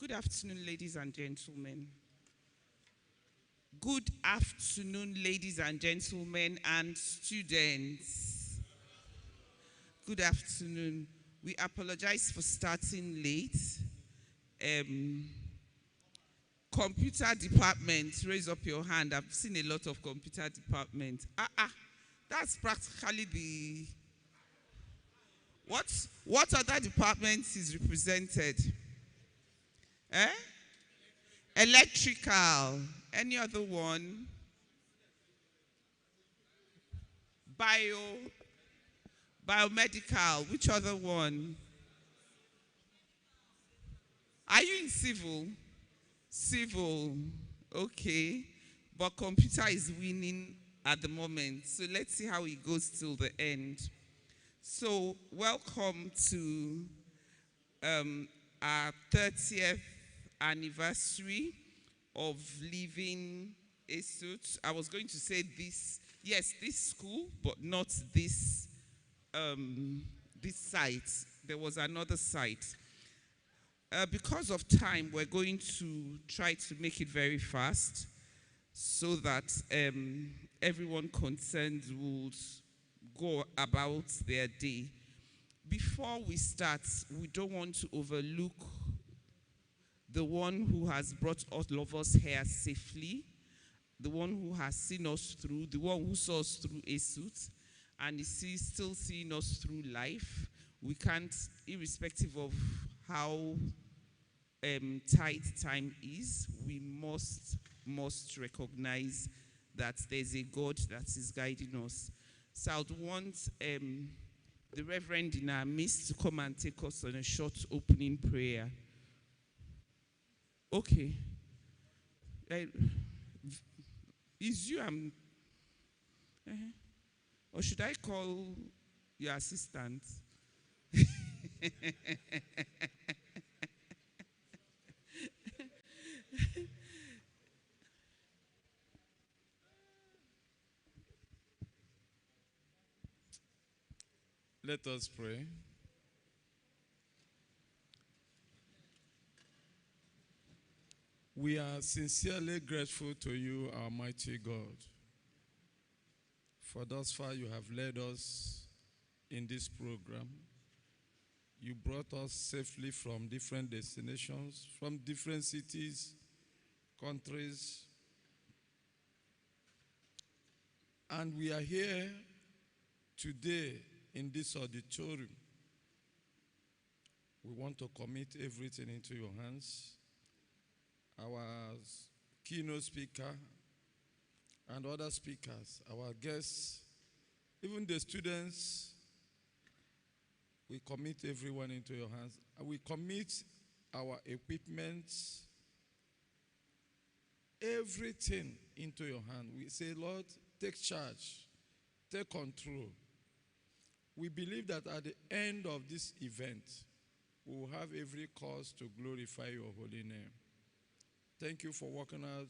Good afternoon, ladies and gentlemen. Good afternoon, ladies and gentlemen and students. Good afternoon. We apologize for starting late. Computer department, raise up your hand. I've seen a lot of computer department. That's practically the... What other departments is represented? Electrical. Any other one? Biomedical. Which other one? Are you in civil? Civil. Okay. But computer is winning at the moment. So let's see how it goes till the end. So welcome to our 30th anniversary of leaving ESUT'. I was going to say this school, but not this this site. There was another site. Because of time, we're going to try to make it very fast so that everyone concerned would go about their day. Before we start, we don't want to overlook the one who has brought all of us here safely, the one who has seen us through, the one who saw us through ESUT', and is still seeing us through life. We can't, irrespective of how tight time is, we must recognize that there's a God that is guiding us. So I would want the Reverend in our midst to come and take us on a short opening prayer. Okay. Is you or should I call your assistant? Let us pray. We are sincerely grateful to you, our mighty God. For thus far you have led us in this program. You brought us safely from different destinations, from different cities, countries. And we are here today in this auditorium. We want to commit everything into your hands. Our keynote speaker and other speakers, our guests, even the students, we commit everyone into your hands. And we commit our equipment, everything into your hand. We say, Lord, take charge, take control. We believe that at the end of this event, we will have every cause to glorify your holy name. Thank you for working out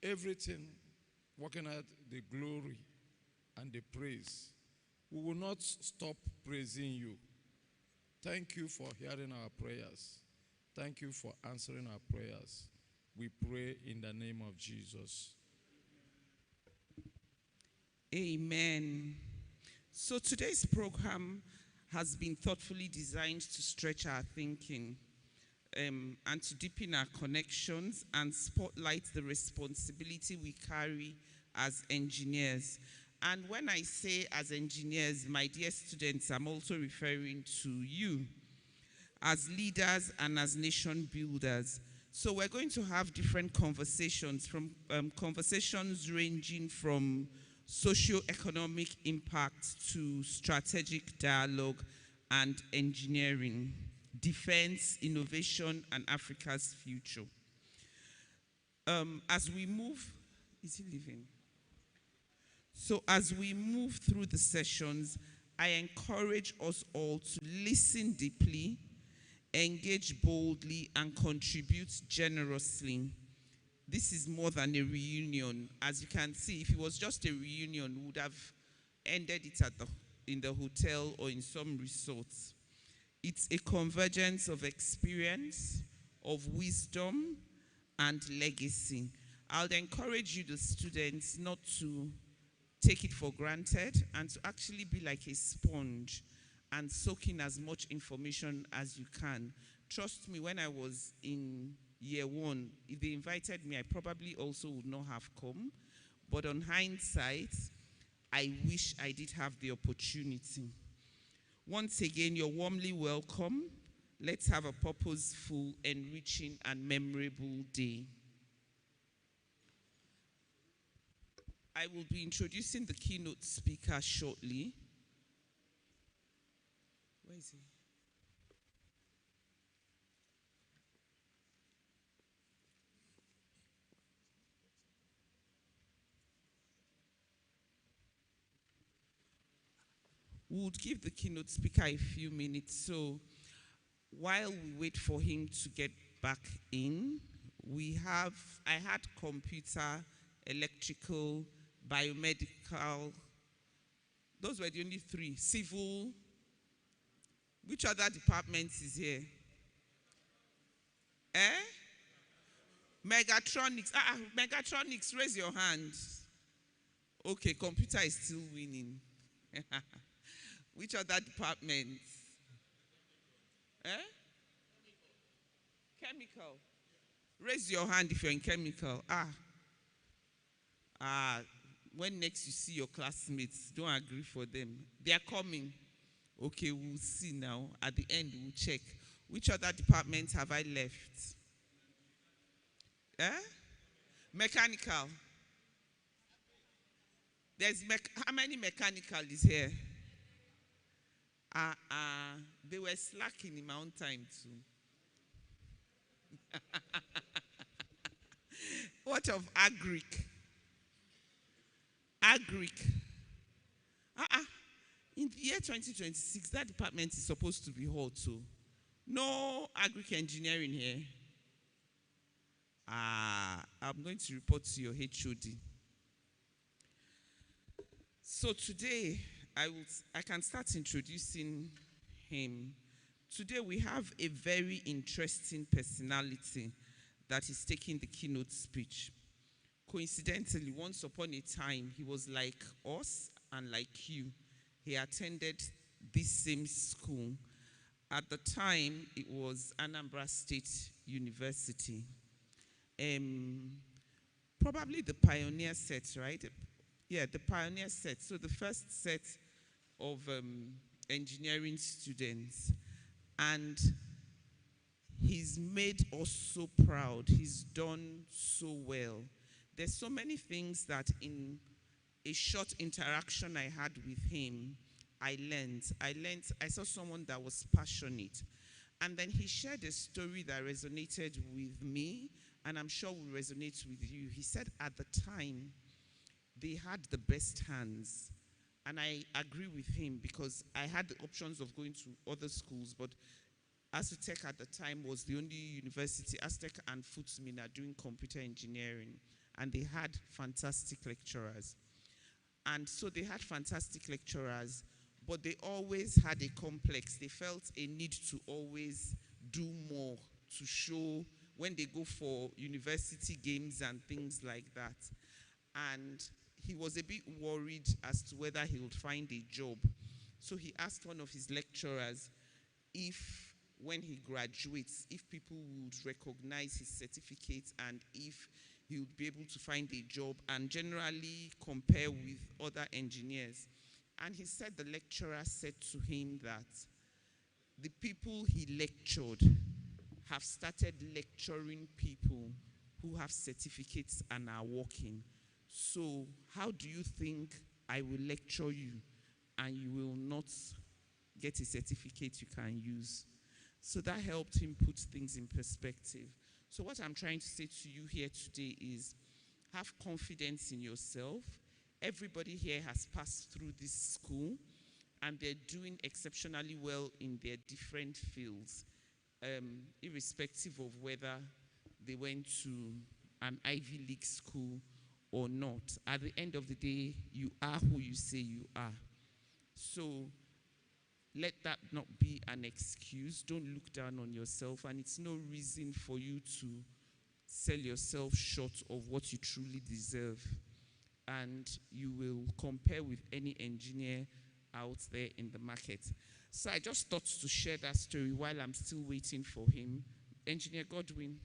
everything, working out the glory and the praise. We will not stop praising you. Thank you for hearing our prayers. Thank you for answering our prayers. We pray in the name of Jesus. Amen. So today's program has been thoughtfully designed to stretch our thinking and to deepen our connections and spotlight the responsibility we carry as engineers. And when I say as engineers, my dear students, I'm also referring to you as leaders and as nation builders. So we're going to have different conversations, from conversations ranging from socio-economic impact to strategic dialogue and engineering, defense, innovation, and Africa's future. As we move, is he leaving? So as we move through the sessions, I encourage us all to listen deeply, engage boldly, and contribute generously. This is more than a reunion. As you can see, if it was just a reunion, we would have ended it in the hotel or in some resorts. It's a convergence of experience, of wisdom, and legacy. I'll encourage you, the students, not to take it for granted and to actually be like a sponge and soak in as much information as you can. Trust me, when I was in year one, if they invited me, I probably also would not have come. But on hindsight, I wish I did have the opportunity. Once again, you're warmly welcome. Let's have a purposeful, enriching, and memorable day. I will be introducing the keynote speaker shortly. Where is he? We would give the keynote speaker a few minutes. So while we wait for him to get back in, I had computer, electrical, biomedical. Those were the only three. Civil. Which other department is here? Eh? Megatronics. Megatronics, raise your hand. Okay, computer is still winning. Which other department? Eh? Chemical. Raise your hand if you're in chemical. When next you see your classmates, don't agree for them. They are coming. Okay, we'll see now. At the end, we'll check. Which other department have I left? Eh? Mechanical. How many mechanical is here? They were slacking in my own time too. What of agric? Agric. In the year 2026, that department is supposed to be hot too. No agric engineering here. I'm going to report to your HOD. So today, I can start introducing him. Today we have a very interesting personality that is taking the keynote speech. Coincidentally, once upon a time, he was like us and like you. He attended this same school. At the time, it was Anambra State University. Probably the pioneer set, right? Yeah, the pioneer set. So the first set of engineering students. And he's made us so proud. He's done so well. There's so many things that in a short interaction I had with him, I learned. I saw someone that was passionate. And then he shared a story that resonated with me, and I'm sure will resonate with you. He said at the time, they had the best hands. And I agree with him because I had the options of going to other schools, but ASUTEC at the time was the only university, ASUTEC and FUTSMIN are doing computer engineering, and they had fantastic lecturers. And so they had fantastic lecturers, but they always had a complex. They felt a need to always do more to show when they go for university games and things like that. And he was a bit worried as to whether he would find a job. So he asked one of his lecturers if, when he graduates, if people would recognize his certificate and if he would be able to find a job and generally compare with other engineers. And he said the lecturer said to him that the people he lectured have started lecturing people who have certificates and are working. So how do you think I will lecture you and you will not get a certificate you can use? So that helped him put things in perspective. So what I'm trying to say to you here today is have confidence in yourself. Everybody here has passed through this school and they're doing exceptionally well in their different fields, irrespective of whether they went to an Ivy League school or not. At the end of the day, you are who you say you are. So let that not be an excuse. Don't look down on yourself, and it's no reason for you to sell yourself short of what you truly deserve. And you will compare with any engineer out there in the market. So I just thought to share that story while I'm still waiting for him. Engineer Godwin.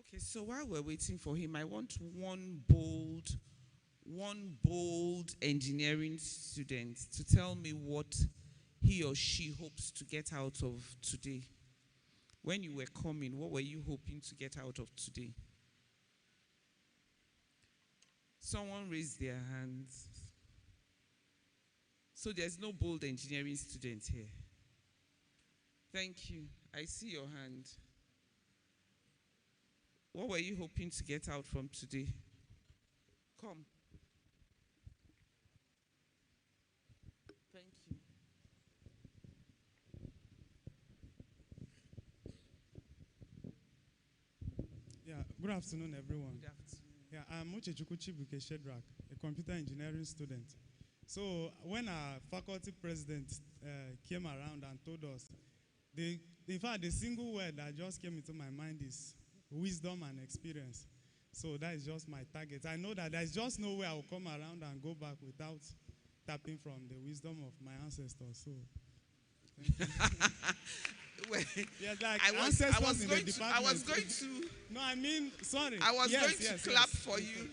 Okay, so while we're waiting for him, I want one bold engineering student to tell me what he or she hopes to get out of today. When you were coming, what were you hoping to get out of today? Someone raised their hands. So there's no bold engineering student here. Thank you. I see your hand. What were you hoping to get out from today? Come. Thank you. Yeah, good afternoon, everyone. Good afternoon. Yeah, I'm Uchechukwu Chibuke Shedrack, a computer engineering student. So when our faculty president came around and told us, in fact, the single word that just came into my mind is wisdom and experience. So that is just my target. I know that there's just no way I will come around and go back without tapping from the wisdom of my ancestors. So, Well, yes, like I ancestors was in going the to, department. I was going to, No, I mean, sorry. I was Yes, going to yes, clap yes. for you.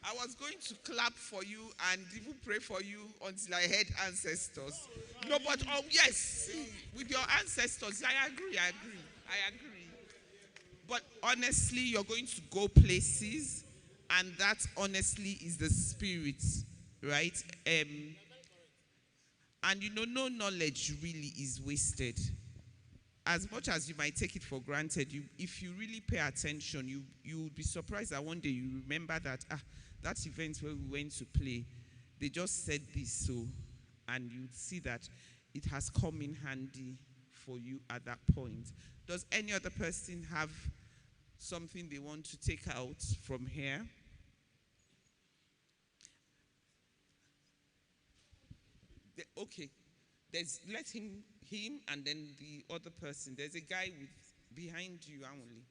I was going to clap for you and even pray for you until I heard ancestors. No, but oh yes, with your ancestors, I agree. But honestly, you're going to go places, and that honestly is the spirit, right? And no knowledge really is wasted. As much as you might take it for granted, if you really pay attention, you would be surprised that one day you remember that that event where we went to play, they just said this so, and you'd see that it has come in handy for you at that point. Does any other person have something they want to take out from here? Okay, let him and then the other person. There's a guy behind you only.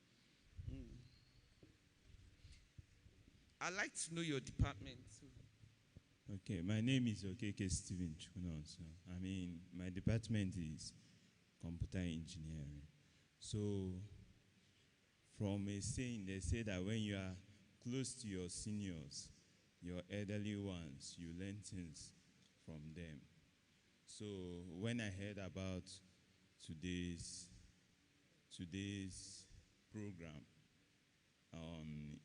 I'd like to know your department too. Okay, my name is Okeke Steven Chukunonso. My department is computer engineering. So, from a saying, they say that when you are close to your seniors, your elderly ones, you learn things from them. So, when I heard about today's program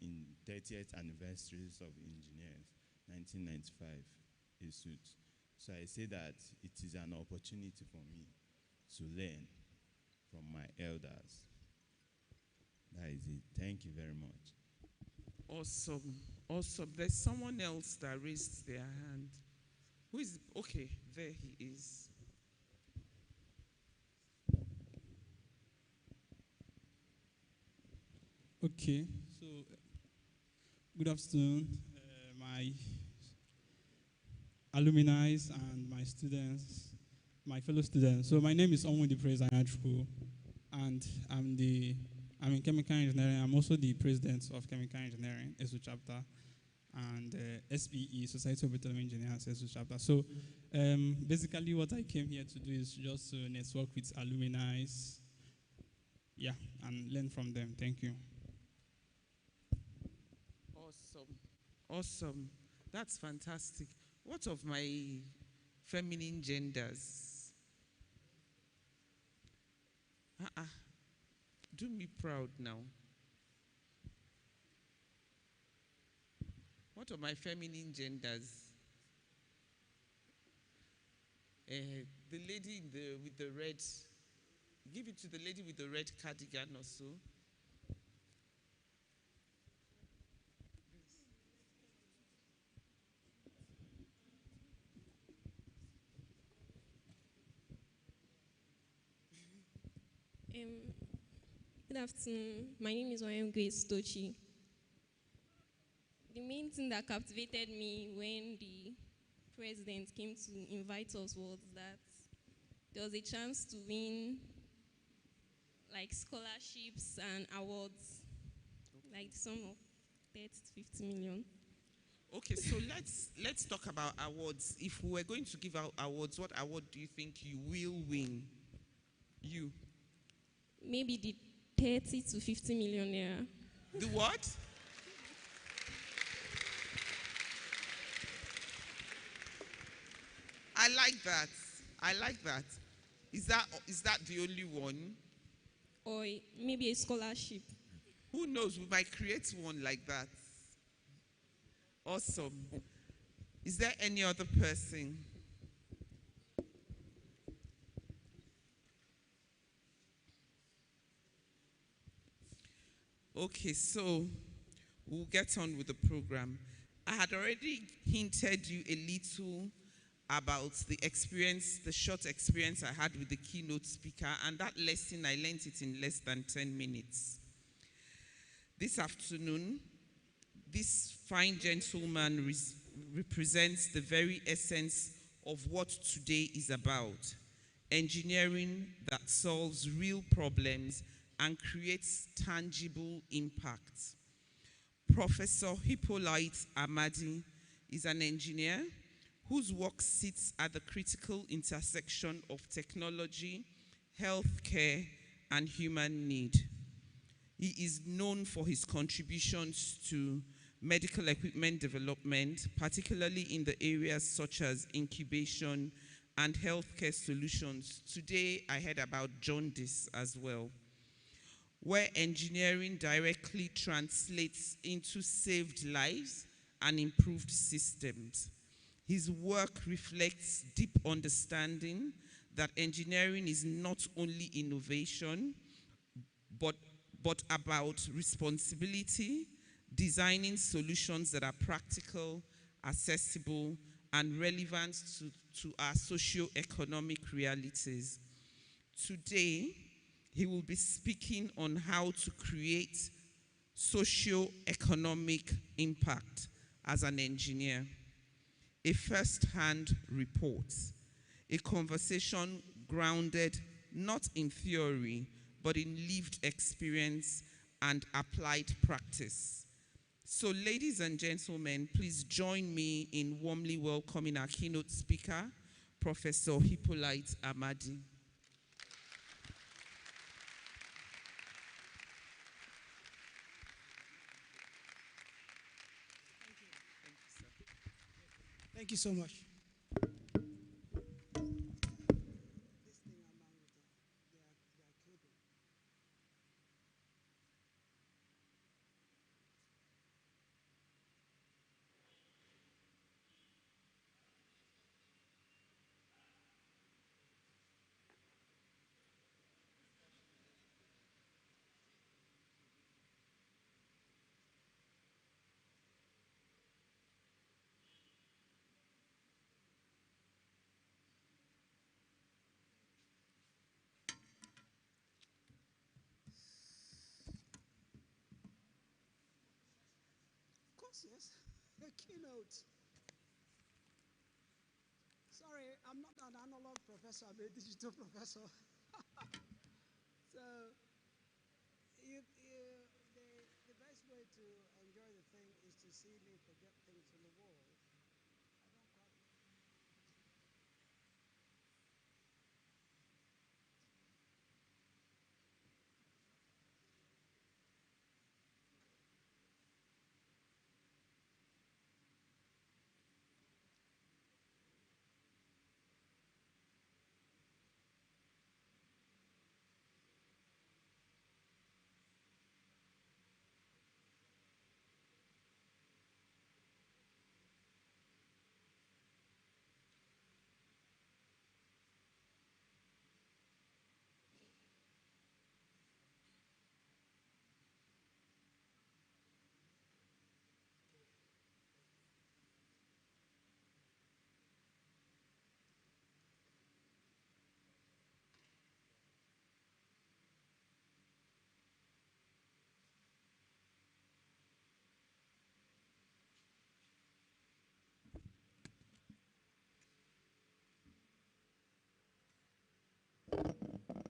in 30th anniversaries of engineers, 1995 ESUT'. So I say that it is an opportunity for me to learn from my elders. That is it. Thank you very much. Awesome. There's someone else that raised their hand. Who is, okay, there he is. Okay, so good afternoon, my alumni and my students, my fellow students. So my name is Onwudi Praise Ayachukwu, and I'm in chemical engineering. I'm also the president of chemical engineering, ESUT' chapter. and SPE, Society of Petroleum Engineers ESUT chapter. So basically what I came here to do is just to network with alumni, yeah, and learn from them. Thank you. Awesome. Awesome. That's fantastic. What of my feminine genders? Do me proud now. What of my feminine genders? The lady with the red, give it to the lady with the red cardigan or so. Good afternoon. My name is Grace Tochi. The main thing that captivated me when the president came to invite us was that there was a chance to win like scholarships and awards, like the sum of 30 to 50 million. Okay, so let's talk about awards. If we were going to give out awards, what award do you think you will win? You. Maybe the 30 to 50 million naira. The what? I like that. I like that. Is that the only one? Or maybe a scholarship. Who knows? We might create one like that. Awesome. Is there any other person? Okay, so we'll get on with the program. I had already hinted you a little about the experience, the short experience I had with the keynote speaker, and that lesson I learned it in less than 10 minutes. This afternoon, this fine gentleman represents the very essence of what today is about: engineering that solves real problems and creates tangible impact. Professor Hippolyte Amadi is an engineer whose work sits at the critical intersection of technology, healthcare, and human need. He is known for his contributions to medical equipment development, particularly in the areas such as incubation and healthcare solutions. Today, I heard about jaundice as well, where engineering directly translates into saved lives and improved systems. His work reflects deep understanding that engineering is not only innovation, but about responsibility, designing solutions that are practical, accessible, and relevant to our socio-economic realities. Today, he will be speaking on how to create socio-economic impact as an engineer. A first-hand report, a conversation grounded not in theory, but in lived experience and applied practice. So, ladies and gentlemen, please join me in warmly welcoming our keynote speaker, Professor Hippolyte Amadi. Thank you so much. Yes, a keynote. Sorry, I'm not an analog professor, I'm a digital professor. So, the best way to enjoy enjoy the thing is to see me forget things in the world. I don't quite.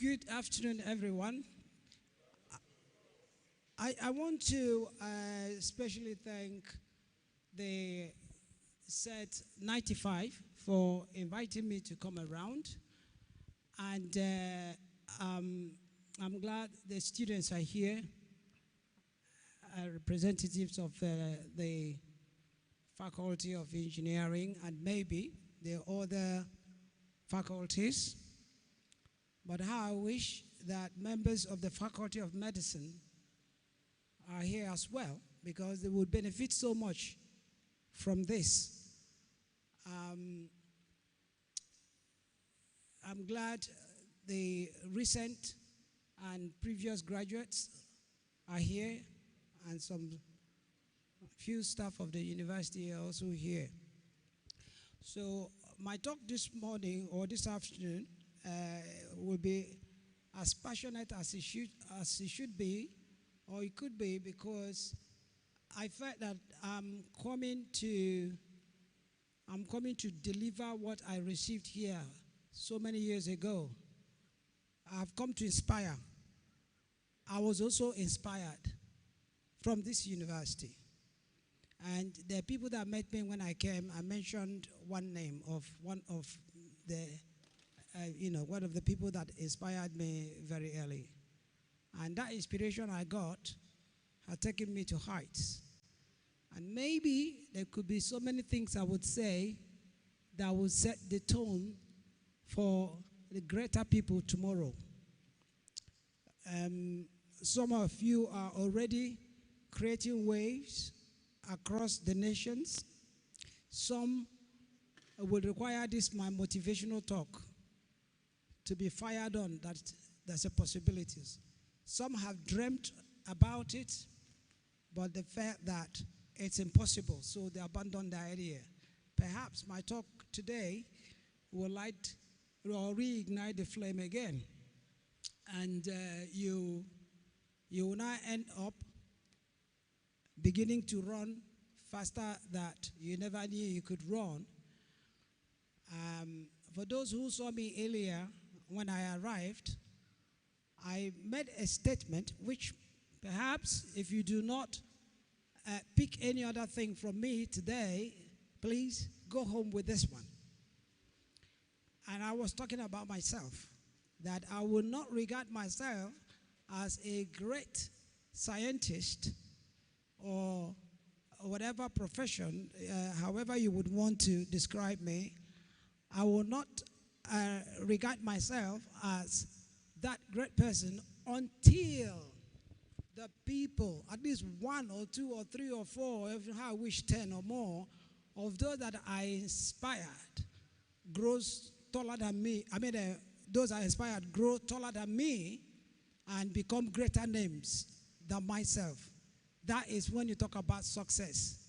Good afternoon, everyone. I want to especially thank the ESUT'95 for inviting me to come around. And I'm glad the students are here, representatives of the Faculty of Engineering and maybe the other faculties. But how I wish that members of the Faculty of Medicine are here as well, because they would benefit so much from this. I'm glad the recent and previous graduates are here, and some few staff of the university are also here. So my talk this morning or this afternoon will be as passionate as it should be, or it could be, because I felt that I'm coming to deliver what I received here so many years ago. I've come to inspire. I was also inspired from this university. And the people that met me when I came, I mentioned one name of one of the, one of the people that inspired me very early. And that inspiration I got had taken me to heights. And maybe there could be so many things I would say that would set the tone for the greater people tomorrow. Some of you are already creating waves across the nations. Some will require this my motivational talk to be fired on, that there's a possibilities. Some have dreamt about it, but they felt that it's impossible, so they abandoned the idea. Perhaps my talk today will light or reignite the flame again. And you will now end up beginning to run faster that you never knew you could run. For those who saw me earlier, when I arrived, I made a statement which perhaps if you do not pick any other thing from me today, please go home with this one. And I was talking about myself, that I will not regard myself as a great scientist or whatever profession, however you would want to describe me. I will not regard myself as that great person until the people, at least one or two or three or four, if I wish 10 or more, of those that I inspired grows taller than me. Those I inspired grow taller than me and become greater names than myself. That is when you talk about success.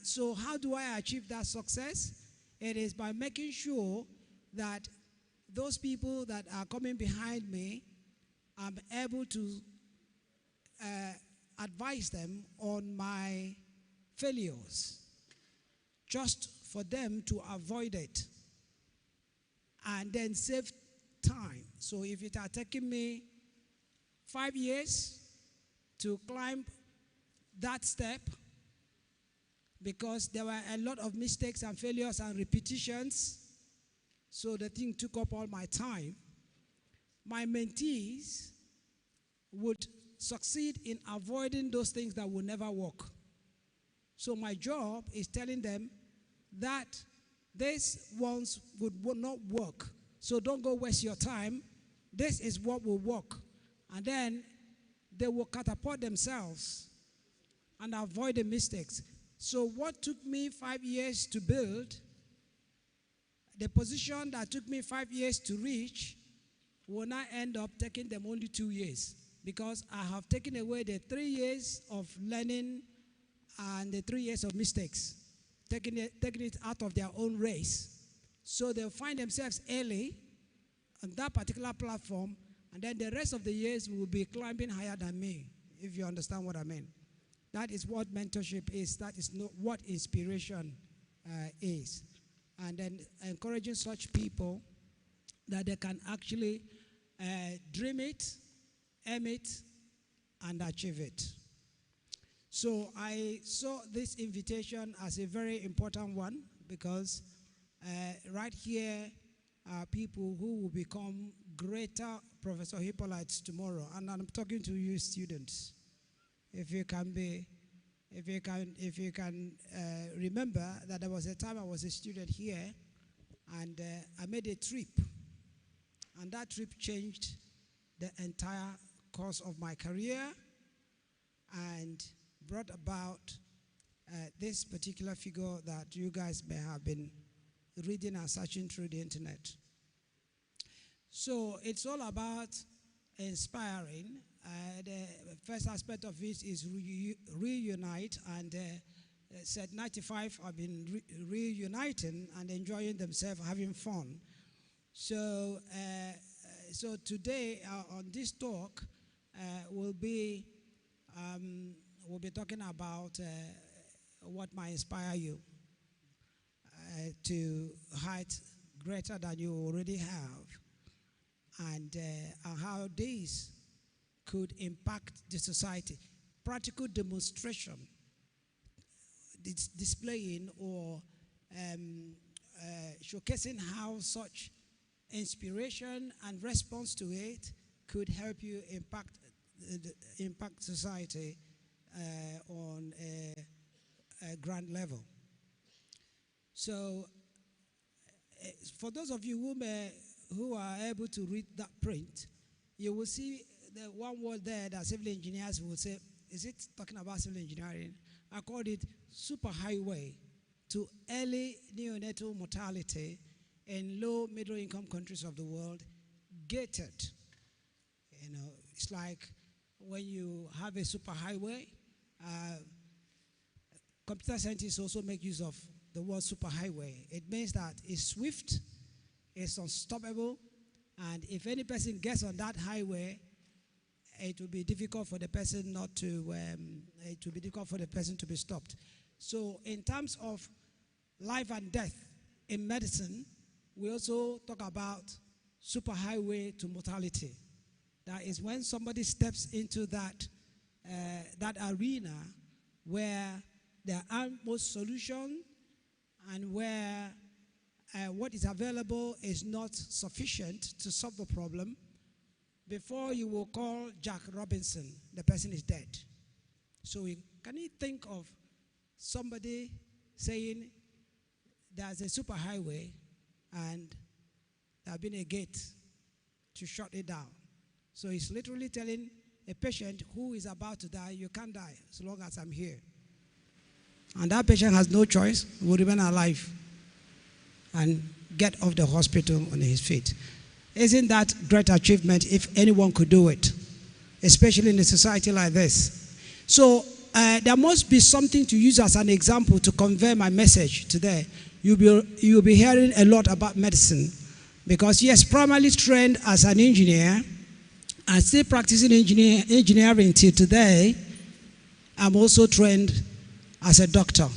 So how do I achieve that success? It is by making sure that those people that are coming behind me, I'm able to advise them on my failures, just for them to avoid it, and then save time. So if it had taken me 5 years to climb that step, because there were a lot of mistakes and failures and repetitions, so the thing took up all my time, my mentees would succeed in avoiding those things that will never work. So my job is telling them that these ones would not work. So don't go waste your time. This is what will work. And then they will catapult themselves and avoid the mistakes. So what took me 5 years to build, the position that took me 5 years to reach, will now end up taking them only 2 years, because I have taken away the 3 years of learning and the 3 years of mistakes, taking it out of their own race. So they'll find themselves early on that particular platform, and then the rest of the years will be climbing higher than me, if you understand what I mean. That is what mentorship is. That is not what inspiration is. And then encouraging such people that they can actually dream it, aim it, and achieve it. So I saw this invitation as a very important one, because right here are people who will become greater Professor Hippolytes tomorrow. And I'm talking to you students. If you can remember that there was a time I was a student here, and I made a trip, and that trip changed the entire course of my career and brought about this particular figure that you guys may have been reading and searching through the internet. So it's all about inspiring. The first aspect of it is reunite, and ESUT'95 have been reuniting and enjoying themselves, having fun. So, so today on this talk, we'll be talking about what might inspire you to heights greater than you already have, and how these could impact the society. Practical demonstration, displaying or showcasing how such inspiration and response to it could help you impact society on a grand level. So for those of you who may who are able to read that print, you will see the one word there that civil engineers will say, is it talking about civil engineering? I called it superhighway to early neonatal mortality in low middle income countries of the world, gated. You know, it's like when you have a superhighway, computer scientists also make use of the word superhighway. It means that it's swift, it's unstoppable, and if any person gets on that highway, it will be difficult for the person not to, it will be difficult for the person to be stopped. So in terms of life and death in medicine, we also talk about superhighway to mortality. That is when somebody steps into that, that arena where there are most solutions and where what is available is not sufficient to solve the problem. Before you will call Jack Robinson, the person is dead. So can you think of somebody saying there's a superhighway and there has been a gate to shut it down? So he's literally telling a patient who is about to die, you can't die as long as I'm here. And that patient has no choice, will remain alive and get off the hospital on his feet. Isn't that great achievement if anyone could do it, especially in a society like this? So there must be something to use as an example to convey my message today. You'll be hearing a lot about medicine because, yes, primarily trained as an engineer and still practicing engineering till today, I'm also trained as a doctor.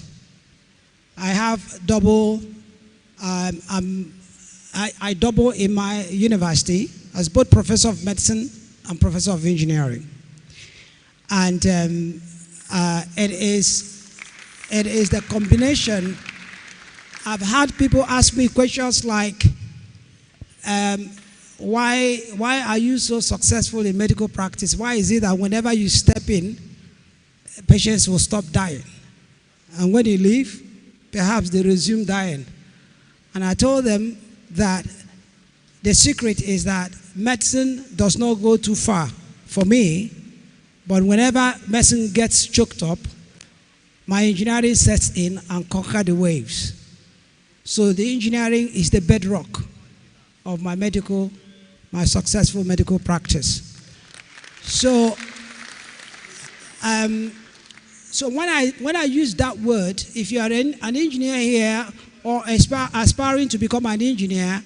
I have double I double in my university as both professor of medicine and professor of engineering. And it is the combination. I've had people ask me questions like, why are you so successful in medical practice? Why is it that whenever you step in, patients will stop dying? And when you leave, perhaps they resume dying. And I told them that the secret is that medicine does not go too far for me, but whenever medicine gets choked up, my engineering sets in and conquers the waves. So the engineering is the bedrock of my successful medical practice. So, so when I use that word, if you are an engineer here or aspiring to become an engineer,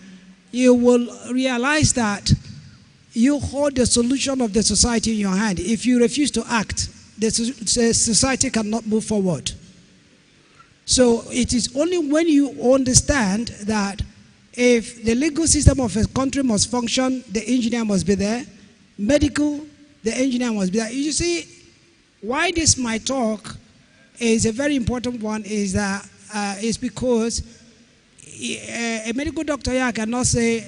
you will realize that you hold the solution of the society in your hand. If you refuse to act, the society cannot move forward. So it is only when you understand that if the legal system of a country must function, the engineer must be there. Medical, the engineer must be there. You see, why this my talk is a very important one is that is because a medical doctor here cannot say,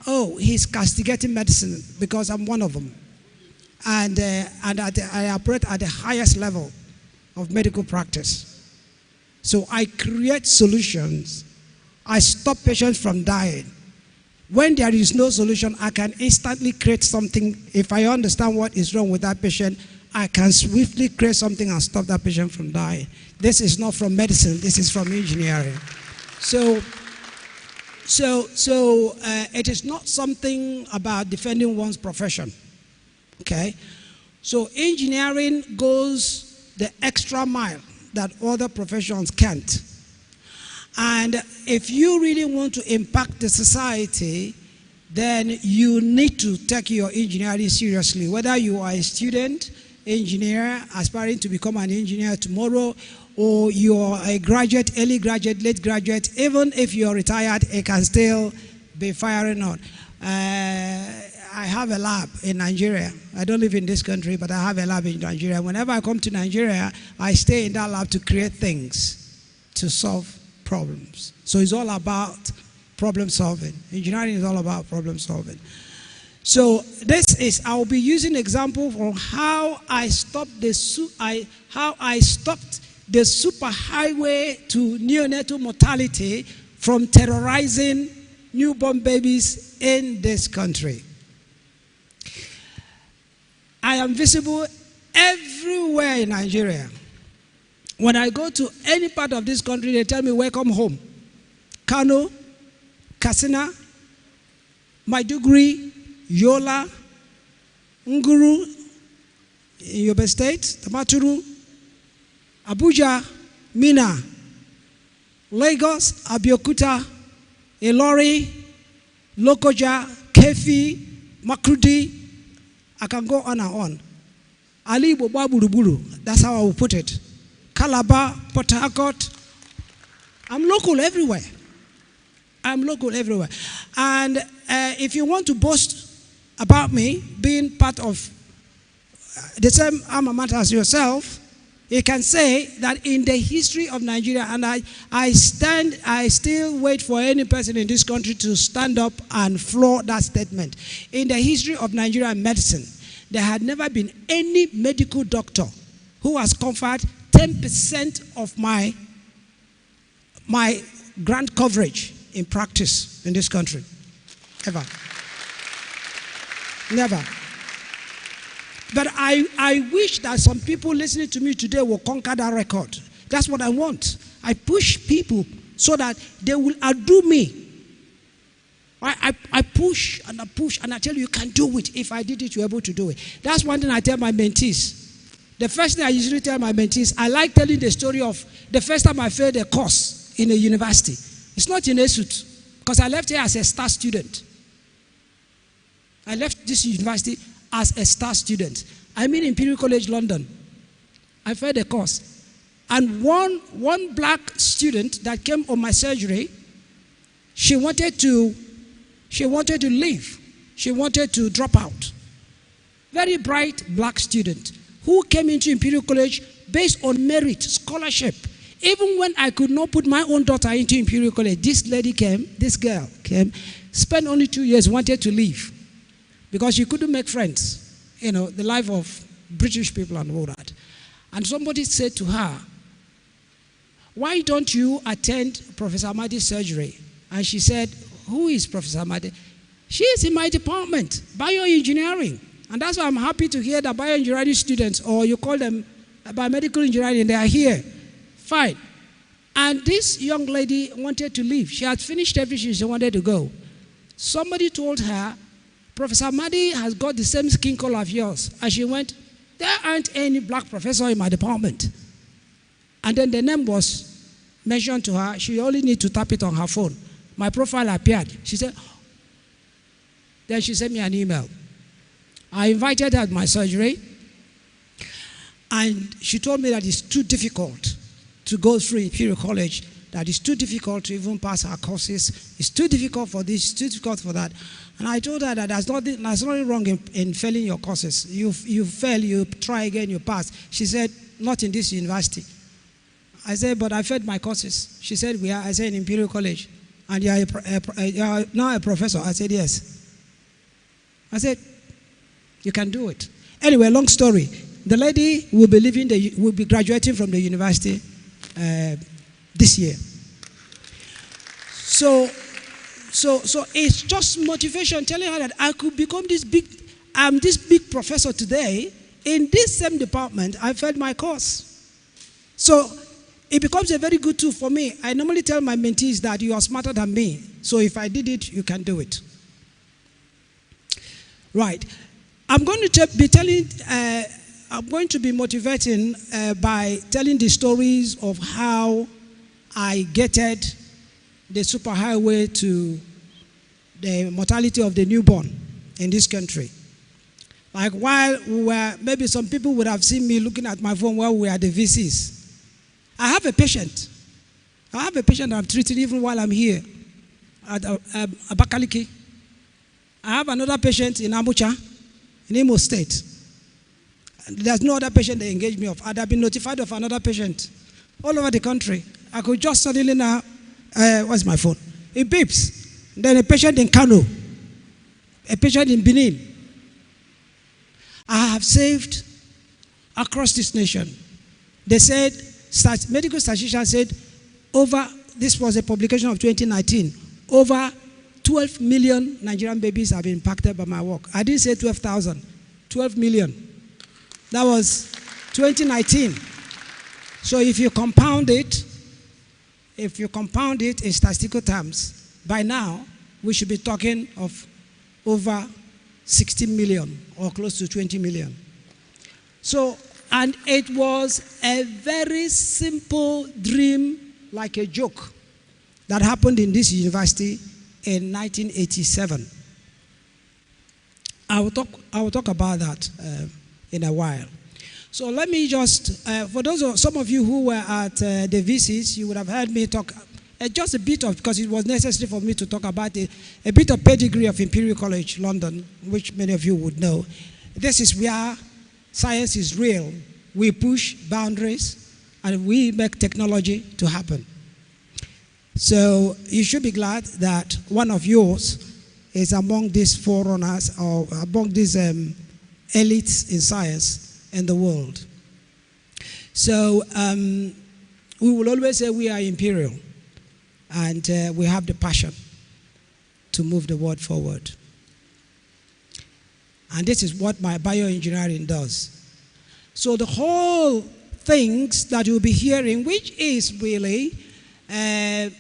oh, he's castigating medicine because I'm one of them. And I operate at the highest level of medical practice. So I create solutions. I stop patients from dying. When there is no solution, I can instantly create something. If I understand what is wrong with that patient, I can swiftly create something and stop that patient from dying. This is not from medicine. This is from engineering. So it is not something about defending one's profession. Okay? So engineering goes the extra mile that other professions can't. And if you really want to impact the society, then you need to take your engineering seriously. Whether you are a student, engineer, aspiring to become an engineer tomorrow, or you're a graduate, early graduate, late graduate, even if you're retired, it can still be firing on. I have a lab in Nigeria. I don't live in this country, but I have a lab in Nigeria. Whenever I come to Nigeria, I stay in that lab to create things, to solve problems. So it's all about problem solving. Engineering is all about problem solving. So this is, I'll be using example from how I stopped the superhighway to neonatal mortality from terrorizing newborn babies in this country. I am visible everywhere in Nigeria. When I go to any part of this country, they tell me, welcome home. Kano, Katsina, Maiduguri, Yola, Nguru, in Yobe State, Tamaturu, Abuja, Mina, Lagos, Abeokuta, Ilori, Lokoja, Kefi, Makurdi. I can go on and on. Ali Boba Buruburu, that's how I will put it. Calabar, Port Harcourt. I'm local everywhere. I'm local everywhere. And if you want to boast about me being part of the same alma mater as yourself, you can say that in the history of Nigeria, and I still wait for any person in this country to stand up and floor that statement. In the history of Nigerian medicine, there had never been any medical doctor who has conferred 10% of my grant coverage in practice in this country. Ever. Never. But I wish that some people listening to me today will conquer that record. That's what I want. I push people so that they will outdo me. I push and I push and I tell you, you can do it. If I did it, you're able to do it. That's one thing I tell my mentees. The first thing I usually tell my mentees, I like telling the story of the first time I failed a course in a university. It's not in ESUT, because I left here as a star student. I left this university as a star student. I'm in Imperial College London. I failed a course. And one black student that came on my surgery, she wanted to leave. She wanted to drop out. Very bright black student who came into Imperial College based on merit, scholarship. Even when I could not put my own daughter into Imperial College, this girl came, spent only 2 years, wanted to leave because she couldn't make friends. You know, the life of British people and all that. And somebody said to her, why don't you attend Professor Amadi's surgery? And she said, who is Professor Amadi? She is in my department, bioengineering. And that's why I'm happy to hear that bioengineering students, or you call them biomedical engineering, they are here. Fine. And this young lady wanted to leave. She had finished everything, she wanted to go. Somebody told her, Professor Amadi has got the same skin color of yours. And she went, there aren't any black professor in my department. And then the name was mentioned to her. She only needed to tap it on her phone. My profile appeared. She said, then she sent me an email. I invited her to my surgery. And she told me that it's too difficult to go through Imperial College, that it's too difficult to even pass her courses. It's too difficult for this, it's too difficult for that. And I told her that there's nothing wrong in failing your courses. You fail, you try again, you pass. She said, not in this university. I said, but I failed my courses. She said, I said, in Imperial College. And you are now a professor. I said, yes. I said, you can do it. Anyway, long story. The lady will be graduating from the university this year. So it's just motivation, telling her that I could become this big professor today in this same department. I failed my course. So it becomes a very good tool for me. I normally tell my mentees that you are smarter than me. So if I did it, you can do it. Right. I'm going to be motivating by telling the stories of how I gated the superhighway to the mortality of the newborn in this country. Like while we were, maybe some people would have seen me looking at my phone while we were at the VCs. I have a patient I'm treating even while I'm here at Abakaliki. I have another patient in Abuja, in Imo State. There's no other patient they engage me of. I'd have been notified of another patient all over the country. I could just suddenly now, where's my phone? It beeps. Then a patient in Kano, a patient in Benin. I have saved across this nation. They said, medical statisticians said, this was a publication of 2019, over 12 million Nigerian babies have been impacted by my work. I didn't say 12,000, 12 million. That was 2019. So if you compound it in statistical terms, by now we should be talking of over 16 million or close to 20 million. So, and it was a very simple dream, like a joke, that happened in this university in 1987. I will talk about that in a while. So let me just, for some of you who were at the VCs, you would have heard me talk just a bit of, because it was necessary for me to talk about a bit of pedigree of Imperial College London, which many of you would know. This is where science is real. We push boundaries and we make technology to happen. So you should be glad that one of yours is among these forerunners or among these elites in science in the world. So we will always say we are Imperial, and we have the passion to move the world forward. And this is what my bioengineering does. So the whole things that you'll be hearing, which is really the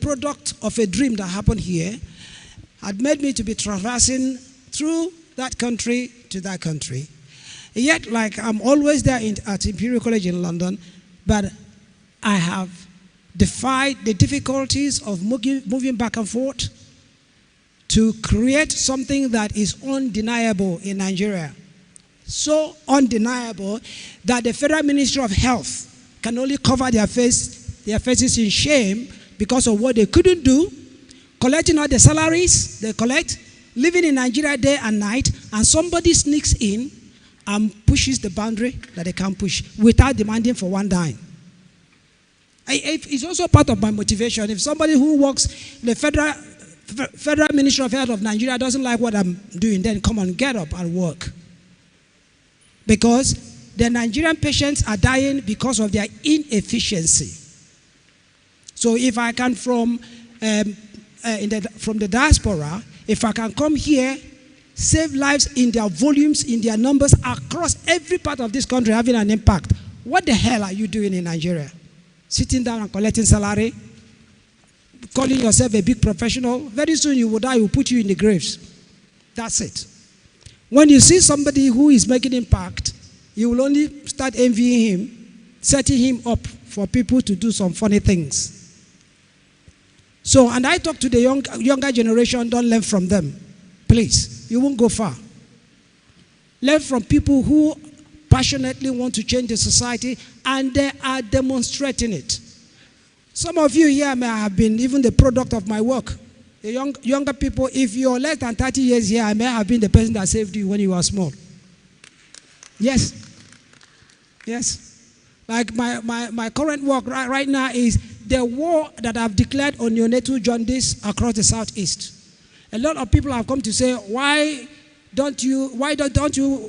product of a dream that happened here, had made me to be traversing through that country to that country. Yet, like I'm always there at Imperial College in London, but I have defied the difficulties of moving back and forth to create something that is undeniable in Nigeria. So undeniable that the Federal Ministry of Health can only cover their faces in shame because of what they couldn't do, collecting all the salaries they collect, living in Nigeria day and night, and somebody sneaks in and pushes the boundary that they can't push without demanding for one dime. It's also part of my motivation. If somebody who works in the Federal Ministry of Health of Nigeria doesn't like what I'm doing, then come on, get up and work. Because the Nigerian patients are dying because of their inefficiency. So if I can, from the diaspora, if I can come here, save lives in their volumes, in their numbers, across every part of this country, having an impact, what the hell are you doing in Nigeria? Sitting down and collecting salary, calling yourself a big professional. Very soon you will die, will put you in the graves. That's it. When you see somebody who is making impact, you will only start envying him, setting him up for people to do some funny things. So, and I talk to the younger generation, don't learn from them. Please, you won't go far. Learn from people who passionately want to change the society, and they are demonstrating it. Some of you here may have been even the product of my work. The younger people, if you're less than 30 years here, I may have been the person that saved you when you were small. Yes. Yes. Like my current work right now is the war that I've declared on neonatal jaundice across the southeast. A lot of people have come to say, why don't you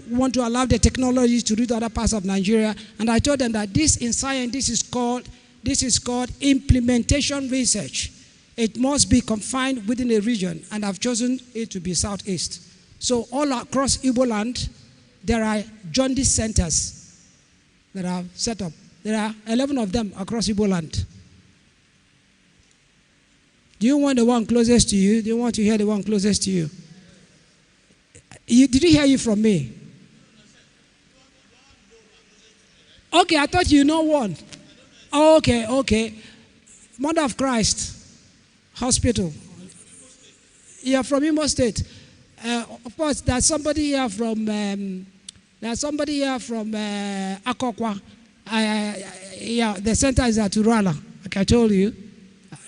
want to allow the technologies to reach other parts of Nigeria? And I told them that this in science, this is called implementation research. It must be confined within a region, and I've chosen it to be southeast. So all across Igbo land, there are jaundice centers that are set up. There are 11 of them across Igbo land. Do you want the one closest to you? Do you want to hear the one closest to you? Did you hear you from me? Okay, I thought you know one. Oh, okay. Mother of Christ Hospital. You're from Imo State. Of course, there's somebody here from Akokwa. The center is at Urala, like I told you,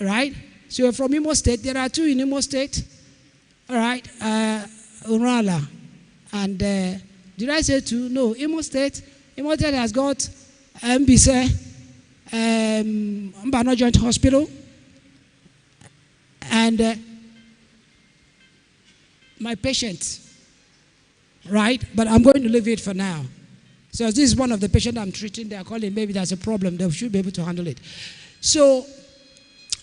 right? So you're from Imo State. There are two in Imo State, all right? Urala, and did I say two? No, Imo State. Imo State has got Mbise, Mbano Joint Hospital, and my patient, right? But I'm going to leave it for now. So this is one of the patients I'm treating. They are calling, maybe there's a problem. They should be able to handle it. So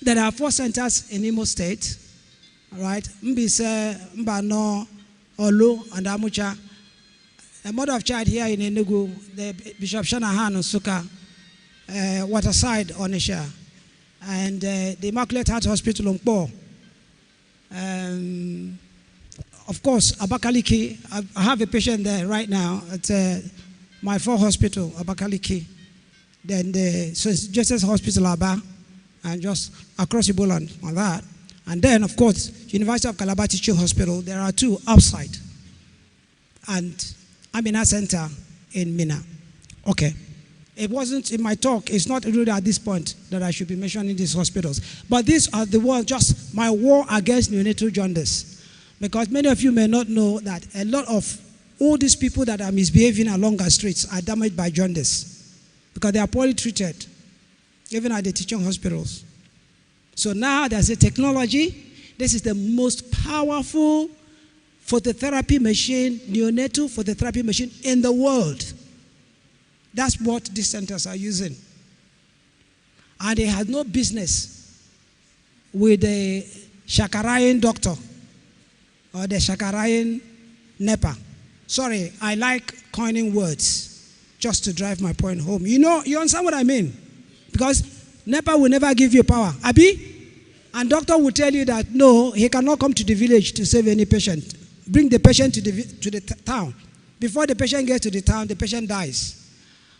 There are 4 centers in Imo State, all right? Mbise, Mbano, Olu, and Amucha. The mother of child here in Enugu, the Bishop Shanahan Suka, Waterside, Onisha, and the Immaculate Heart Hospital in Po. Of course, Abakaliki, I have a patient there right now at my 4 hospital, Abakaliki. Then the St. Joseph's Hospital, Aba, and just across the Boland on that. And then, of course, University of Calabar Teaching Hospital, there are 2 outside. And Amina Center in Mina. Okay. It wasn't in my talk, it's not really at this point that I should be mentioning these hospitals. But these are the ones, just my war against neonatal jaundice. Because many of you may not know that a lot of all these people that are misbehaving along our streets are damaged by jaundice. Because they are poorly treated, even at the teaching hospitals. So now there's a technology. This is the most powerful phototherapy machine, neonatal phototherapy machine in the world. That's what these centers are using. And they had no business with the Shakarayan doctor or the Shakarayan NEPA. Sorry, I like coining words just to drive my point home. You know, you understand what I mean? Because NEPA will never give you power. Abi? And doctor will tell you that, no, he cannot come to the village to save any patient. Bring the patient to the town. Before the patient gets to the town, the patient dies.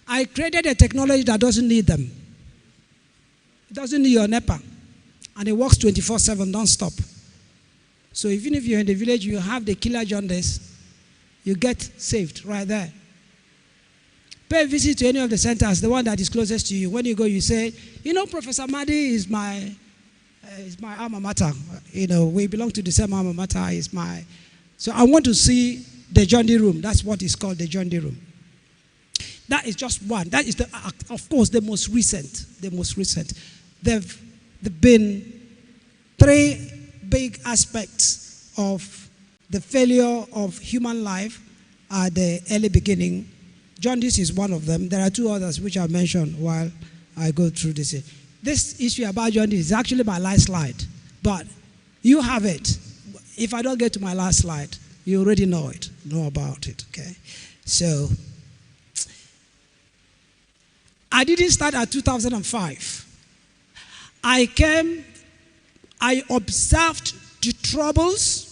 I created a technology that doesn't need them. It doesn't need your NEPA. And it works 24/7, non-stop. So even if you're in the village, you have the killer jaundice, you get saved right there. Pay a visit to any of the centers, the one that is closest to you. When you go, you say, you know, Professor Madi is my alma mater. You know, we belong to the same alma mater. So I want to see the jaundice room. That's what is called the jaundice room. That is just one. That is, of course, the most recent. The most recent. There've been 3 big aspects of the failure of human life at the early beginning. Jaundice is one of them. There are 2 others which I mentioned while I go through this. This issue about jaundice is actually my last slide, but you have it. If I don't get to my last slide, you already know about it, okay? So, I didn't start at 2005. I observed the troubles.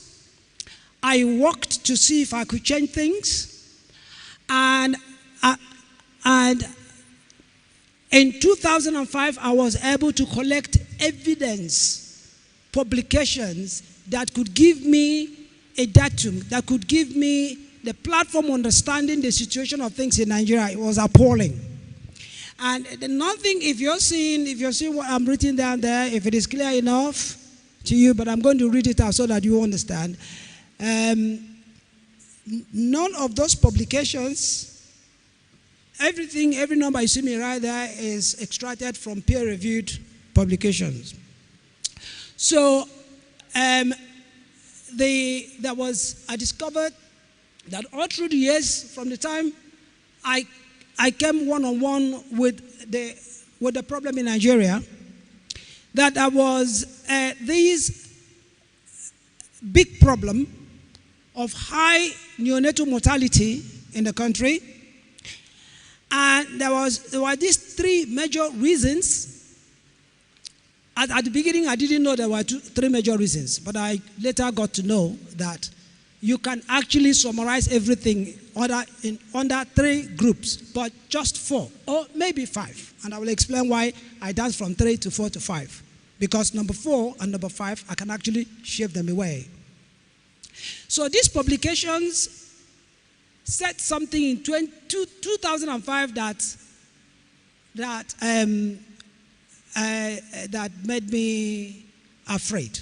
I worked to see if I could change things. And in 2005, I was able to collect evidence, publications that could give me a datum, that could give me the platform understanding the situation of things in Nigeria. It was appalling. And nothing, if you're seeing what I'm written down there, if it is clear enough to you, but I'm going to read it out so that you understand. None of those publications, every number you see me right there is extracted from peer-reviewed publications. So I discovered that all through the years, from the time I came one-on-one with the problem in Nigeria, that there was this big problem of high neonatal mortality in the country. And there were these 3 major reasons. At the beginning, I didn't know there were 3 major reasons, but I later got to know that you can actually summarize everything under 3 groups, but just 4 or maybe 5. And I will explain why I danced from 3 to 4 to 5. Because number 4 and number 5, I can actually shave them away. So these publications said something in 2005 that made me afraid.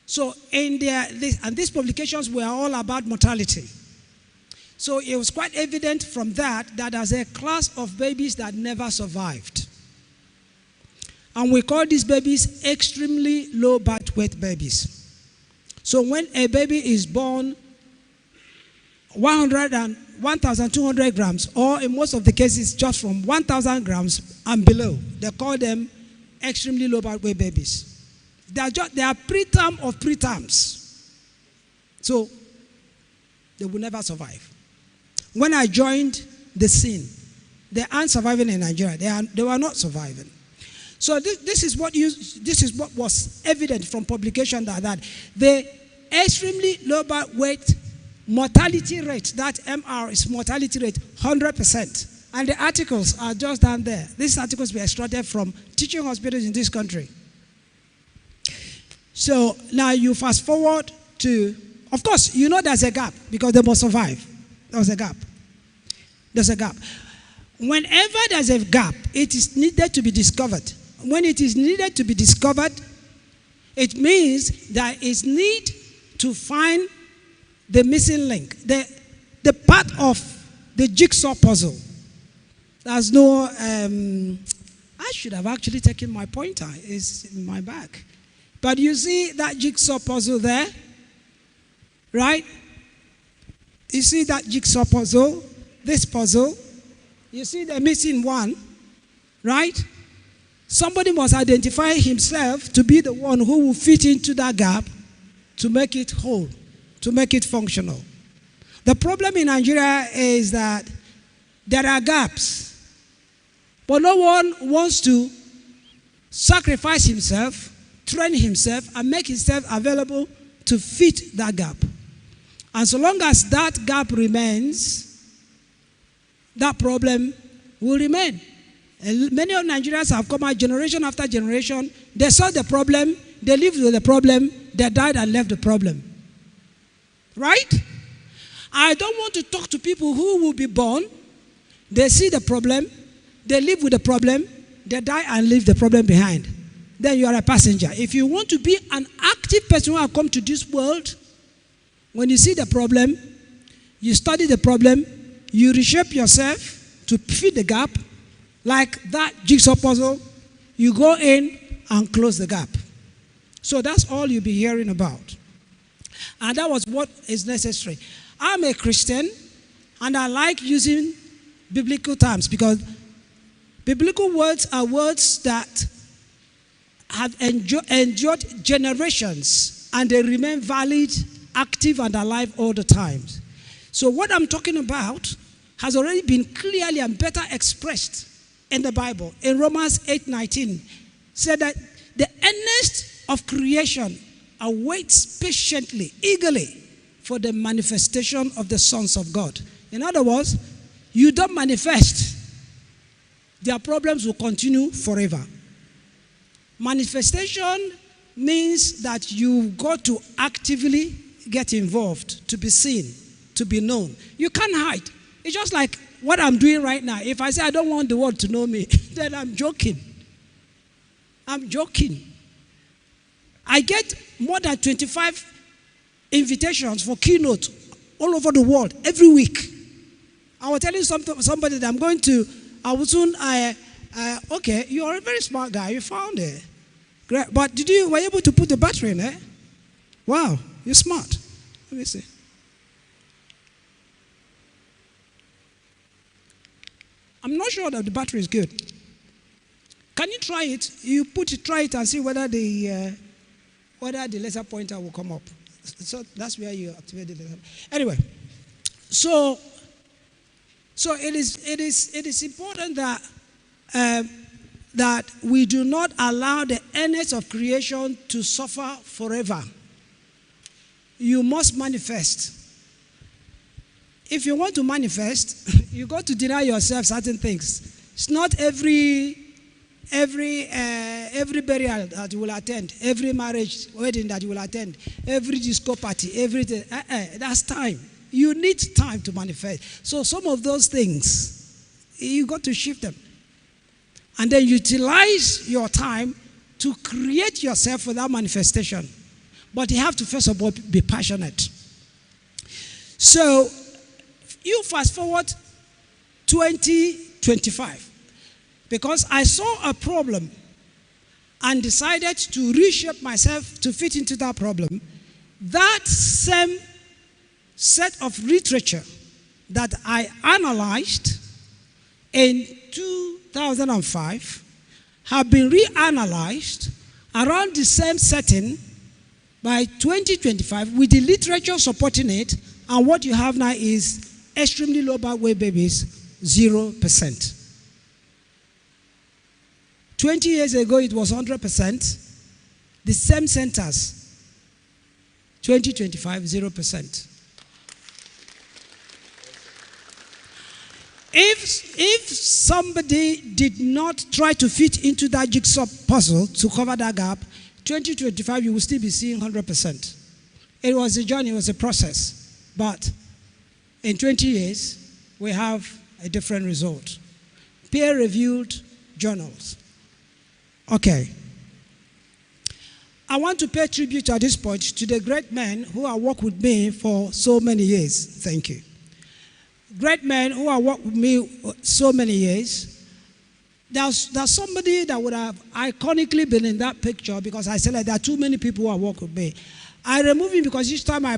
So these publications were all about mortality. So it was quite evident from that there's a class of babies that never survived. And we call these babies extremely low birth weight babies. So when a baby is born 1,200 grams, or in most of the cases just from 1,000 grams and below, they call them extremely low birth weight babies. They are preterm of preterms. So they will never survive. When I joined the scene, they aren't surviving in Nigeria. They were not surviving. So this is what was evident from publication that the extremely low birth weight mortality rate, that MR is mortality rate, 100%. And the articles are just down there. These articles were extracted from teaching hospitals in this country. So now you fast forward to, of course, you know there's a gap because they must survive. There's a gap. There's a gap. Whenever there's a gap, it is needed to be discovered. When it is needed to be discovered, it means that it's need to find the missing link, the part of the jigsaw puzzle. There's no, I should have actually taken my pointer. It's in my bag. But you see that jigsaw puzzle there, right? You see that jigsaw puzzle, this puzzle. You see the missing one, right? Somebody must identify himself to be the one who will fit into that gap to make it whole, to make it functional. The problem in Nigeria is that there are gaps, but no one wants to sacrifice himself, train himself, and make himself available to fit that gap. And so long as that gap remains, that problem will remain. And many of Nigerians have come out generation after generation. They saw the problem, they lived with the problem, they died and left the problem. Right? I don't want to talk to people who will be born, they see the problem, they live with the problem, they die and leave the problem behind. Then you are a passenger. If you want to be an active person who has come to this world, when you see the problem, you study the problem, you reshape yourself to fit the gap, like that jigsaw puzzle, you go in and close the gap. So that's all you'll be hearing about. And that was what is necessary. I'm a Christian, and I like using biblical terms because biblical words are words that have endured generations, and they remain valid, active, and alive all the time. So what I'm talking about has already been clearly and better expressed in the Bible. In Romans 8:19, said that the earnest of creation awaits patiently, eagerly for the manifestation of the sons of God. In other words, you don't manifest, their problems will continue forever. Manifestation means that you've got to actively get involved, to be seen, to be known. You can't hide. It's just like what I'm doing right now. If I say I don't want the world to know me, then I'm joking. I'm joking. I get more than 25 invitations for keynote all over the world every week. I was telling somebody that I'm going to, I will soon, okay, you're a very smart guy, you found it. Great. But were you able to put the battery in there? Wow, you're smart. Let me see. I'm not sure that the battery is good. Can you try it? You try it and see whether the laser pointer will come up. So that's where you activate the laser. Anyway, so it is important that we do not allow the earnest of creation to suffer forever. You must manifest. If you want to manifest, you got to deny yourself certain things. It's not every burial that you will attend, every marriage, wedding that you will attend, every disco party, everything. That's time. You need time to manifest. So some of those things, you got to shift them. And then utilize your time to create yourself for that manifestation. But you have to first of all be passionate. So you fast forward 2025. Because I saw a problem and decided to reshape myself to fit into that problem. That same set of literature that I analyzed in 2005 have been reanalyzed around the same setting by 2025 with the literature supporting it, and what you have now is extremely low birth weight babies, 0%. 20 years ago, it was 100%. The same centers, 2025, 0%. If somebody did not try to fit into that jigsaw puzzle to cover that gap, 2025, you will still be seeing 100%. It was a journey, it was a process. But in 20 years, we have a different result. Peer-reviewed journals. Okay. I want to pay tribute at this point to the great men who have worked with me for so many years. Thank you. Great men who have worked with me so many years. There's somebody that would have iconically been in that picture because I said that there are too many people who have worked with me. I remove him because each time I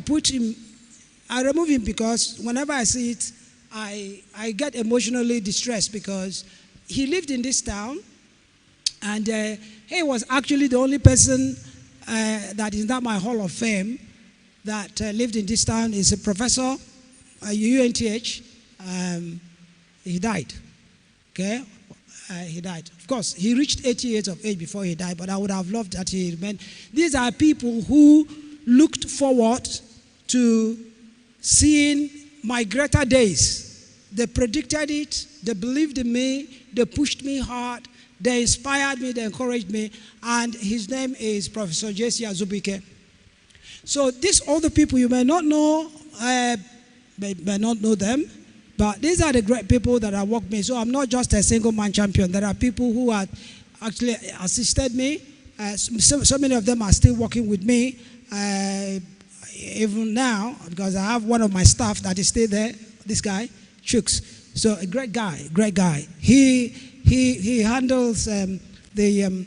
remove him because whenever I see it, I get emotionally distressed because he lived in this town and he was actually the only person that is not my Hall of Fame that lived in this town. Is a professor at UNTH. He died. Okay? He died. Of course, he reached 80 years of age before he died, but I would have loved that he remained. These are people who looked forward to seeing my greater days. They predicted it. They believed in me. They pushed me hard. They inspired me. They encouraged me. And his name is Professor J.C. Azubike. So these other people, you may not know, may not know them, but these are the great people that have worked with me. So I'm not just a single man champion. There are people who have actually assisted me. So many of them are still working with me. Even now, because I have one of my staff that is still there, this guy, Chooks. So a great guy. He handles the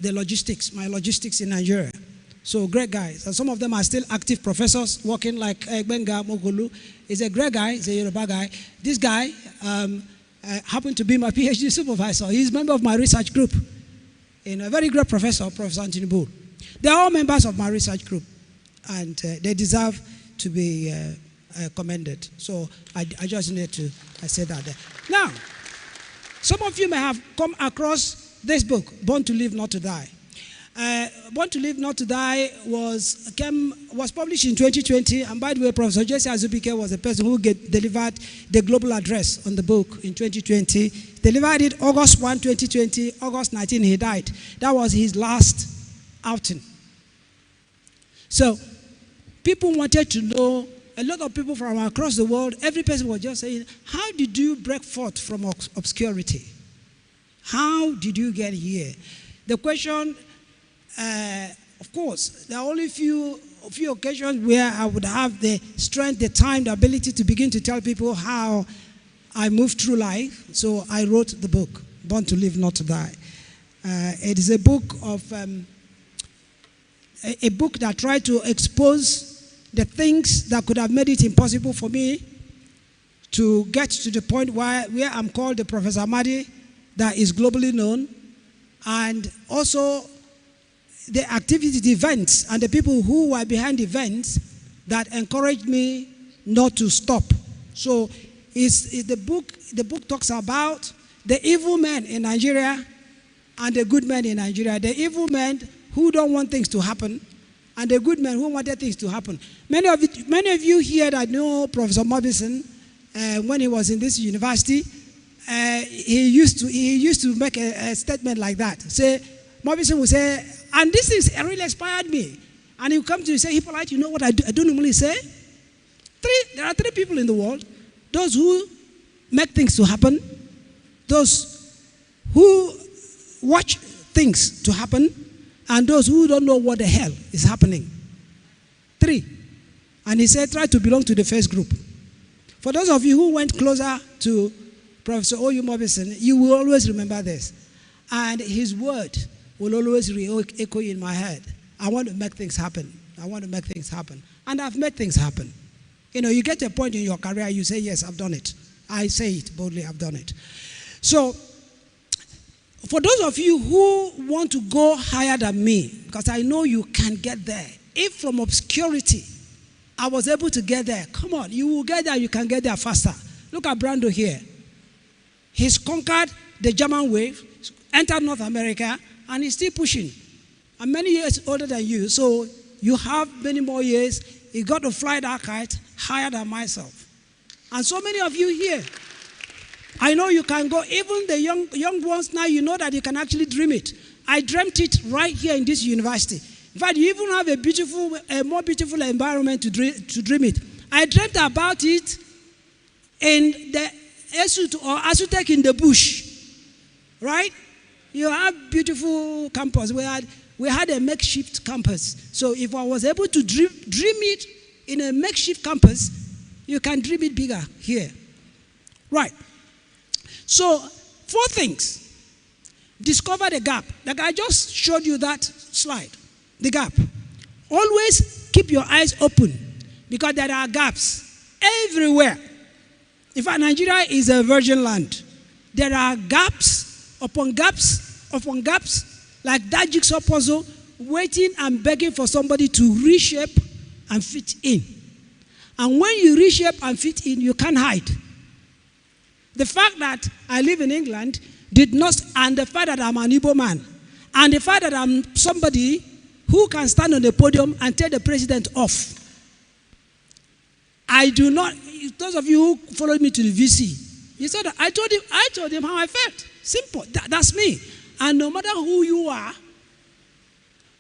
logistics, my logistics in Nigeria. So great guys. And some of them are still active professors working like Benga Mogulu. He's a great guy. He's a Yoruba guy. This guy happened to be my PhD supervisor. He's a member of my research group. And a very great professor, Professor Anthony Bull. They're all members of my research group. And they deserve to be commended. So I just need to say that there. Now, some of you may have come across this book, Born to Live, Not to Die. Born to Live, Not to Die was published in 2020. And by the way, Professor J.C. Azubike was the person who delivered the global address on the book in 2020. Delivered it August 1, 2020. August 19, he died. That was his last outing. So, people wanted to know, a lot of people from across the world, every person was just saying, how did you break forth from obscurity? How did you get here? The question, of course, there are only a few occasions where I would have the strength, the time, the ability to begin to tell people how I moved through life. So I wrote the book, Born to Live, Not to Die. It is a book that tried to expose the things that could have made it impossible for me to get to the point where I'm called the Professor Amadi that is globally known, and also the activities, the events, and the people who were behind the events that encouraged me not to stop. So the book talks about the evil men in Nigeria and the good men in Nigeria. The evil men who don't want things to happen, and the good men who wanted things to happen. Many of you here that know Professor Mobison, when he was in this university, he used to make a statement like that. Say, Mobison would say, and this thing really inspired me. And he would come to you and say, Hippolyte, you know what I do normally say? There are three people in the world. Those who make things to happen, those who watch things to happen, and those who don't know what the hell is happening. Three. And he said, try to belong to the first group. For those of you who went closer to Professor O.U. Mobison, you will always remember this. And his word will always echo in my head. I want to make things happen. I want to make things happen. And I've made things happen. You know, you get to a point in your career, you say, yes, I've done it. I say it boldly, I've done it. So, For those of you who want to go higher than me, because I know you can get there. If from obscurity I was able to get there, come on, you will get there, you can get there faster. Look at Brando here. He's conquered the German wave, entered North America, and he's still pushing. I'm many years older than you, so you have many more years. You got to fly that kite higher than myself. And so many of you here, I know you can go. Even the young ones now, you know that you can actually dream it. I dreamt it right here in this university. In fact, you even have a more beautiful environment to dream it. I dreamt about it in the ESUT or ESUT'95 in the bush, right? You have beautiful campus. We had a makeshift campus. So if I was able to dream it in a makeshift campus, you can dream it bigger here. Right. So 4 things. Discover the gap. Like I just showed you that slide. The gap. Always keep your eyes open because there are gaps everywhere. In fact, Nigeria is a virgin land. There are gaps upon gaps upon gaps, like that jigsaw puzzle, waiting and begging for somebody to reshape and fit in. And when you reshape and fit in, you can't hide. The fact that I live in England did not, and the fact that I'm an Igbo man, and the fact that I'm somebody who can stand on the podium and tell the president off. I do not, those of you who followed me to the VC, you said that I told him how I felt. Simple. That's me. And no matter who you are,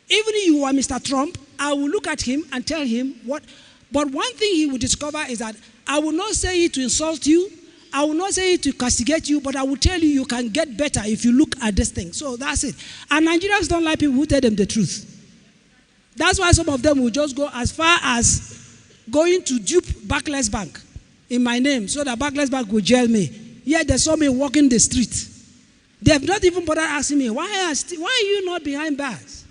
even if you are Mr. Trump, I will look at him and tell him what. But one thing he will discover is that I will not say it to insult you. I will not say it to castigate you, but I will tell you you can get better if you look at this thing. So that's it. And Nigerians don't like people who tell them the truth. That's why some of them will just go as far as going to dupe Barclays Bank in my name so that Barclays Bank will jail me. Yet they saw me walking the street. They have not even bothered asking me, why are you not behind bars?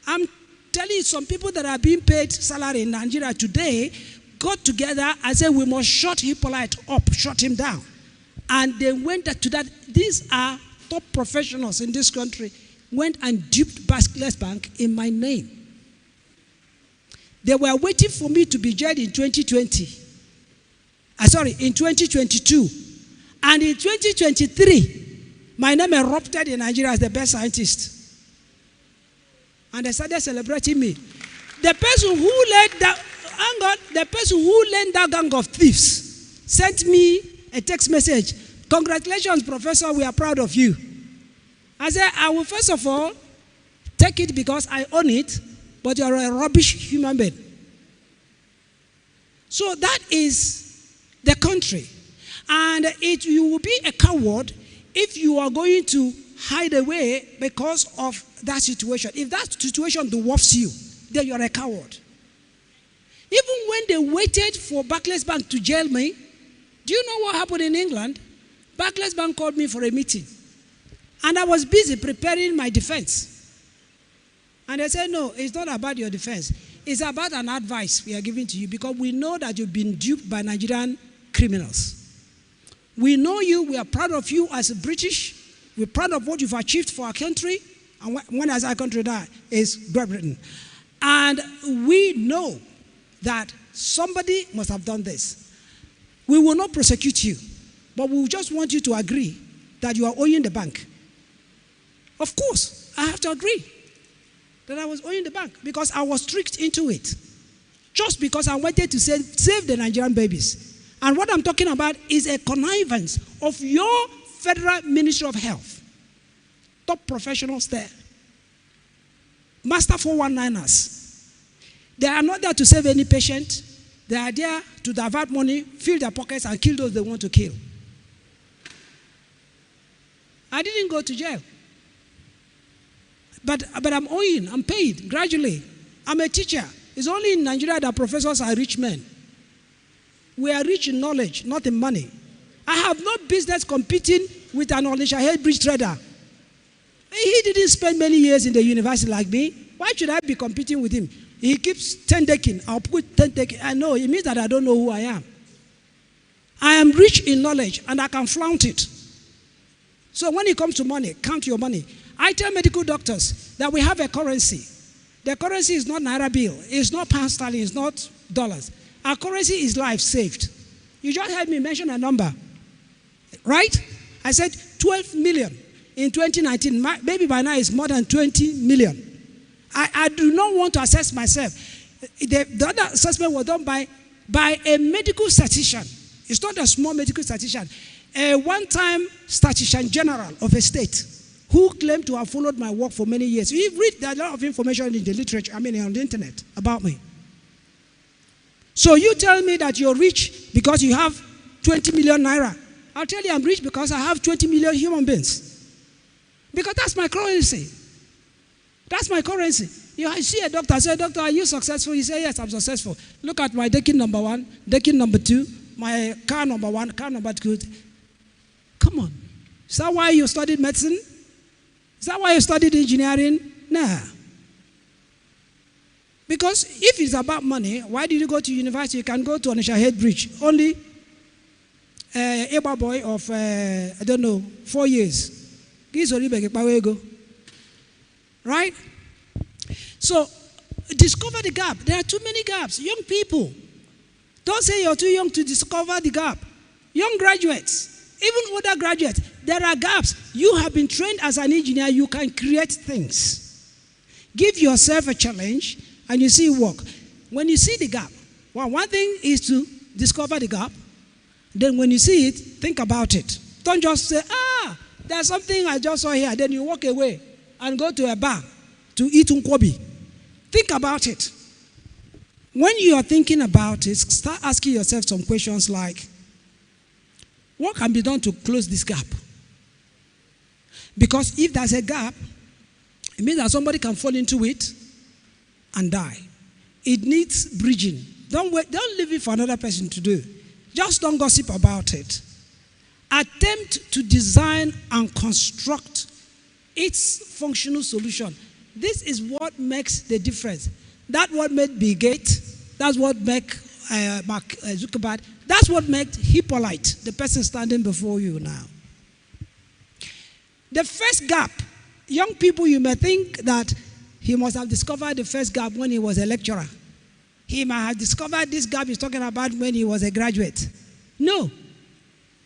I'm telling you, some people that are being paid salary in Nigeria today got together and said, we must shut Hippolyte up, shut him down. And they went to that. These are top professionals in this country, went and duped Barclays Bank in my name. They were waiting for me to be jailed in 2020. In 2022. And in 2023, my name erupted in Nigeria as the best scientist. And they started celebrating me. The person who led that gang of thieves sent me a text message. Congratulations, Professor, we are proud of you. I said, I will first of all take it because I own it, but you are a rubbish human being. So that is the country. And you will be a coward if you are going to hide away because of that situation. If that situation dwarfs you, then you are a coward. Even when they waited for Barclays Bank to jail me, do you know what happened in England? Barclays Bank called me for a meeting. And I was busy preparing my defense. And they said, no, it's not about your defense. It's about an advice we are giving to you because we know that you've been duped by Nigerian criminals. We know you. We are proud of you as a British. We're proud of what you've achieved for our country. And when I say our country, that is Great Britain. And we know that somebody must have done this. We will not prosecute you, but we just want you to agree that you are owing the bank. Of course, I have to agree that I was owing the bank because I was tricked into it. Just because I wanted to save the Nigerian babies. And what I'm talking about is a connivance of your Federal Ministry of Health. Top professionals there. Master 419ers. They are not there to save any patient. They are there to divert money, fill their pockets, and kill those they want to kill. I didn't go to jail. But I'm owing, I'm paid gradually. I'm a teacher. It's only in Nigeria that professors are rich men. We are rich in knowledge, not in money. I have no business competing with an Onisha Head Bridge trader. He didn't spend many years in the university like me. Why should I be competing with him? He keeps 10 decking. I'll put 10 decking. I know, it means that I don't know who I am. I am rich in knowledge and I can flaunt it. So when it comes to money, count your money. I tell medical doctors that we have a currency. The currency is not Naira bill. It's not pound sterling. It's not dollars. Our currency is life saved. You just heard me mention a number. Right? I said 12 million in 2019. Maybe by now it's more than 20 million. I do not want to assess myself. The other assessment was done by a medical statistician. It's not a small medical statistician. A one-time statistician general of a state who claimed to have followed my work for many years. You've read a lot of information in the literature, on the internet about me. So you tell me that you're rich because you have 20 million naira. I'll tell you I'm rich because I have 20 million human beings. Because that's my currency. That's my currency. I see a doctor, I say, doctor, are you successful? He say, yes, I'm successful. Look at my decking number 1, decking number 2, my car number 1, car number 2. Come on. Is that why you studied medicine? Is that why you studied engineering? Nah. Because if it's about money, why did you go to university? You can go to Onisha Head Bridge. Only a boy of, 4 years. Right? So, discover the gap. There are too many gaps. Young people, don't say you're too young to discover the gap. Young graduates, even older graduates, there are gaps. You have been trained as an engineer, you can create things. Give yourself a challenge and you see work. When you see the gap, one thing is to discover the gap. Then when you see it, think about it. Don't just say, there's something I just saw here. Then you walk away and go to a bar to eat nkwobi. Think about it. When you are thinking about it, start asking yourself some questions like, what can be done to close this gap? Because if there's a gap, it means that somebody can fall into it and die. It needs bridging. Don't leave it for another person to do. Just don't gossip about it. Attempt to design and construct its functional solution. This is what makes the difference. That's what made Bill Gates. That's what made Mark Zuckerberg. That's what made Hippolyte, the person standing before you now. The first gap, young people, you may think that he must have discovered the first gap when he was a lecturer. He might have discovered this gap he's talking about when he was a graduate. No.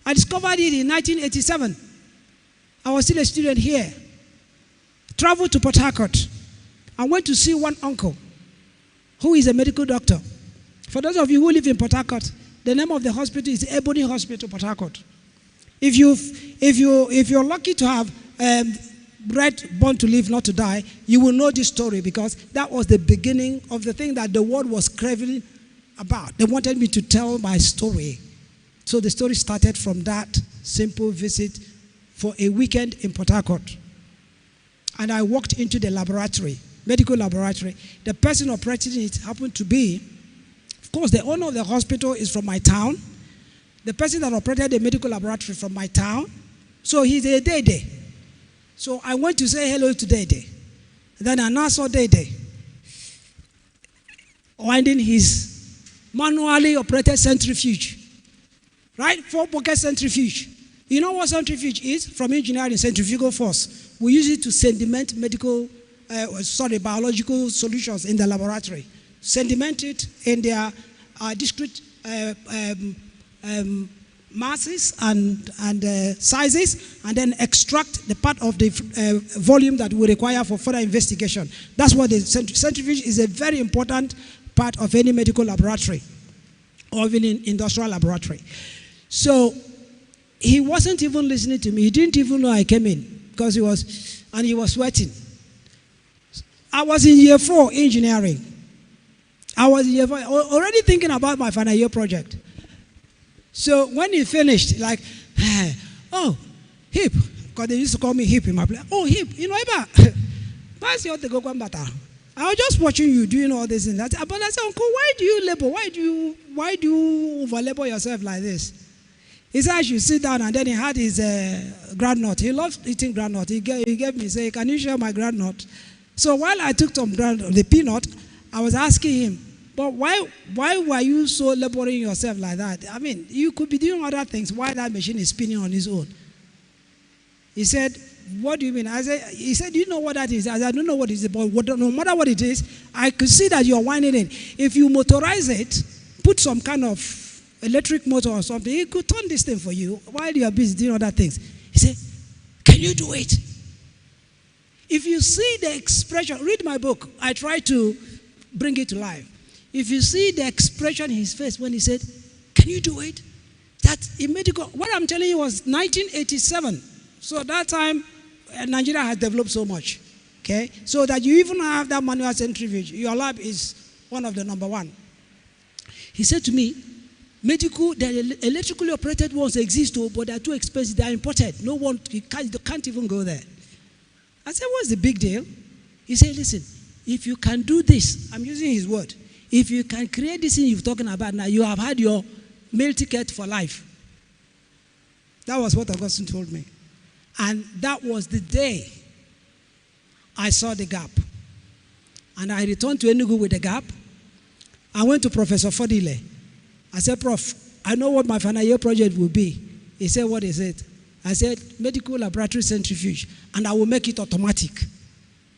I discovered it in 1987. I was still a student here. Traveled to Port Harcourt. I went to see one uncle who is a medical doctor. For those of you who live in Port Harcourt, the name of the hospital is Ebony Hospital, Port Harcourt. If you're lucky to have bred, born to live, not to die, you will know this story because that was the beginning of the thing that the world was craving about. They wanted me to tell my story. So the story started from that simple visit for a weekend in Port Harcourt. And I walked into the laboratory, medical laboratory. The person operating it happened to be, of course, the owner of the hospital is from my town. The person that operated the medical laboratory from my town. So he's a Dede. So I went to say hello to Dede. Then I now saw Dede winding his manually operated centrifuge. Right? 4-pocket centrifuge. You know what centrifuge is? From engineering, centrifugal force. We use it to sediment biological solutions in the laboratory. Sediment it in their discrete masses and sizes, and then extract the part of the volume that we require for further investigation. That's what the centrifuge is, a very important part of any medical laboratory or even in industrial laboratory. So he wasn't even listening to me. He didn't even know I came in because he was sweating. I was in year 4 engineering. I was in year 4 already thinking about my final year project. So when he finished, like, oh, Hip, because they used to call me Hip in my place. Oh, Hip, you know, I was just watching you doing all this and that. But I said, Uncle, why do you labor? Why do you over-labor yourself like this? He said I should sit down, and then he had his groundnut. He loved eating groundnut. He gave me, say, can you share my groundnut? So while I took some groundnut, the peanut, I was asking him, but why were you so laboring yourself like that? I mean, you could be doing other things while that machine is spinning on its own. He said, what do you mean? He said, do you know what that is? I said, I don't know what it is, but no matter what it is, I could see that you're winding it. If you motorize it, put some kind of electric motor or something, it could turn this thing for you while you're busy doing other things. He said, can you do it? If you see the expression, read my book. I try to bring it to life. If you see the expression in his face when he said, can you do it? That immediately, what I'm telling you was 1987. So that time, Nigeria has developed so much. Okay? So that you even have that manual centrifuge, your lab is one of the number one. He said to me, the electrically operated ones exist, but they're too expensive, they're imported. No one, you can't even go there. I said, what's the big deal? He said, listen, if you can do this, I'm using his word, if you can create this thing you're talking about now, you have had your meal ticket for life. That was what Augustine told me. And that was the day I saw the gap. And I returned to Enugu with the gap. I went to Professor Fodile. I said, Prof, I know what my final year project will be. He said, what is it? I said, medical laboratory centrifuge, and I will make it automatic.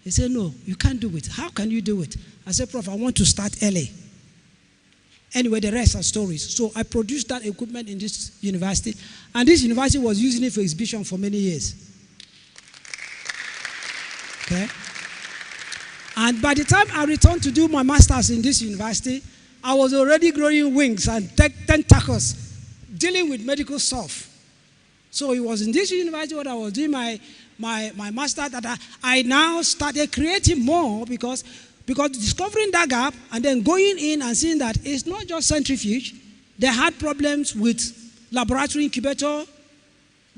He said, no, you can't do it. How can you do it? I said, Prof, I want to start early. Anyway, the rest are stories. So I produced that equipment in this university, and this university was using it for exhibition for many years. Okay? And by the time I returned to do my master's in this university, I was already growing wings and tentacles, dealing with medical stuff. So it was in this university where I was doing my master that I now started creating more because discovering that gap and then going in and seeing that it's not just centrifuge. They had problems with laboratory incubator,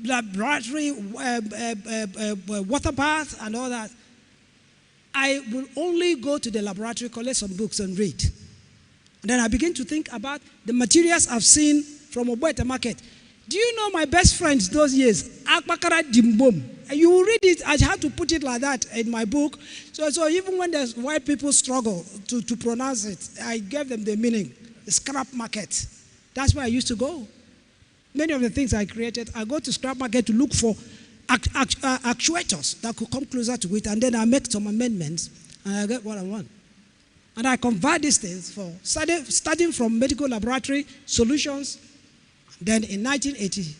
laboratory water bath and all that. I will only go to the laboratory, collect some books and read. And then I begin to think about the materials I've seen from Oboete Market. Do you know my best friends those years? Akbakara Dimbom. You will read it. I had to put it like that in my book. So even when there's white people struggle to pronounce it, I gave them the meaning. Scrap market. That's where I used to go. Many of the things I created, I go to scrap market to look for actuators that could come closer to it, and then I make some amendments, and I get what I want. And I convert these things for starting from medical laboratory solutions. Then in 1980,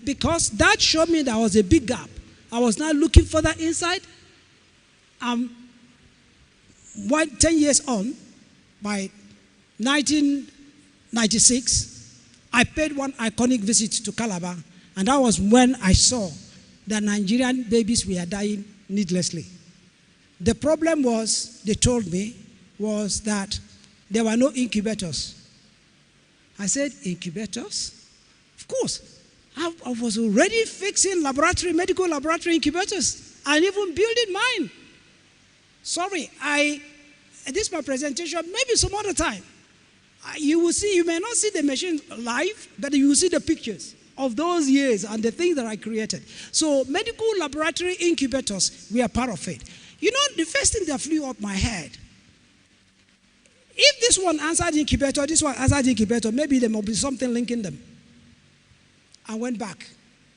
because that showed me there was a big gap. I was now looking further inside. 10 years on, by 1996, I paid one iconic visit to Calabar, and that was when I saw that Nigerian babies were dying needlessly. The problem was, they told me, was that there were no incubators. I said, incubators? Of course. I was already fixing medical laboratory incubators and even building mine. Sorry, this is my presentation, maybe some other time. You will see, you may not see the machine live, but you will see the pictures of those years and the things that I created. So medical laboratory incubators, we are part of it. You know, the first thing that flew up my head, if this one answered incubator, this one answered incubator, maybe there might be something linking them. I went back.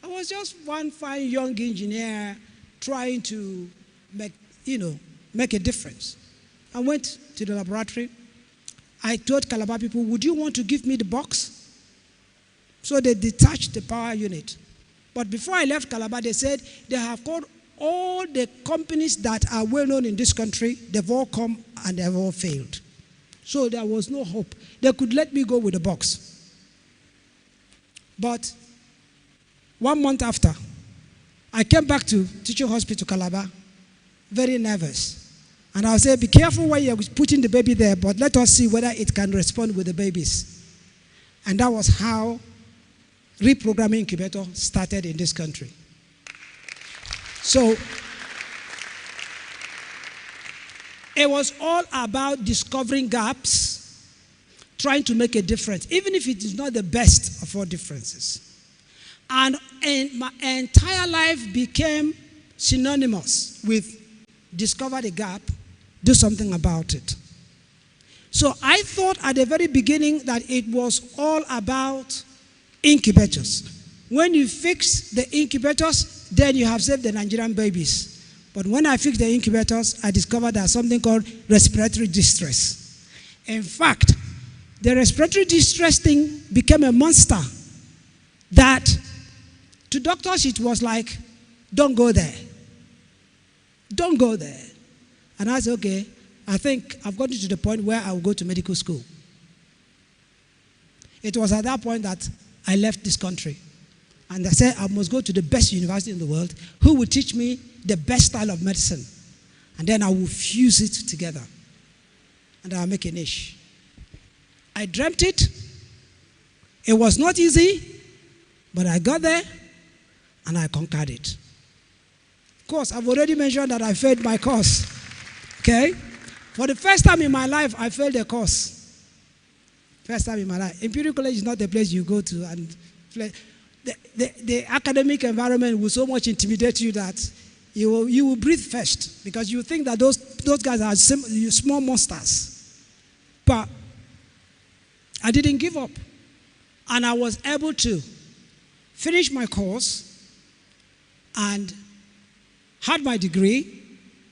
I was just one fine young engineer trying to make a difference. I went to the laboratory. I told Calabar people, would you want to give me the box? So they detached the power unit. But before I left Calabar, they said they have called all the companies that are well known in this country. They've all come and they've all failed. So there was no hope. They could let me go with the box. But 1 month after, I came back to Teaching Hospital Calabar, very nervous. And I'll say, be careful when you're putting the baby there, but let us see whether it can respond with the babies. And that was how reprogramming incubator started in this country. So it was all about discovering gaps, trying to make a difference, even if it is not the best of all differences. And my entire life became synonymous with discover the gap, do something about it. So I thought at the very beginning that it was all about incubators. When you fix the incubators, then you have saved the Nigerian babies. But when I fixed the incubators, I discovered there's something called respiratory distress. In fact, the respiratory distress thing became a monster that to doctors it was like, don't go there. Don't go there. And I said, okay, I think I've gotten to the point where I will go to medical school. It was at that point that I left this country. And I said, I must go to the best university in the world who will teach me the best style of medicine. And then I will fuse it together. And I'll make a niche. I dreamt it. It was not easy, but I got there and I conquered it. Of course, I've already mentioned that I failed my course. Okay? For the first time in my life, I failed a course. First time in my life. Imperial College is not a place you go to and the academic environment will so much intimidate you that you will breathe first because you think that those guys are small monsters. But I didn't give up. And I was able to finish my course and had my degree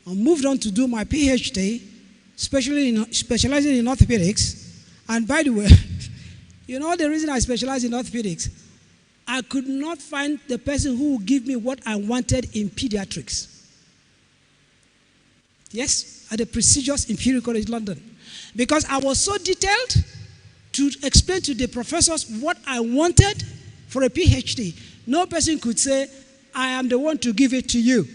and moved on to do my PhD, specializing in orthopedics. And by the way, you know the reason I specialize in orthopedics? I could not find the person who would give me what I wanted in pediatrics. Yes, at the prestigious Imperial College London. Because I was so detailed to explain to the professors what I wanted for a PhD. No person could say, I am the one to give it to you.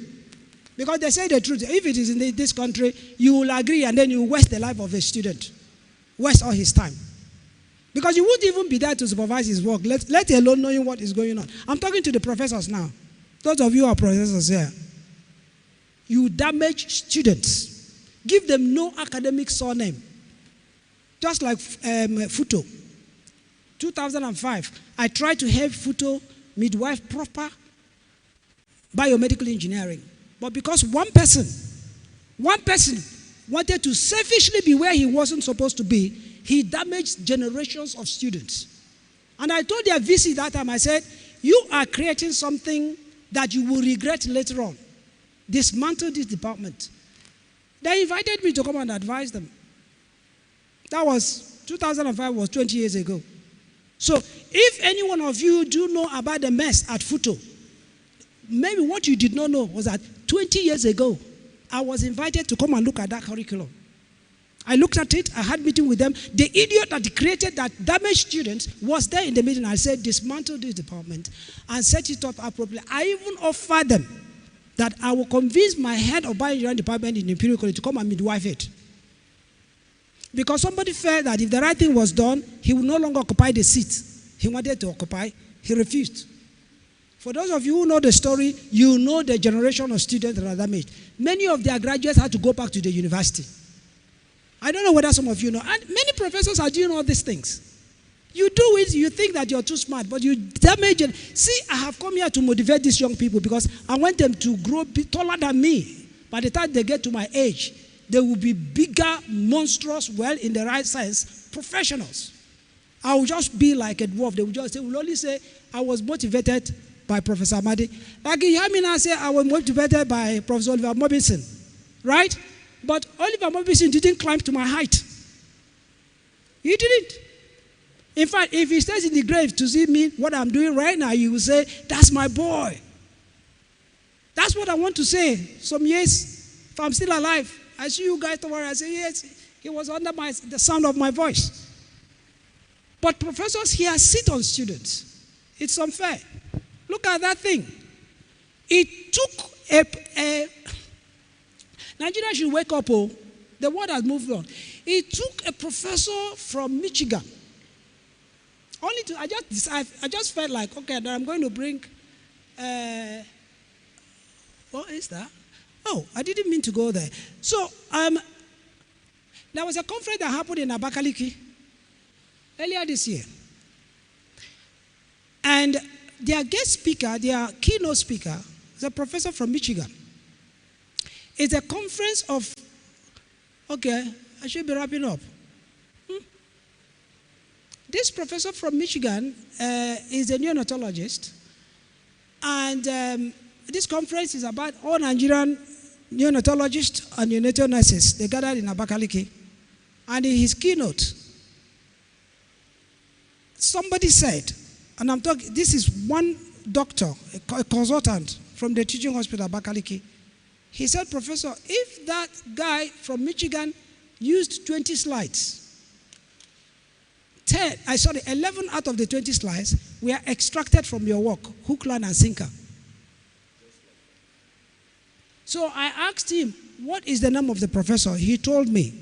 Because they say the truth. If it is in this country, you will agree and then you will waste the life of a student. Waste all his time. Because you wouldn't even be there to supervise his work, let alone knowing what is going on. I'm talking to the professors now. Those of you who are professors here. You damage students. Give them no academic surname. Just like Futo. 2005, I tried to have Futo midwife proper biomedical engineering. But because one person wanted to selfishly be where he wasn't supposed to be, he damaged generations of students. And I told their VC that time, I said, you are creating something that you will regret later on. Dismantle this department. They invited me to come and advise them. That was, 2005 was 20 years ago. So, if any one of you do know about the mess at Futo, maybe what you did not know was that 20 years ago, I was invited to come and look at that curriculum. I looked at it, I had a meeting with them. The idiot that created that damaged students was there in the meeting. I said, dismantle this department and set it up appropriately. I even offered them that I will convince my head of bioengineering department in Imperial College to come and midwife it. Because somebody felt that if the right thing was done, he would no longer occupy the seat he wanted to occupy. He refused. For those of you who know the story, you know the generation of students that are damaged. Many of their graduates had to go back to the university. I don't know whether some of you know. And many professors are doing all these things. You do it, you think that you're too smart, but you damage it. See, I have come here to motivate these young people because I want them to grow taller than me. By the time they get to my age, they will be bigger, monstrous, well, in the right sense, professionals. I will just be like a dwarf. They will only say, I was motivated by Professor Amadi. Like you hear me now say, I was motivated by Professor Oliver Mobinson. Right? But Oliver Mobinson didn't climb to my height. He didn't. In fact, if he stays in the grave to see me, what I'm doing right now, he will say, that's my boy. That's what I want to say. Some years, if I'm still alive, I see you guys tomorrow, I say, yes, he was under the sound of my voice. But professors here sit on students. It's unfair. Look at that thing. It took Nigeria should wake up, oh. The world has moved on. It took a professor from Michigan. I just felt like, okay, then I'm going to bring, what is that? Oh, I didn't mean to go there. So, there was a conference that happened in Abakaliki earlier this year. And their guest speaker, their keynote speaker, is a professor from Michigan. It's a conference of, okay, I should be wrapping up. This professor from Michigan is a neonatologist. And this conference is about all Nigerian neonatologists and neonatal nurses. They gathered in Abakaliki. And in his keynote, somebody said, and I'm talking, this is one doctor, a consultant from the teaching hospital Abakaliki. He said, Professor, if that guy from Michigan used 20 slides, 11 out of the 20 slides were extracted from your work, hook, line, and sinker. So I asked him, what is the name of the professor? He told me.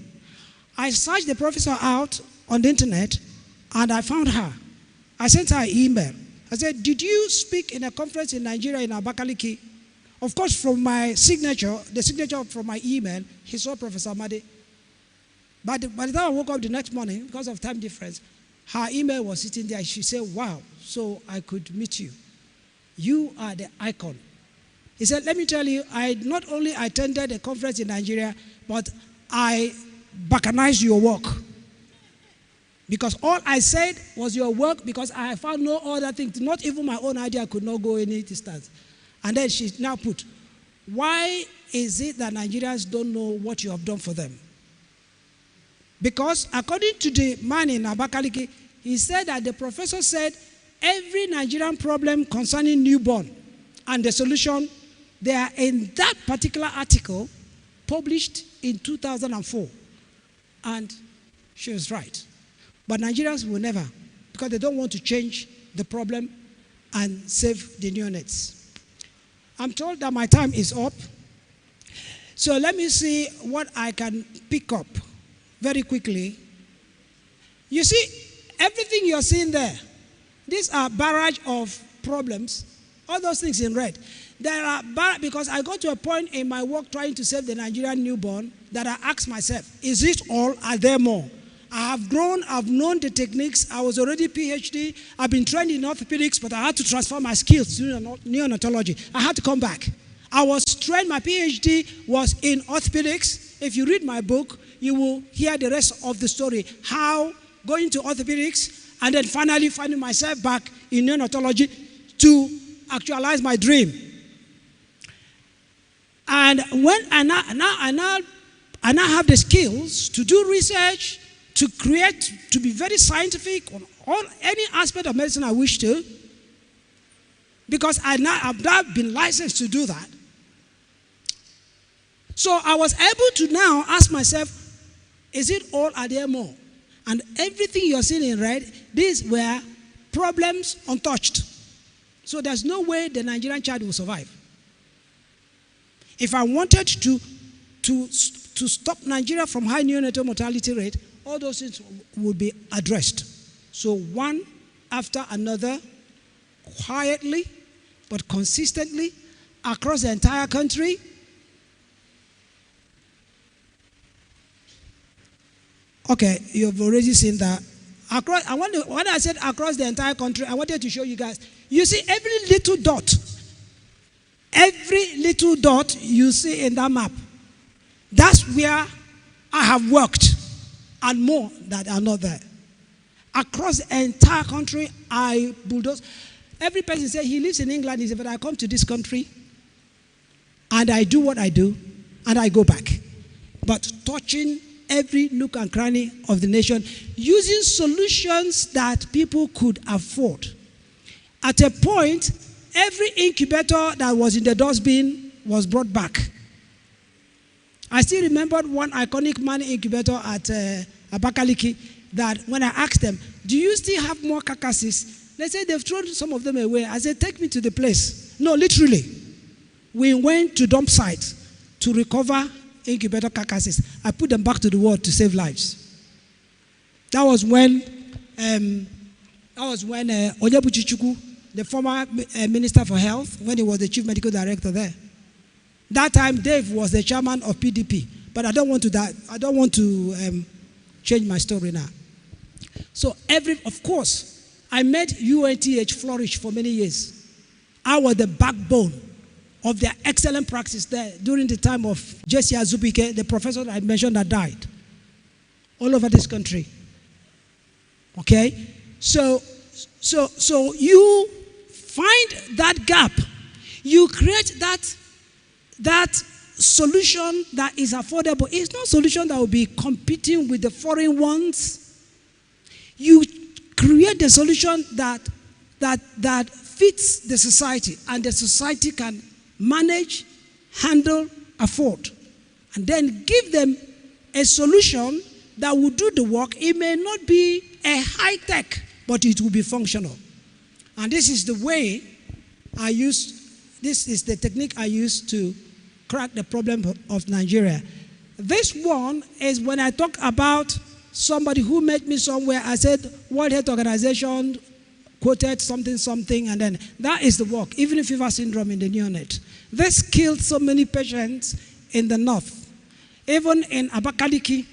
I searched the professor out on the internet, and I found her. I sent her an email. I said, did you speak in a conference in Nigeria in Abakaliki? Of course, from my signature, the signature from my email, he saw Professor Amade. But by the time I woke up the next morning, because of time difference, her email was sitting there. She said, wow, so I could meet you. You are the icon. He said, let me tell you, I not only attended a conference in Nigeria, but I backanized your work. Because all I said was your work, because I found no other thing. Not even my own idea could not go any distance. And then she now put, why is it that Nigerians don't know what you have done for them? Because according to the man in Abakaliki, he said that the professor said every Nigerian problem concerning newborn and the solution, they are in that particular article published in 2004. And she was right. But Nigerians will never, because they don't want to change the problem and save the neonates. I'm told that my time is up. So let me see what I can pick up very quickly. You see, everything you're seeing there, these are barrage of problems, all those things in red. There are, because I got to a point in my work trying to save the Nigerian newborn that I asked myself, is it all? Are there more? I have grown, I've known the techniques, I was already PhD, I've been trained in orthopedics, but I had to transfer my skills to neonatology. I had to come back. I was trained, my PhD was in orthopedics. If you read my book, you will hear the rest of the story, how going to orthopedics and then finally finding myself back in neonatology to actualize my dream. And when I now have the skills to do research, to create, to be very scientific on any aspect of medicine I wish to, because I've now been licensed to do that. So I was able to now ask myself, is it all, are there more? And everything you're seeing in red, these were problems untouched. So there's no way the Nigerian child will survive. If I wanted to stop Nigeria from high neonatal mortality rate, all those things would be addressed. So one after another, quietly but consistently across the entire country. Okay, you've already seen that. When I said across the entire country, I wanted to show you guys. You see every little dot you see in that map, that's where I have worked, and more that are not there. Across the entire country, I bulldoze. Every person says he lives in England. He said, but I come to this country, and I do what I do, and I go back. But touching every nook and cranny of the nation, using solutions that people could afford. At a point, every incubator that was in the dustbin was brought back. I still remembered one iconic man incubator at Abakaliki that when I asked them, do you still have more carcasses? They said they've thrown some of them away. I said, take me to the place. No, literally. We went to dump sites to recover incubator carcasses. I put them back to the world to save lives. That was when Onyebuchi Chukwu, the former Minister for Health, when he was the Chief Medical Director there. That time, Dave was the chairman of PDP. But I don't want to change my story now. So of course, I made UNTH flourish for many years. I was the backbone of their excellent practice there during the time of J.C. Azubike, the professor that I mentioned that died, all over this country. Okay? So you find that gap. You create that solution that is affordable. It's not a solution that will be competing with the foreign ones. You create a solution that fits the society, and the society can manage, handle, afford, and then give them a solution that will do the work. It may not be a high tech, but it will be functional. And this is the way this is the technique I use to crack the problem of Nigeria. This one is when I talk about somebody who met me somewhere. I said, World Health Organization quoted something, and then that is the work. Evening fever syndrome in the neonate. This killed so many patients in the north. Even in Abakaliki,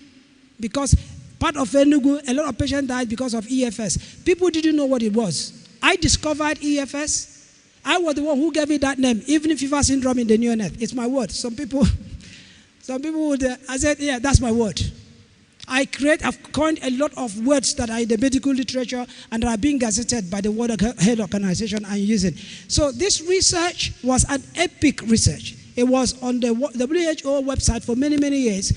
because part of Enugu, a lot of patients died because of EFS. People didn't know what it was. I discovered EFS. I was the one who gave it that name, evening fever syndrome in the neonate. It's my word. Some people would, I said, yeah, that's my word. I've coined a lot of words that are in the medical literature and are being gazetted by the World Health Organization and using. So this research was an epic research. It was on the WHO website for many, many years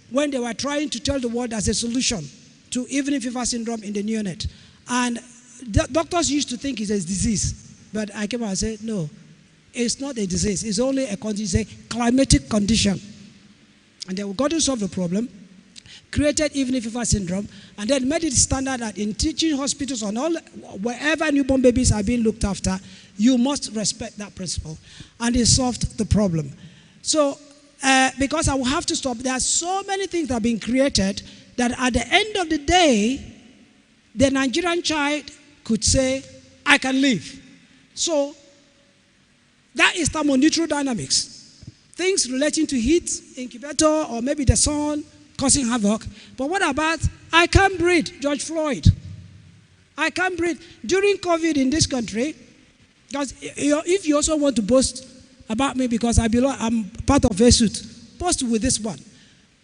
when they were trying to tell the world as a solution to evening fever syndrome in the neonate. And the doctors used to think it's a disease. But I came out and said, no, it's not a disease. It's only a climatic condition. And they were going to solve the problem, created evening fever syndrome, and then made it standard that in teaching hospitals and all, wherever newborn babies are being looked after, you must respect that principle. And it solved the problem. So, because I will have to stop, there are so many things that have been created that at the end of the day, the Nigerian child could say, I can live. So, that is thermoneutral dynamics. Things relating to heat, incubator, or maybe the sun causing havoc. But what about, I can't breathe, George Floyd? I can't breathe. During COVID in this country, because if you also want to boast about me because I'm part of ESUT', boast with this one.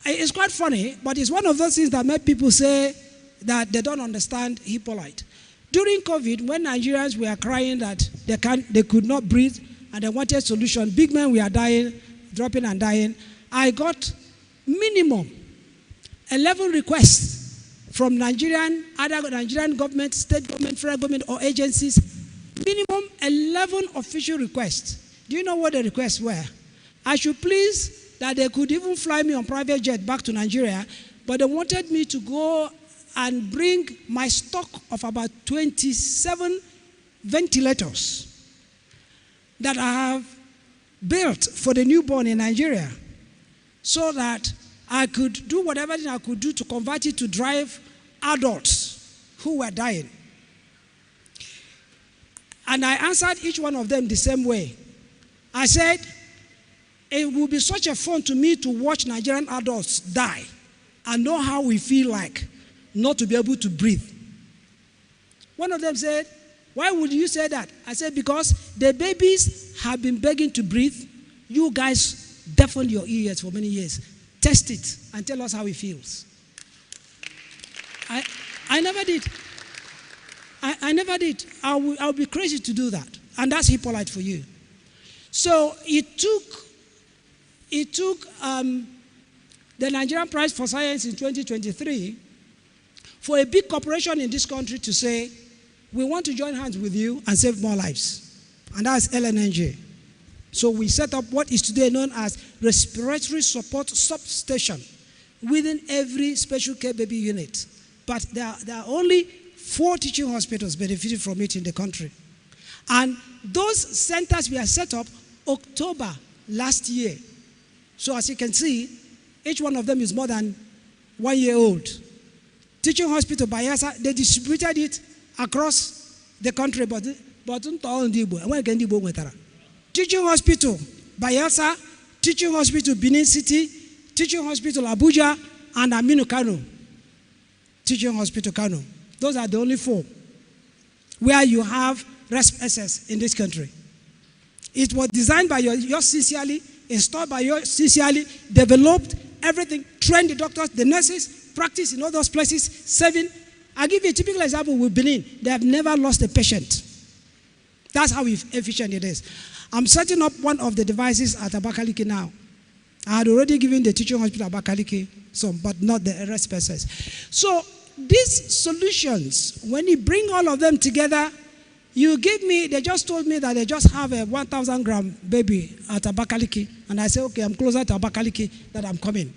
It's quite funny, but it's one of those things that make people say that they don't understand Hippolyte. During COVID, when Nigerians were crying that they could not breathe and they wanted a solution, big men were dying, dropping and dying, I got minimum 11 requests from either Nigerian government, state government, federal government, or agencies. Minimum 11 official requests. Do you know what the requests were? I should please that they could even fly me on private jet back to Nigeria, but they wanted me to go and bring my stock of about 27 ventilators that I have built for the newborn in Nigeria so that I could do whatever I could do to convert it to drive adults who were dying. And I answered each one of them the same way. I said, it would be such a fun to me to watch Nigerian adults die and know how we feel like not to be able to breathe. One of them said, why would you say that? I said, because the babies have been begging to breathe. You guys deafened your ears for many years. Test it and tell us how it feels. I never did. I never did. I'll be crazy to do that. And that's Hippolyte for you. So it took the Nigerian Prize for Science in 2023 for a big corporation in this country to say, we want to join hands with you and save more lives. And that's LNNJ. So we set up what is today known as Respiratory Support Substation within every special care baby unit. But there are only 4 teaching hospitals benefited from it in the country. And those centers were set up October last year. So as you can see, each one of them is more than 1 year old. Teaching Hospital Bayelsa, they distributed it across the country, but Teaching Hospital Bayelsa, Teaching Hospital Benin City, Teaching Hospital Abuja, and Aminu Kano. Teaching Hospital Kano. Those are the only 4 where you have RESP-SS in this country. It was designed by yours sincerely, installed by yours sincerely, developed, everything, trained the doctors, the nurses, practice in all those places, serving. I'll give you a typical example with Benin. They have never lost a patient. That's how efficient it is. I'm setting up one of the devices at Abakaliki now. I had already given the teaching hospital Abakaliki some, but not the rest persons. So these solutions, when you bring all of them together, you give me, they just told me that they just have a 1,000 gram baby at Abakaliki. And I say, okay, I'm closer to Abakaliki that I'm coming.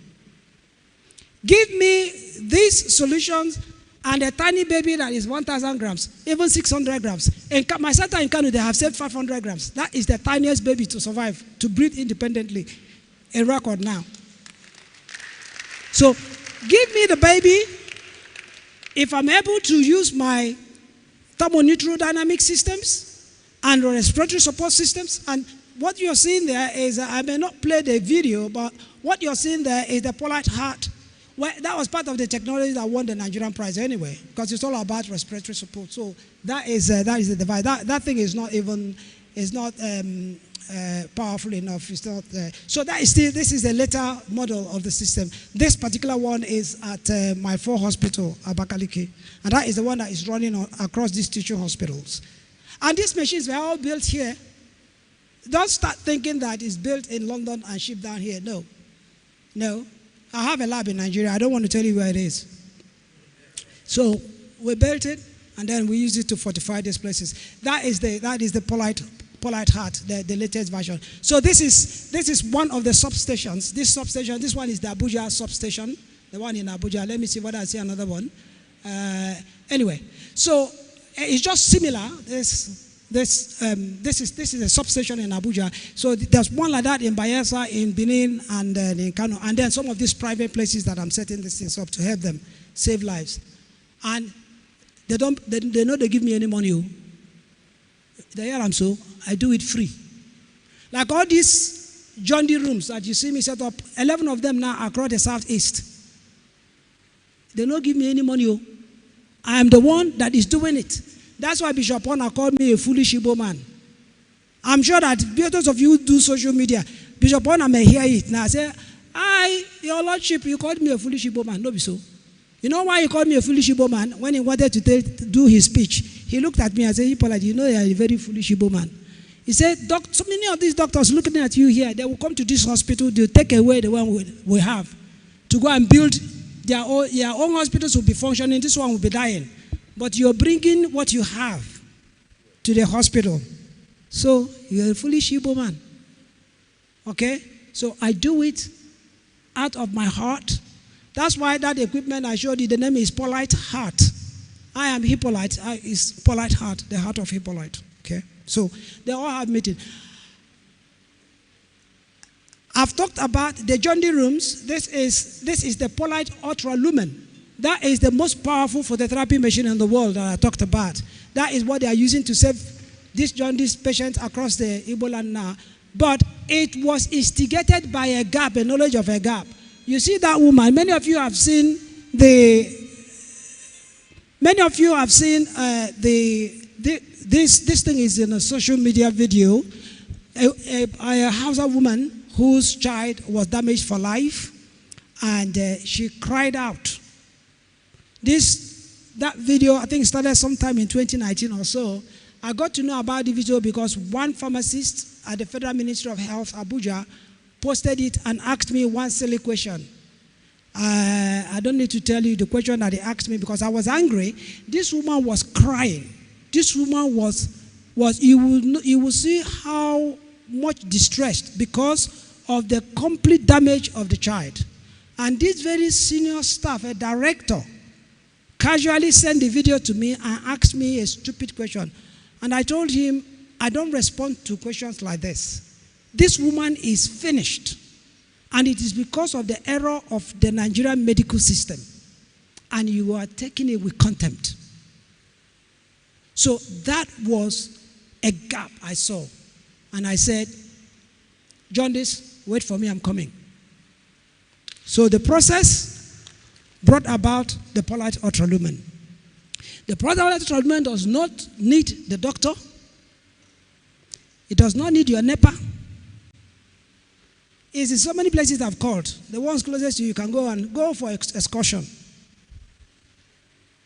Give me these solutions and a tiny baby that is 1,000 grams, even 600 grams. In my center in Kano, they have saved 500 grams. That is the tiniest baby to survive, to breathe independently. A record now. So give me the baby. If I'm able to use my thermoneutrodynamic systems and respiratory support systems, and what you're seeing there is, I may not play the video, but what you're seeing there is the Polite Heart. Well, that was part of the technology that won the Nigerian prize anyway, because it's all about respiratory support. So that is the device. That thing is not even powerful enough. It's not. So that is still. This is a later model of the system. This particular one is at my 4 hospital, Abakaliki, and that is the one that is running across these teaching hospitals. And these machines were all built here. Don't start thinking that it's built in London and shipped down here. No, no. I have a lab in Nigeria. I don't want to tell you where it is. So we built it, and then we use it to fortify these places. That is the Polite Heart, the latest version. So this is one of the substations. This one is the Abuja substation, the one in Abuja. Let me see whether I see another one. Anyway, so it's just similar. This is a substation in Abuja. So there's one like that in Bayelsa, in Benin, and in Kano. And then some of these private places that I'm setting these things up to help them save lives. And they know they give me any money. They hear I'm so, I do it free. Like all these Jondi rooms that you see me set up, 11 of them now across the southeast. They don't give me any money. I am the one that is doing it. That's why Bishop Honor called me a foolish Igbo man. I'm sure that those of you who do social media, Bishop Honor may hear it. Now I say, your Lordship, you called me a foolish Igbo man. No, be so. You know why he called me a foolish Igbo man? When he wanted to do his speech, he looked at me and said, you know you are a very foolish Igbo man. He said, so many of these doctors looking at you here, they will come to this hospital, they'll take away the one we have to go and build their own hospitals will be functioning, this one will be dying. But you're bringing what you have to the hospital. So you're a foolish Igbo man. Okay? So I do it out of my heart. That's why that equipment I showed you, the name is Polite Heart. I am Hippolyte. It's Polite Heart, the heart of Hippolyte. Okay? So they all have meeting. I've talked about the Jondi rooms. This is the Polite Ultra Lumen. That is the most powerful phototherapy machine in the world that I talked about. That is what they are using to save these jaundice patients across the Igbo land now. But it was instigated by a gap, a knowledge of a gap. You see that woman, many of you have seen this thing is in a social media video. A Hausa woman whose child was damaged for life, and she cried out. That video, I think, started sometime in 2019 or so. I got to know about the video because one pharmacist at the Federal Ministry of Health, Abuja, posted it and asked me one silly question. I don't need to tell you the question that he asked me because I was angry. This woman was crying. This woman was you will see how much distressed because of the complete damage of the child. And this very senior staff, a director, casually sent the video to me and asked me a stupid question. And I told him, I don't respond to questions like this. This woman is finished. And it is because of the error of the Nigerian medical system. And you are taking it with contempt. So that was a gap I saw. And I said, Jaundice, wait for me, I'm coming. So the process brought about the Polite Ultra Lumen. The Polite Ultra Lumen does not need the doctor. It does not need your NEPA. It's in so many places I've called. The ones closest to you can go for excursion.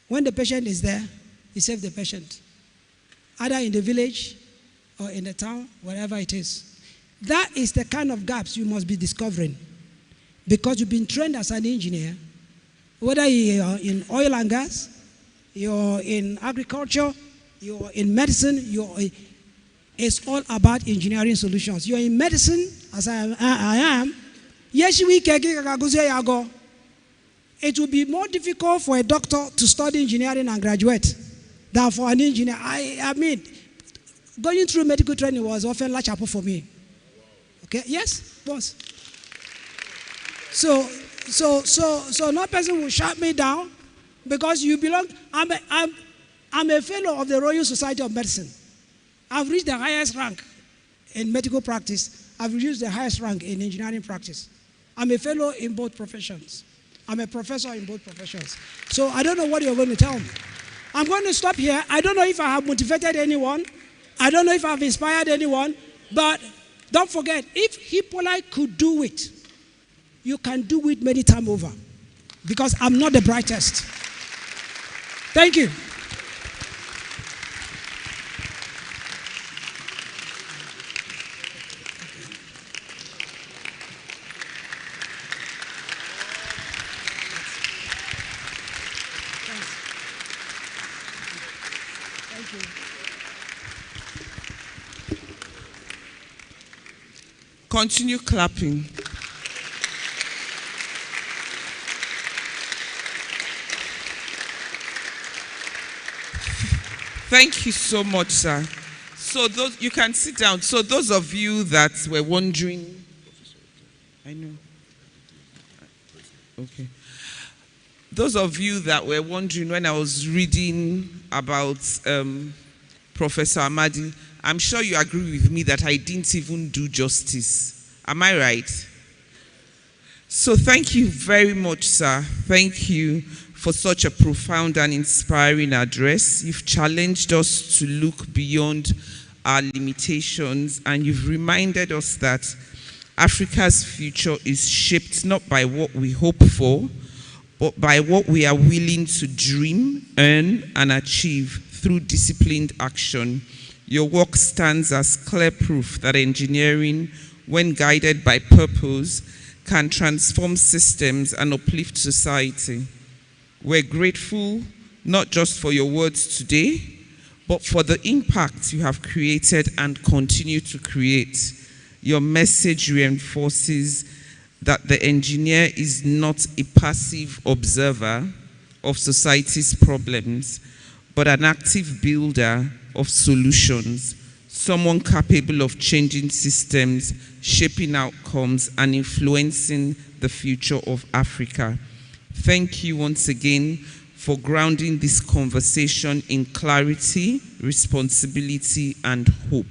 When the patient is there, you save the patient. Either in the village or in the town, wherever it is. That is the kind of gaps you must be discovering, because you've been trained as an engineer, whether you're in oil and gas, you're in agriculture, you're in medicine, it's all about engineering solutions. You're in medicine, as I am. Yes, it will be more difficult for a doctor to study engineering and graduate than for an engineer. I mean, going through medical training was often like chapel for me. Okay, yes, boss. So no person will shut me down because you belong. I'm a fellow of the Royal Society of Medicine. I've reached the highest rank in medical practice. I've reached the highest rank in engineering practice. I'm a fellow in both professions. I'm a professor in both professions. So I don't know what you're going to tell me. I'm going to stop here. I don't know if I have motivated anyone. I don't know if I've inspired anyone. But don't forget, if Hippolyte could do it, you can do it many times over. Because I'm not the brightest. Thank you. Continue clapping. Thank you so much, sir. So those, you can sit down. So those of you that were wondering, I know. Okay. Those of you that were wondering when I was reading about Professor Amadi, I'm sure you agree with me that I didn't even do justice. Am I right? So thank you very much, sir. Thank you for such a profound and inspiring address. You've challenged us to look beyond our limitations, and you've reminded us that Africa's future is shaped not by what we hope for, but by what we are willing to dream, earn, and achieve through disciplined action. Your work stands as clear proof that engineering, when guided by purpose, can transform systems and uplift society. We're grateful not just for your words today, but for the impact you have created and continue to create. Your message reinforces that the engineer is not a passive observer of society's problems, but an active builder of solutions, someone capable of changing systems, shaping outcomes, and influencing the future of Africa. Thank you once again for grounding this conversation in clarity, responsibility, and hope.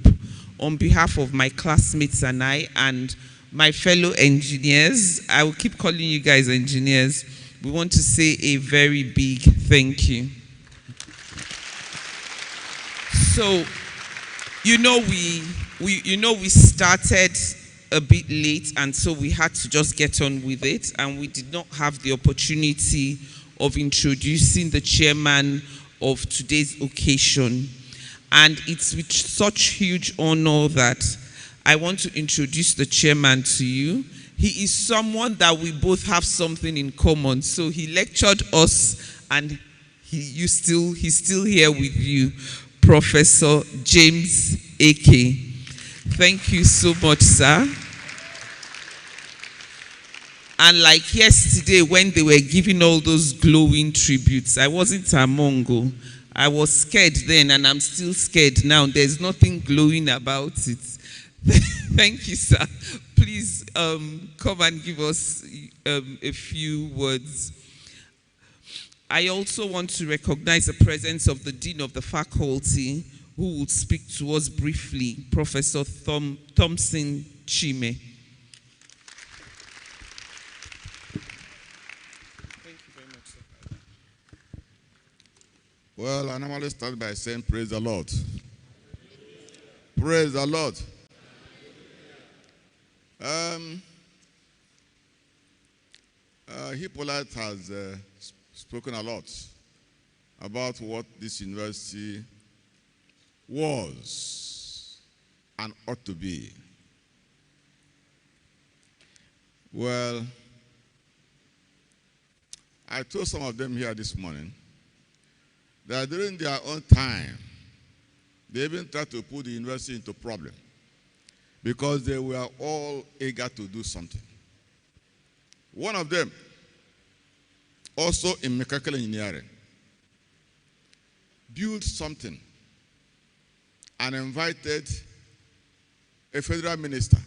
On behalf of my classmates and I, and my fellow engineers, I will keep calling you guys engineers, we want to say a very big thank you. So, we started a bit late, and so we had to just get on with it, and we did not have the opportunity of introducing the chairman of today's occasion. And it's with such huge honor that I want to introduce the chairman to you. He is someone that we both have something in common. So he lectured us, and he's still here with you, Professor James Eke. Thank you so much, sir. And like yesterday when they were giving all those glowing tributes, I wasn't among. I was scared then, and I'm still scared now. There's nothing glowing about it. Thank you, sir. Please come and give us a few words. I also want to recognize the presence of the Dean of the Faculty, who will speak to us briefly, Professor Thompson Chime. Thank you very much, sir. Well, I normally start by saying praise the Lord. Praise the Lord. Hippolyte has spoken a lot about what this university was and ought to be. Well, I told some of them here this morning that during their own time, they even tried to put the university into problem because they were all eager to do something. One of them, also in mechanical engineering, built something and invited a federal minister,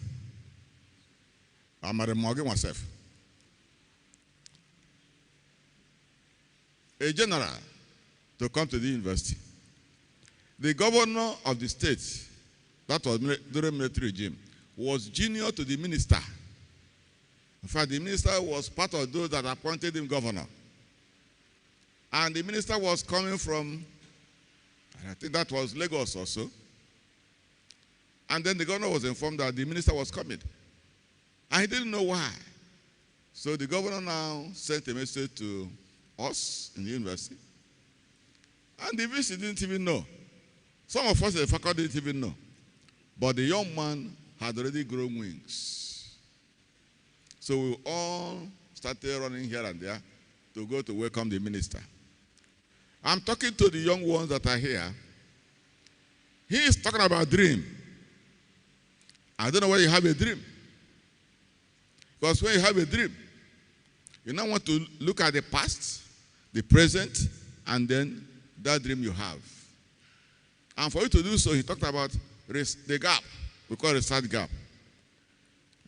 Amare Morgan myself, a general, to come to the university. The governor of the state, that was during military regime, was junior to the minister. In fact, the minister was part of those that appointed him governor. And the minister was coming from, I think that was Lagos also. And then the governor was informed that the minister was coming. And he didn't know why. So the governor now sent a message to us in the university. And the VC didn't even know. Some of us in the faculty didn't even know. But the young man had already grown wings. So we all started running here and there to go to welcome the minister. I'm talking to the young ones that are here. He is talking about dream. I don't know why you have a dream. Because when you have a dream, you now want to look at the past, the present, and then that dream you have. And for you to do so, he talked about the gap. We call it research gap.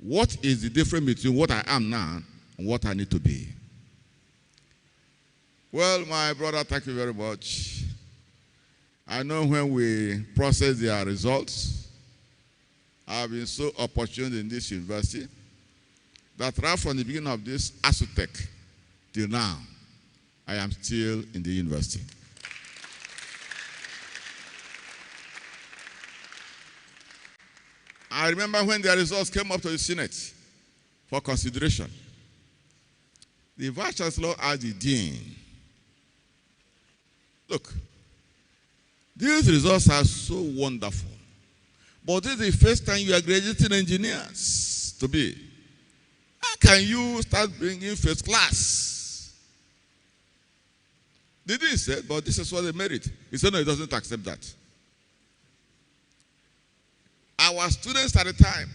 What is the difference between what I am now and what I need to be? Well, my brother, thank you very much. I know when we process their results, I've been so opportune in this university that right from the beginning of this ESUT' till now, I am still in the university. I remember when their results came up to the Senate for consideration. The Vice Chancellor asked the Dean, look, these results are so wonderful, but this is the first time you are graduating engineers to be. How can you start bringing first class? The Dean said, but this is what they merit. He said, no, he doesn't accept that. Our students at the time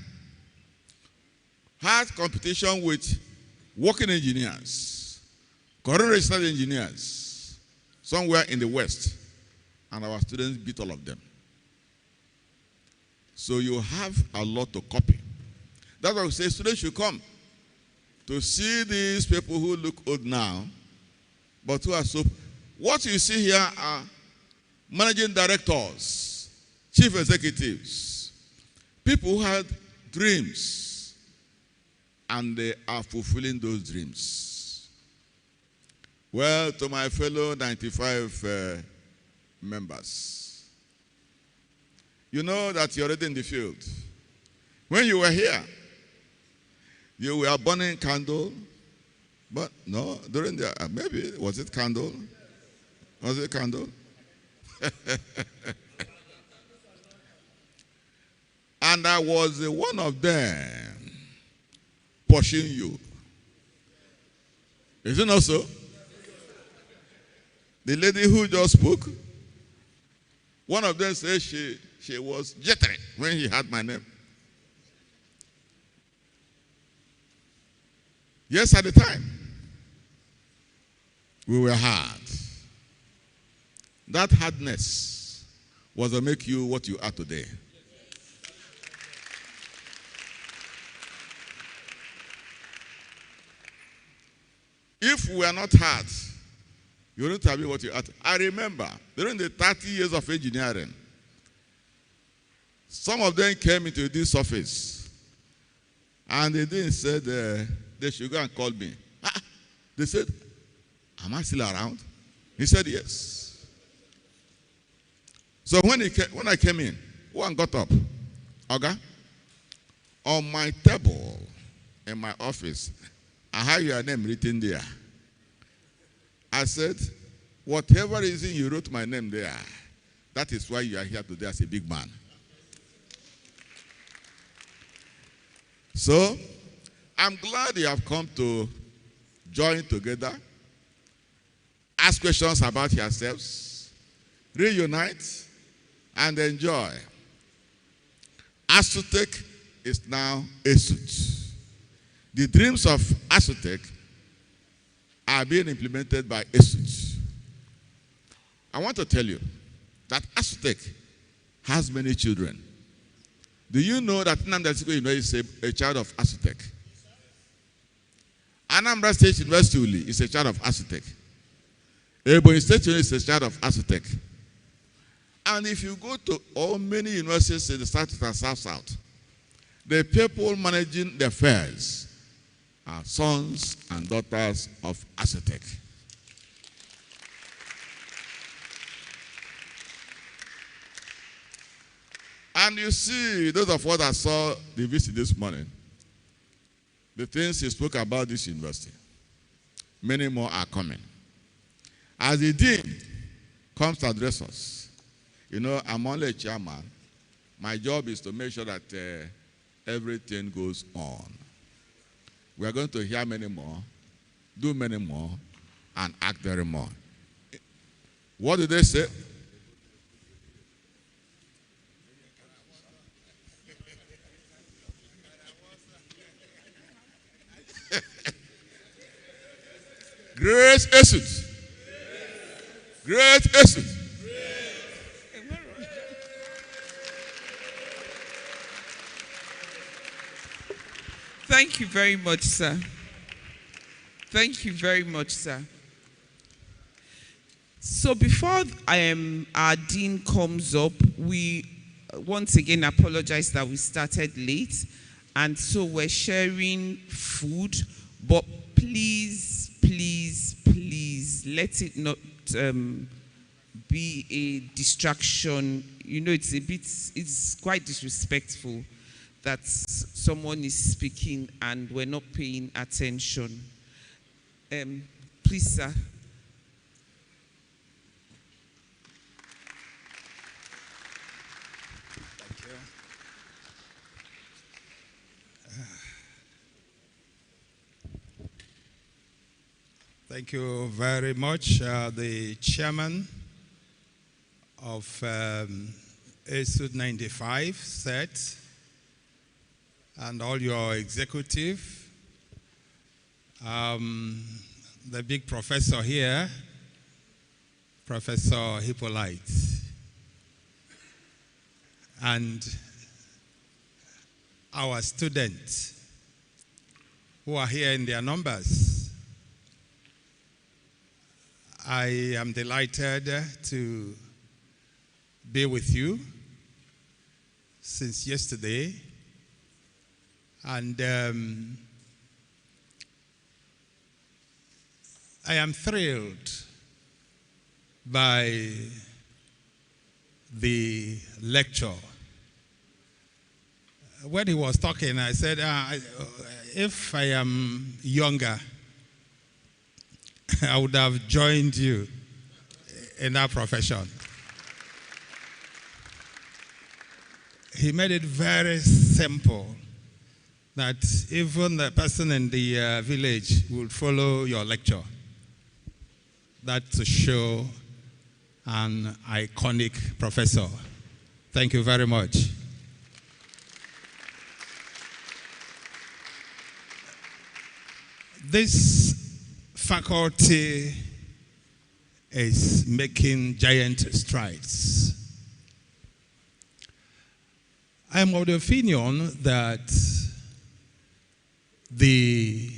had competition with working engineers, current registered engineers, somewhere in the West, and our students beat all of them. So you have a lot to copy. That's why we say students should come to see these people who look old now, but who are so. What you see here are managing directors, chief executives, people who had dreams, and they are fulfilling those dreams. Well, to my fellow 95 members, you know that you're already in the field. When you were here, you were burning candle, but no, during the, maybe, was it candle? Was it candle? And I was one of them pushing you. Is it not so? The lady who just spoke, one of them said she was jittery when he heard my name. Yes, at the time, we were hard. That hardness was to make you what you are today. If we are not hard, you wouldn't have been what you are. I remember during the 30 years of engineering, some of them came into this office and they didn't say they should go and call me. They said, am I still around? He said, yes. So when I came in, one got up. Okay? On my table in my office, I have your name written there. I said, whatever reason you wrote my name there, that is why you are here today as a big man. So, I'm glad you have come to join together, ask questions about yourselves, reunite, and enjoy. ESUT'95 is now ESUT'. The dreams of ESUT'95 are being implemented by ESUT'. I want to tell you that ESUT'95 has many children. Do you know that Nnamdi Azikiwe is a child of ESUT'95? Anambra State University Uli is a child of ESUT'95. Ebonyi State University is a child of ESUT'95. And if you go to all many universities in the South and South, the people managing the affairs are sons and daughters of ESUT'95. And you see, those of us that saw the visit this morning, the things he spoke about this university, many more are coming. As the dean comes to address us, you know, I'm only a chairman. My job is to make sure that everything goes on. We are going to hear many more, do many more, and act very more. What did they say? Great ESUT'. Great ESUT'. Thank you very much, sir. Thank you very much, sir. So before our dean comes up, we once again apologize that we started late. And so we're sharing food, but please, please, please, let it not be a distraction. You know, it's quite disrespectful that someone is speaking and we're not paying attention. Please, sir. Thank you very much, the chairman of ESUT'95 set, and all your executive, the big professor here, Professor Hippolyte, and our students who are here in their numbers. I am delighted to be with you since yesterday, and I am thrilled by the lecture. When he was talking, I said, if I am younger, I would have joined you in that profession. He made it very simple that even the person in the village would follow your lecture. That to show an iconic professor. Thank you very much. This faculty is making giant strides. I am of the opinion that the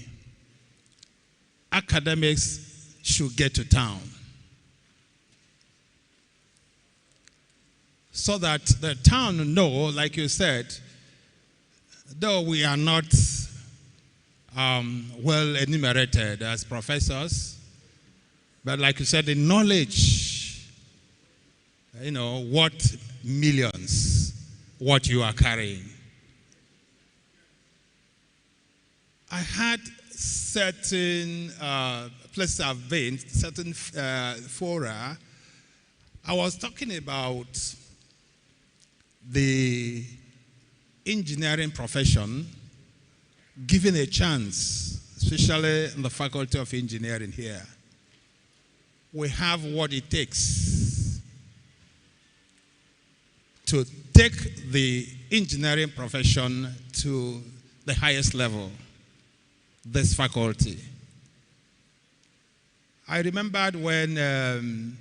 academics should get to town so that the town know, like you said, though we are not well enumerated as professors, but like you said, the knowledge, you know, what millions, what you are carrying. I had certain places I've been, certain fora. I was talking about the engineering profession given a chance, especially in the Faculty of Engineering here, we have what it takes to take the engineering profession to the highest level, this faculty. I remembered when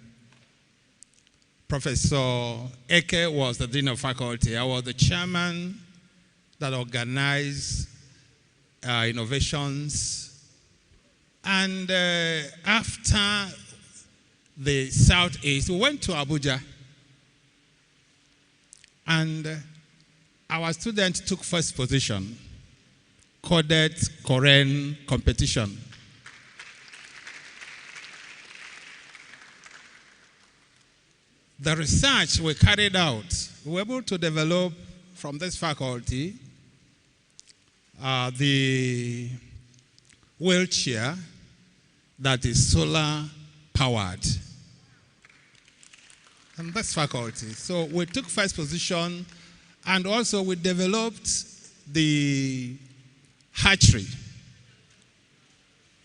Professor Eke was the Dean of Faculty. I was the chairman that organized innovations. And after the Southeast, we went to Abuja. And our students took first position, coded Korean competition. The research we carried out, we were able to develop from this faculty the wheelchair that is solar powered. And this faculty. So we took first position, and also we developed the hatchery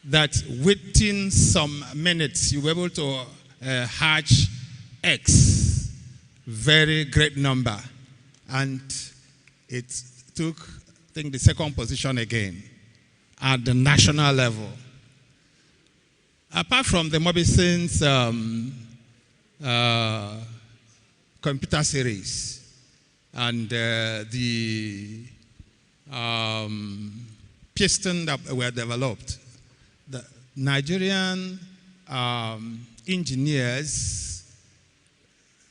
that within some minutes you were able to hatch eggs, very great number. And it took, I think, the second position again at the national level. Apart from the Mobison's computer series and the piston that were developed, the Nigerian engineers,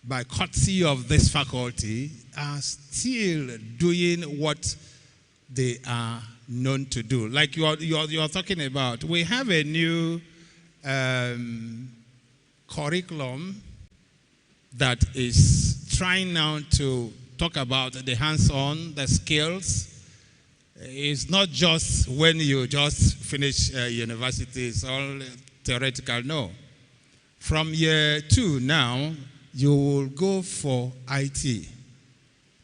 by courtesy of this faculty, are still doing what they are known to do. Like you're talking about, we have a new curriculum that is trying now to talk about the hands-on, the skills. It's not just when you just finish university, it's all theoretical, no. From year 2 now, you will go for IT.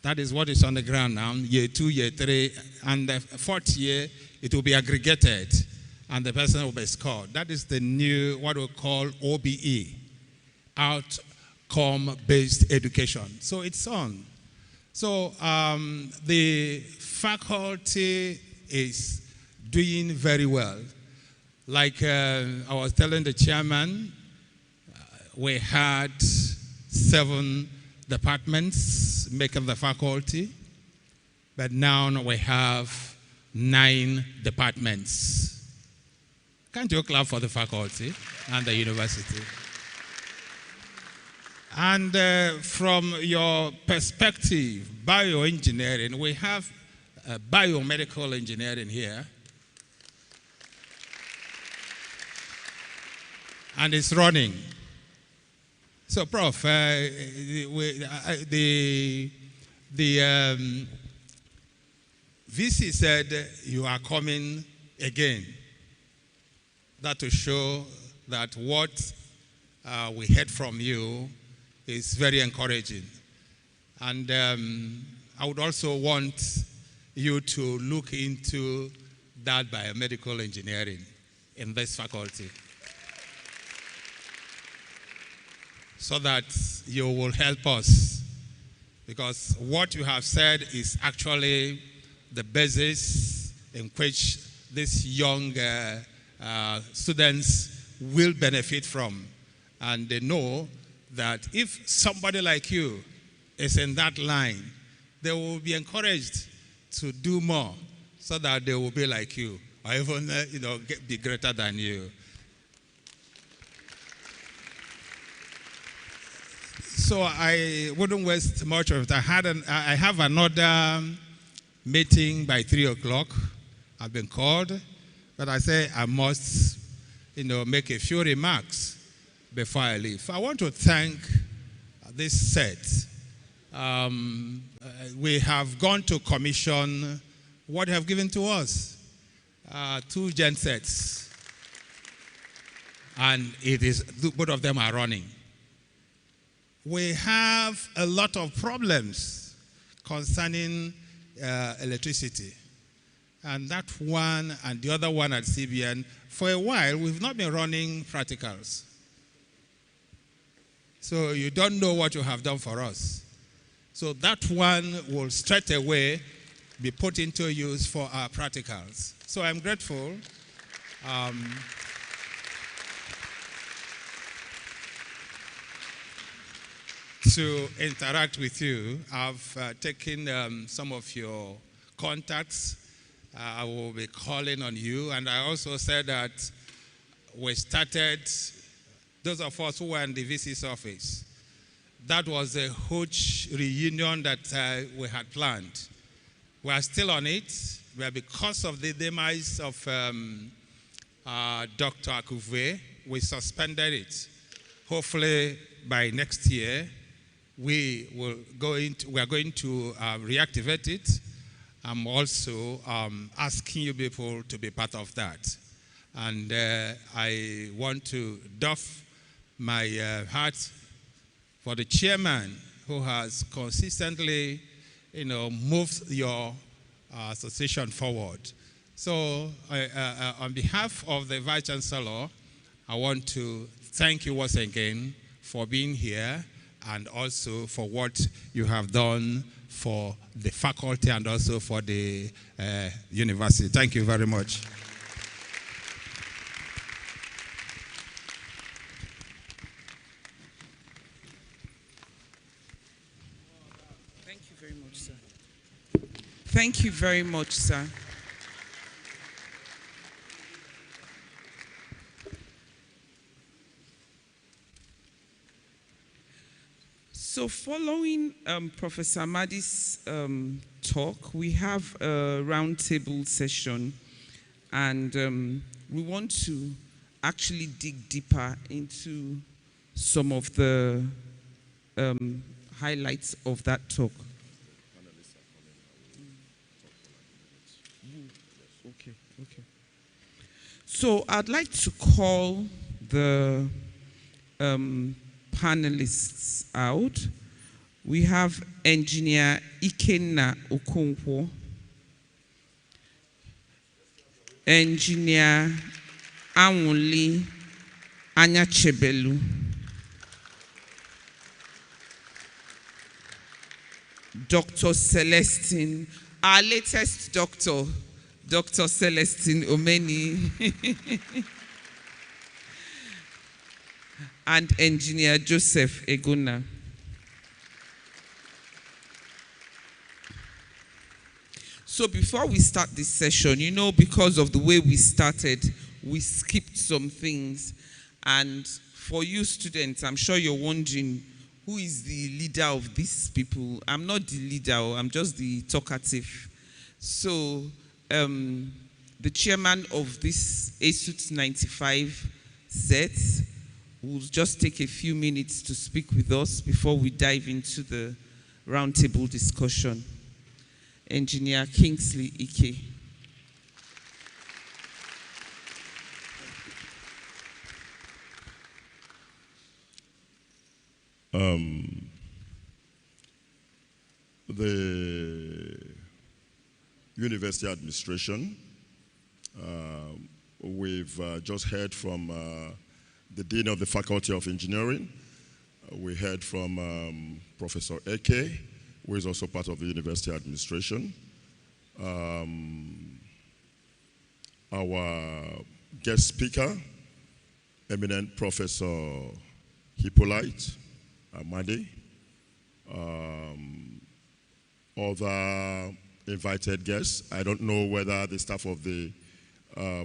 That is what is on the ground now, year 2, year 3, and the 4th year, it will be aggregated, and the person will be scored. That is the new, what we call OBE, outcome-based education. So it's on. So the faculty is doing very well. Like I was telling the chairman, we had 7 departments making the faculty, but now we have 9 departments. Can't you clap for the faculty and the university? And from your perspective, bioengineering, we have biomedical engineering here. And it's running. So, Prof, the VC said you are coming again. That to show that what we heard from you is very encouraging. And I would also want you to look into that biomedical engineering in this faculty, so that you will help us, because what you have said is actually the basis in which these young students will benefit from. And they know that if somebody like you is in that line, they will be encouraged to do more, so that they will be like you, or even be greater than you. So I wouldn't waste much of it. I have another meeting by 3 o'clock. I've been called, but I say I must, make a few remarks before I leave. I want to thank this set. We have gone to commission what they have given to us, 2 gen sets, and both of them are running. We have a lot of problems concerning electricity. and that one and the other one at CBN, for a while, we've not been running practicals. So you don't know what you have done for us. So that one will straight away be put into use for our practicals. So I'm grateful. To interact with you. I've taken some of your contacts. I will be calling on you. And I also said that we started, those of us who were in the VC's office, that was a huge reunion that we had planned. We are still on it, but because of the demise of Dr. Akuve, we suspended it. Hopefully by next year, we are going to reactivate it. I'm also asking you people to be part of that. And I want to doff my hat for the chairman who has consistently, moved your association forward. So on behalf of the Vice Chancellor, I want to thank you once again for being here and also for what you have done for the faculty and also for the university. Thank you very much. Thank you very much, sir. Thank you very much, sir. So following Professor Madi's talk, we have a roundtable session, and we want to actually dig deeper into some of the highlights of that talk. Okay. So I'd like to call the panelists out. We have Engineer Ikenna Okonkwo, Engineer Anwuli Anyachebelu, Dr. Celestine, our latest doctor, Dr. Celestine Omeni, and Engineer Joseph Eguna. So before we start this session, because of the way we started, we skipped some things. And for you students, I'm sure you're wondering, who is the leader of these people? I'm not the leader, I'm just the talkative. So the chairman of this ESUT'95 set will just take a few minutes to speak with us before we dive into the roundtable discussion. Engineer Kingsley Ike. The university administration, we've just heard from the Dean of the Faculty of Engineering. We heard from Professor Eke, who is also part of the university administration. Our guest speaker, eminent Professor Hippolyte Amadi, other invited guests. I don't know whether the staff of the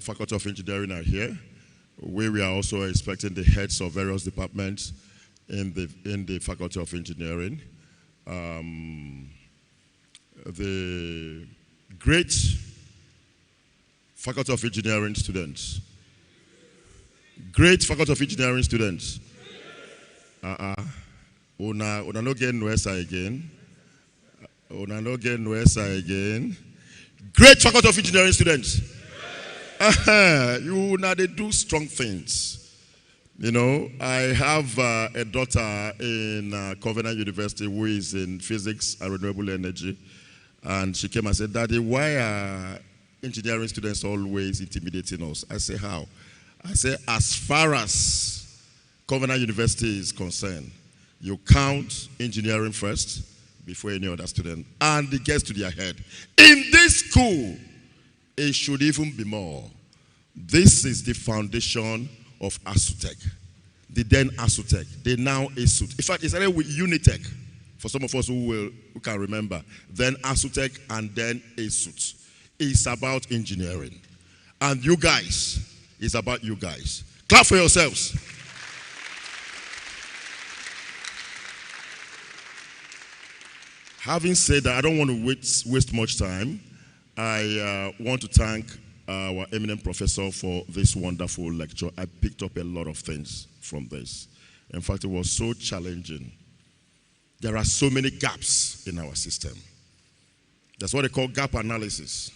Faculty of Engineering are here. We are also expecting the heads of various departments in the Faculty of Engineering. The great Faculty of Engineering students. Great Faculty of Engineering students. Una no get Nwesa again. Una no get Nwesa again. Great Faculty of Engineering students. You now they do strong things. I have a daughter in Covenant University who is in physics and renewable energy. And she came and said, Daddy, why are engineering students always intimidating us. I say, how? I say, as far as Covenant University is concerned, you count engineering first before any other student, and it gets to their head. In this school, it should even be more. This is the foundation of ESUT', the then ESUT', the now ESUT'. In fact, it started with Unitech, for some of us who can remember. Then ESUT', and then ESUT'. It's about engineering. And you guys, it's about you guys. Clap for yourselves. Having said that, I don't want to waste much time. I want to thank our eminent professor for this wonderful lecture. I picked up a lot of things from this. In fact, it was so challenging. There are so many gaps in our system. That's what they call gap analysis.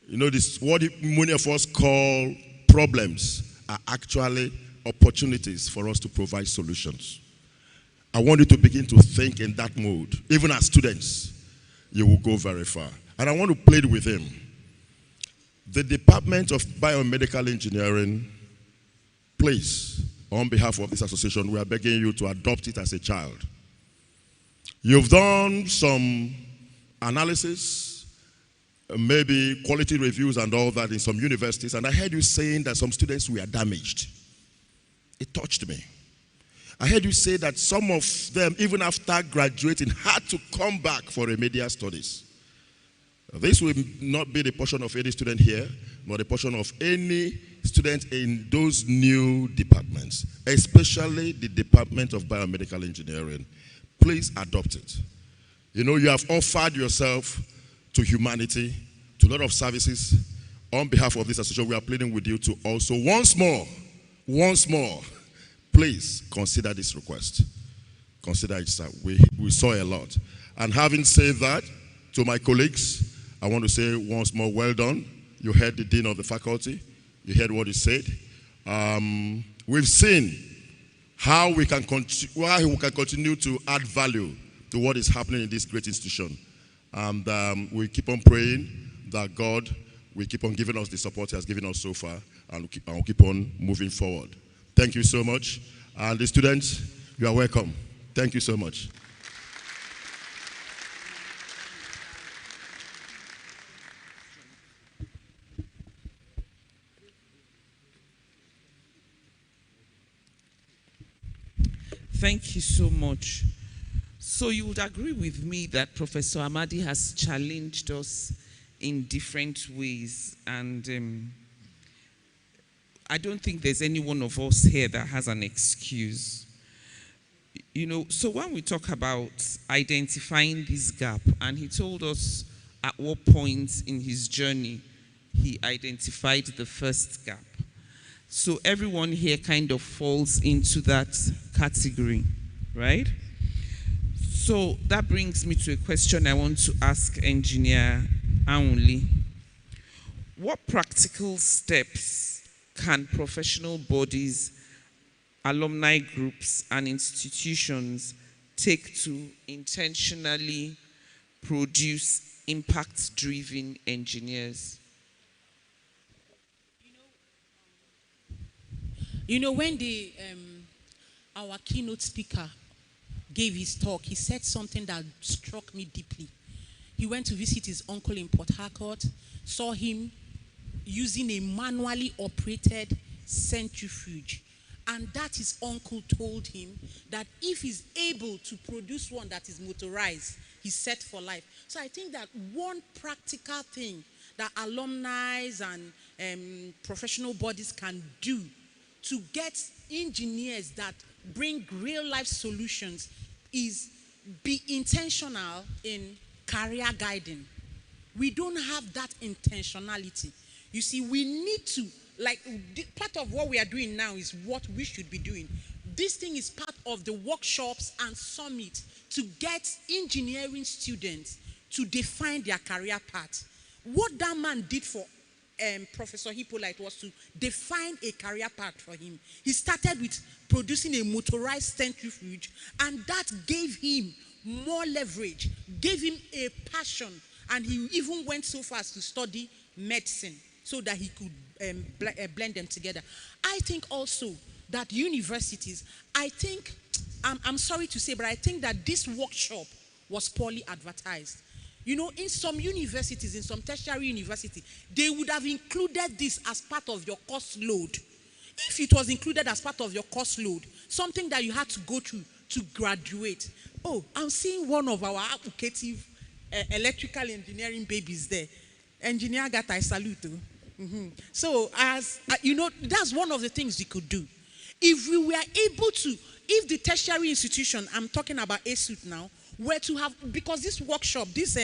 You know, this, what many of us call problems are actually opportunities for us to provide solutions. I want you to begin to think in that mode. Even as students, you will go very far. And I want to plead with him. The Department of Biomedical Engineering, please, on behalf of this association, we are begging you to adopt it as a child. You've done some analysis, maybe quality reviews and all that in some universities, and I heard you saying that some students were damaged. It touched me. I heard you say that some of them, even after graduating, had to come back for remedial studies. This will not be the portion of any student here, but the portion of any student in those new departments, especially the Department of Biomedical Engineering. Please adopt it. You know, you have offered yourself to humanity, to a lot of services. On behalf of this association, we are pleading with you to also, once more, please consider this request. Consider it, sir. We saw a lot. And having said that, to my colleagues, I want to say once more, well done. You heard the dean of the faculty. You heard what he said. We've seen how we can continue to add value to what is happening in this great institution. And we keep on praying that God will keep on giving us the support he has given us so far, and we'll keep on moving forward. Thank you so much. And the students, you are welcome. Thank you so much. Thank you so much. So you would agree with me that Professor Amadi has challenged us in different ways, and I don't think there's any one of us here that has an excuse. You know, so when we talk about identifying this gap, and he told us at what point in his journey he identified the first gap. So everyone here kind of falls into that category, right? So that brings me to a question I want to ask Engineer Aunli. What practical steps can professional bodies, alumni groups, and institutions take to intentionally produce impact-driven engineers? You know, when our keynote speaker gave his talk, he said something that struck me deeply. He went to visit his uncle in Port Harcourt, saw him using a manually operated centrifuge. And that his uncle told him that if he's able to produce one that is motorized, he's set for life. So I think that one practical thing that alumni and professional bodies can do to get engineers that bring real life solutions is be intentional in career guiding. We don't have that intentionality. You see, we need to, like, part of what we are doing now is what we should be doing. This thing is part of the workshops and summit to get engineering students to define their career path. What that man did for Professor Hippolyte was to define a career path for him. He started with producing a motorized centrifuge, and that gave him more leverage, gave him a passion, and he even went so far as to study medicine so that he could blend them together. I think also that universities, I'm sorry to say, but I think that this workshop was poorly advertised. You know, in some universities, in some tertiary universities, they would have included this as part of your course load. If it was included as part of your course load, something that you had to go through to graduate. Oh, I'm seeing one of our applicative electrical engineering babies there. Engineer Gata, I salute you. So, as you know, that's one of the things we could do. If we were able to, if the tertiary institution, I'm talking about ESUT now, were to have, because this workshop, this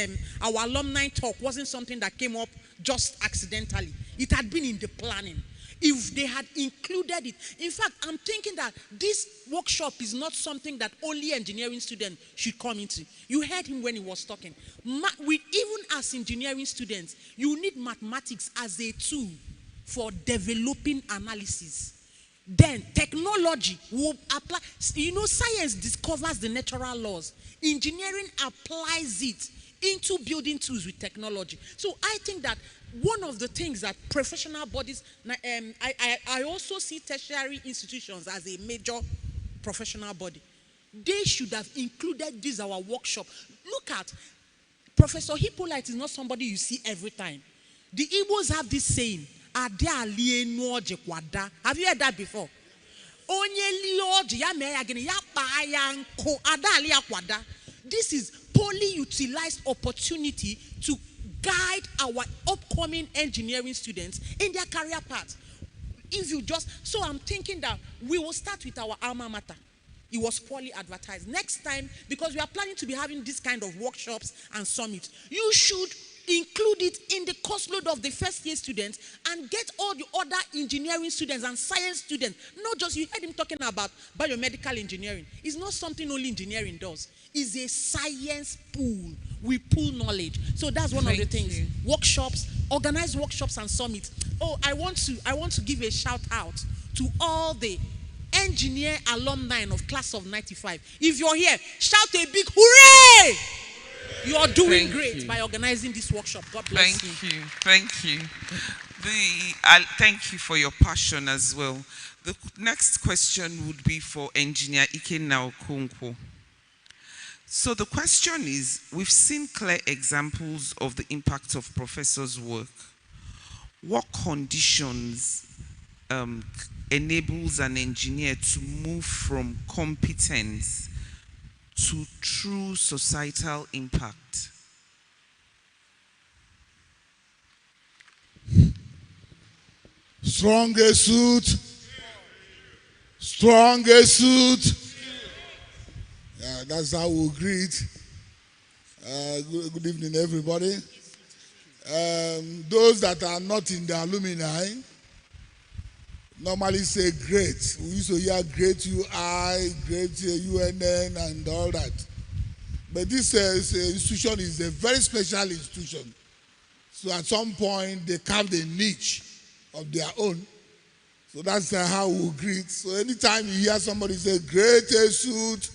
our alumni talk wasn't something that came up just accidentally. It had been in the planning. If they had included it, in fact, I'm thinking that this workshop is not something that only engineering students should come into. You heard him when he was talking. Even as engineering students, you need mathematics as a tool for developing analysis. Then technology will apply. You know, science discovers the natural laws. Engineering applies it into building tools with technology. So I think that one of the things that professional bodies, I also see tertiary institutions as a major professional body. They should have included this our workshop. Look at Professor Hippolyte is not somebody you see every time. The Igbos have this saying, have you heard that before? This is poorly utilized opportunity to guide our upcoming engineering students in their career path. So I'm thinking that we will start with our alma mater. It was poorly advertised. Next time, because we are planning to be having this kind of workshops and summits, you should include it in the course load of the first year students and get all the other engineering students and science students. Not just, you heard him talking about biomedical engineering. It's not something only engineering does. It's a science pool. We pool knowledge. So that's one of the things. Workshops, organize workshops and summits. Oh, I want to give a shout out to all the engineer alumni of class of 95. If you're here, shout a big hooray! You are doing great by organizing this workshop. God bless you. Thank you. Thank you for your passion as well. The next question would be for Engineer Ikenna Okonkwo. So the question is, we've seen clear examples of the impact of professors' work. What conditions enables an engineer to move from competence to true societal impact? Strong ESUT'. Strong ESUT'. Yeah, that's how we'll greet. Good evening, everybody. Those that are not in the alumni normally say great. We used to hear great UI, great UNN, and all that. But this institution is a very special institution. So at some point, they carved a niche of their own. So that's how we greet. So anytime you hear somebody say great ESUT',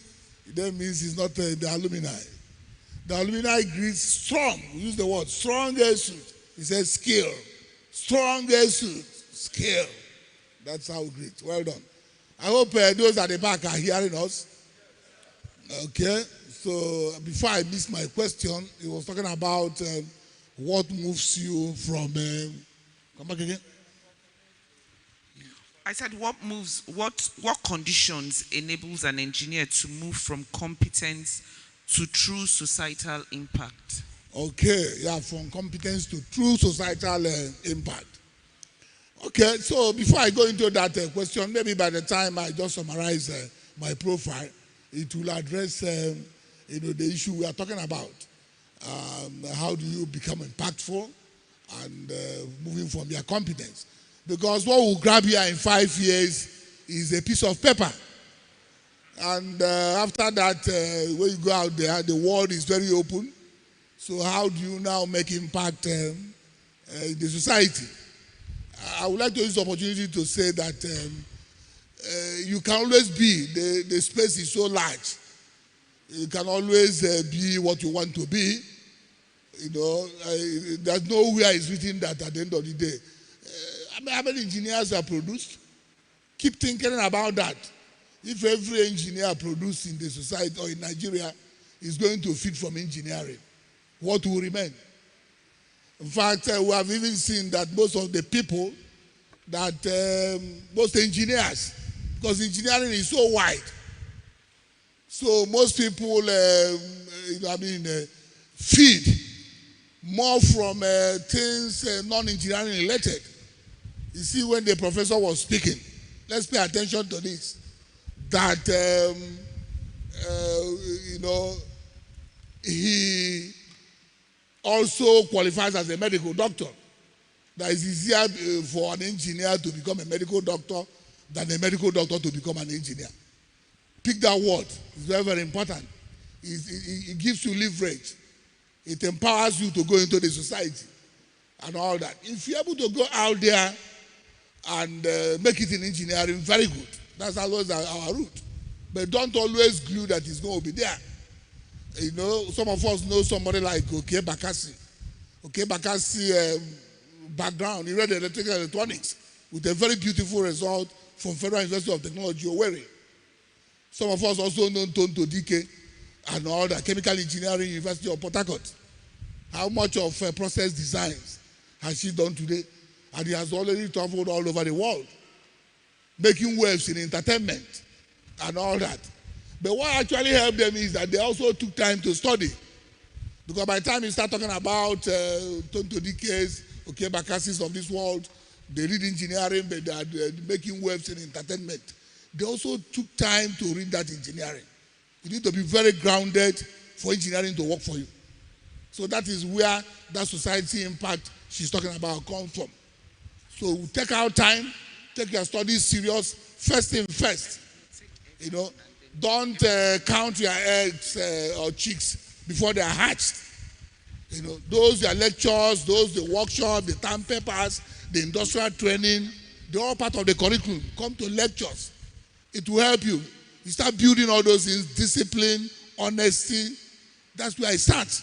that means it's not the alumni. The alumni greets strong. We use the word strong ESUT'. He says skill. Strong ESUT', skill. That's how we greet. Well done. I hope those at the back are hearing us. Okay. So before I miss my question, he was talking about what moves you from. Come back again. I said, what conditions enables an engineer to move from competence to true societal impact? Okay, yeah, from competence to true societal impact. Okay, so before I go into that question, maybe by the time I just summarize my profile, it will address the issue we are talking about. How do you become impactful and moving from your competence? Because what will grab you in 5 years is a piece of paper. And after that, when you go out there, the world is very open. So how do you now make impact in the society? I would like to use the opportunity to say that you can always be, the space is so large. You can always be what you want to be. There's nowhere it's written that at the end of the day. How many engineers are produced? Keep thinking about that. If every engineer produced in the society or in Nigeria is going to feed from engineering, what will remain? In fact, we have even seen that most of the people most engineers, because engineering is so wide, so most people, feed more from things non-engineering related. You see, when the professor was speaking, let's pay attention to this, that, he also qualifies as a medical doctor. That it's easier for an engineer to become a medical doctor than a medical doctor to become an engineer. Pick that word. It's very, very important. It gives you leverage. It empowers you to go into the society and all that. If you're able to go out there and make it in engineering, very good. That's always our route. But don't always glue that it's going to be there. Some of us know somebody like Oke Bakassi. Oke Bakassi background, he read electrical electronics with a very beautiful result from Federal University of Technology, Owerri. Some of us also know Tonto Dike and all that, Chemical Engineering, University of Port Harcourt. How much of process designs has she done today? And he has already traveled all over the world, making waves in entertainment and all that. But what actually helped them is that they also took time to study. Because by the time you start talking about Tonto Dike's, Oke Bakassis of this world, they read engineering, but they are making waves in entertainment. They also took time to read that engineering. You need to be very grounded for engineering to work for you. So that is where that society impact she's talking about comes from. So take our time, take your studies serious, first thing first. Don't count your eggs or chicks before they are hatched. Those are lectures, those the workshop, the term papers, the industrial training, they're all part of the curriculum. Come to lectures. It will help you. You start building all those things, discipline, honesty. That's where I start.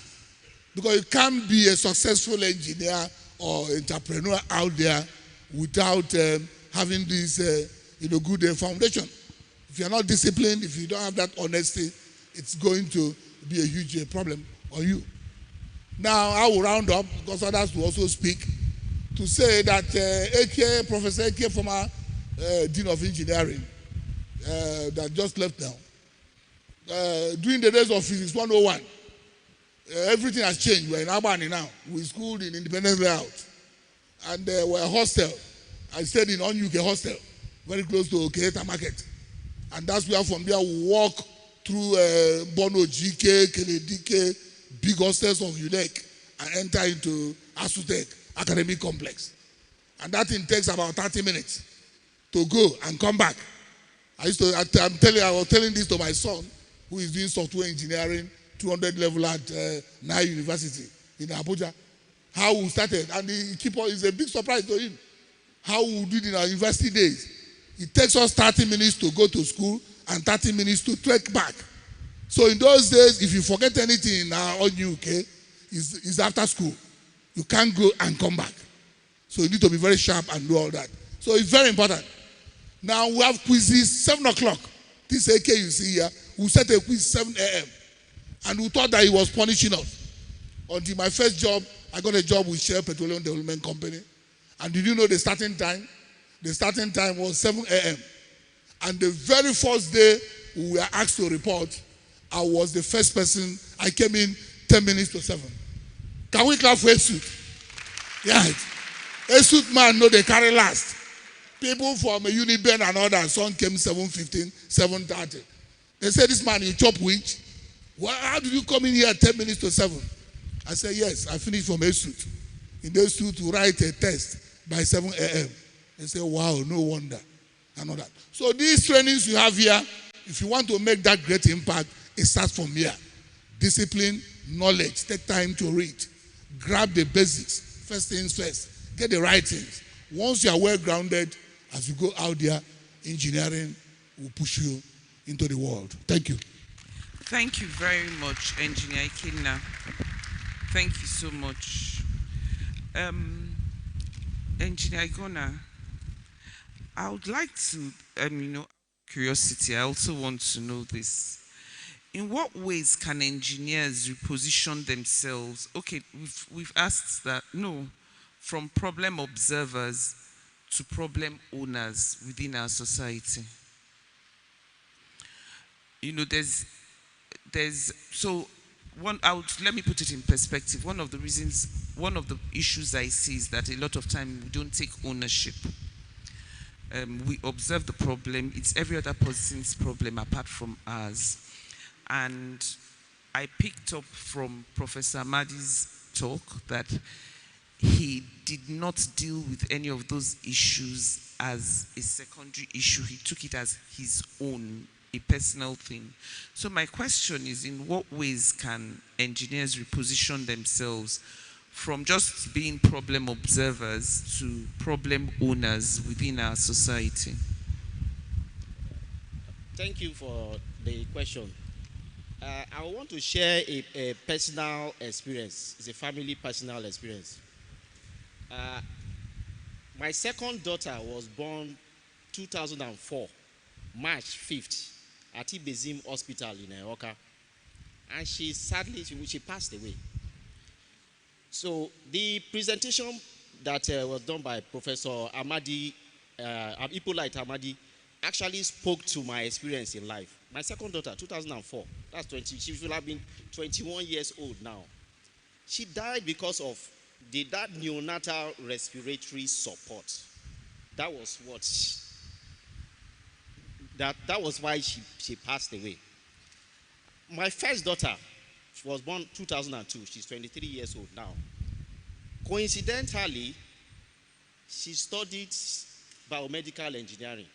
Because you can't be a successful engineer or entrepreneur out there without having this good foundation. If you're not disciplined, if you don't have that honesty, it's going to be a huge problem on you. Now, I will round up, because others will also speak, to say that Professor AK, former Dean of Engineering, that just left now, during the days of Physics 101, everything has changed. We're in Albany now. We schooled in Independence Layout. And we're a hostel. I stayed in Un-UK hostel, very close to Okeheta Market. And that's where from there we walk through Bono GK, Kenedike, big hostels of UNEC, and enter into ESUT'95 academic complex. And that thing takes about 30 minutes to go and come back. I was telling this to my son, who is doing software engineering, 200 level at Nai University in Abuja. How we started, and it's a big surprise to him. How we did in our university days. It takes us 30 minutes to go to school and 30 minutes to trek back. So in those days, if you forget anything in our UK, it's after school. You can't go and come back. So you need to be very sharp and do all that. So it's very important. Now we have quizzes 7 o'clock. This AK you see here, we set a quiz 7 a.m. And we thought that he was punishing us. Until my first job, I got a job with Shell Petroleum Development Company. And did you know the starting time? The starting time was 7 a.m. And the very first day we were asked to report, I was the first person. I came in 10 minutes to 7. Can we clap for ESUT'? Yeah. ESUT' man know they carry last. People from Uniben and others, some came 7:15, 7:30. They said, this man, you chop which? Well, how did you come in here 10 minutes to 7? I said, yes, I finished from ESUT'. In ESUT' to write a test by 7 a.m. They say, wow, no wonder. And all that. So these trainings you have here, if you want to make that great impact, it starts from here. Discipline, knowledge, take time to read. Grab the basics. First things first. Get the right things. Once you are well grounded, as you go out there, engineering will push you into the world. Thank you. Thank you very much, Engineer Ikenna. Thank you so much. Engineer Igona, I would like to, curiosity, I also want to know this. In what ways can engineers reposition themselves? Okay, we've asked that, no, from problem observers to problem owners within our society. Let me put it in perspective. One of the issues I see is that a lot of time we don't take ownership. We observe the problem, it's every other person's problem apart from ours. And I picked up from Professor Amadi's talk that he did not deal with any of those issues as a secondary issue. He took it as his own, a personal thing. So my question is, in what ways can engineers reposition themselves from just being problem observers to problem owners within our society? Thank you for the question. I want to share a personal experience. It's a family personal experience. My second daughter was born 2004, March 5th, at Ibezim Hospital in Oka. And she passed away. So the presentation that was done by Professor Amadi, Ipolite Amadi, actually spoke to my experience in life. My second daughter, 2004, that's 20, she should have been 21 years old now. She died because of that neonatal respiratory support. That was what that was why she passed away. My first daughter, she was born 2002. She's 23 years old now. Coincidentally, she studied biomedical engineering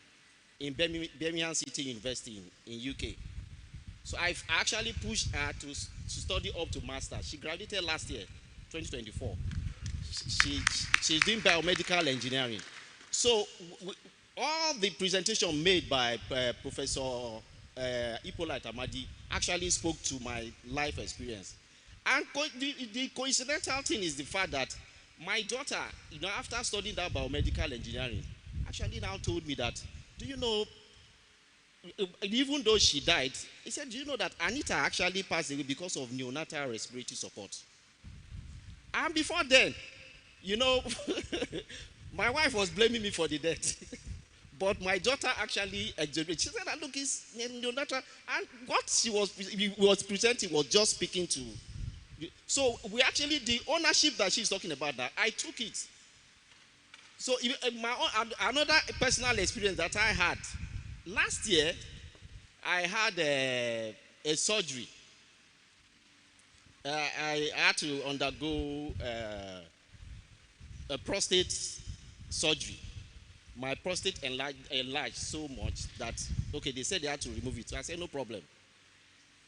in Birmingham City University in UK. So I've actually pushed her to study up to master's. She graduated last year, 2024. She's doing biomedical engineering. So all the presentation made by Professor Ipolite Amadi actually spoke to my life experience. And the coincidental thing is the fact that my daughter, after studying that biomedical engineering, actually now told me that, do you know, even though she died, he said, do you know that Anita actually passed away because of neonatal respiratory support? And before then, my wife was blaming me for the death. But my daughter actually exaggerated. She said, look, it's neonatal. And what she was presenting was just speaking to. So the ownership that she's talking about, that I took it. So another personal experience that I had, last year, I had a surgery. I had to undergo a prostate surgery. My prostate enlarged so much that, okay, they said they had to remove it. So I said, no problem.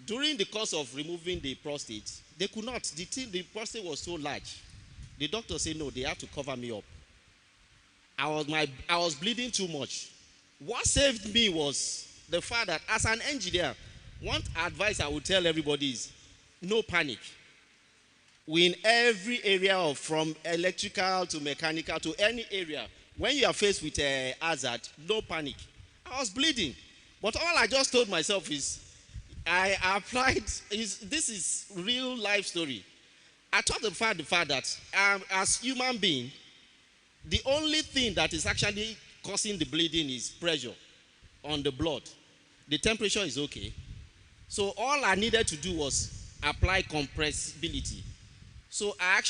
During the course of removing the prostate, they could not. The prostate was so large. The doctor said, no, they have to cover me up. I was bleeding too much. What saved me was the fact that as an engineer, one advice I would tell everybody is, no panic. We in every area from electrical to mechanical to any area, when you are faced with a hazard, no panic. I was bleeding. But all I just told myself is, I applied, this is real life story. I thought the fact that as human being, the only thing that is actually causing the bleeding is pressure on the blood. The temperature is okay. So all I needed to do was apply compressibility. So I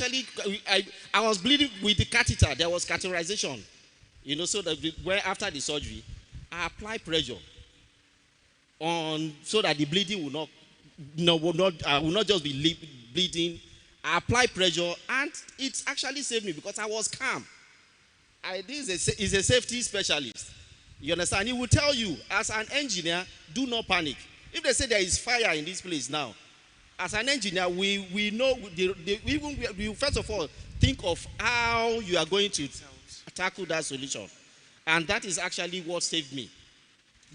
was bleeding with the catheter. There was catheterization. So that after the surgery, I applied pressure so that the bleeding will not just be bleeding. I applied pressure, and it actually saved me because I was calm. This is a safety specialist. You understand? He will tell you, as an engineer, do not panic. If they say there is fire in this place now, as an engineer, we know, we first of all think of how you are going to tackle that solution. And that is actually what saved me.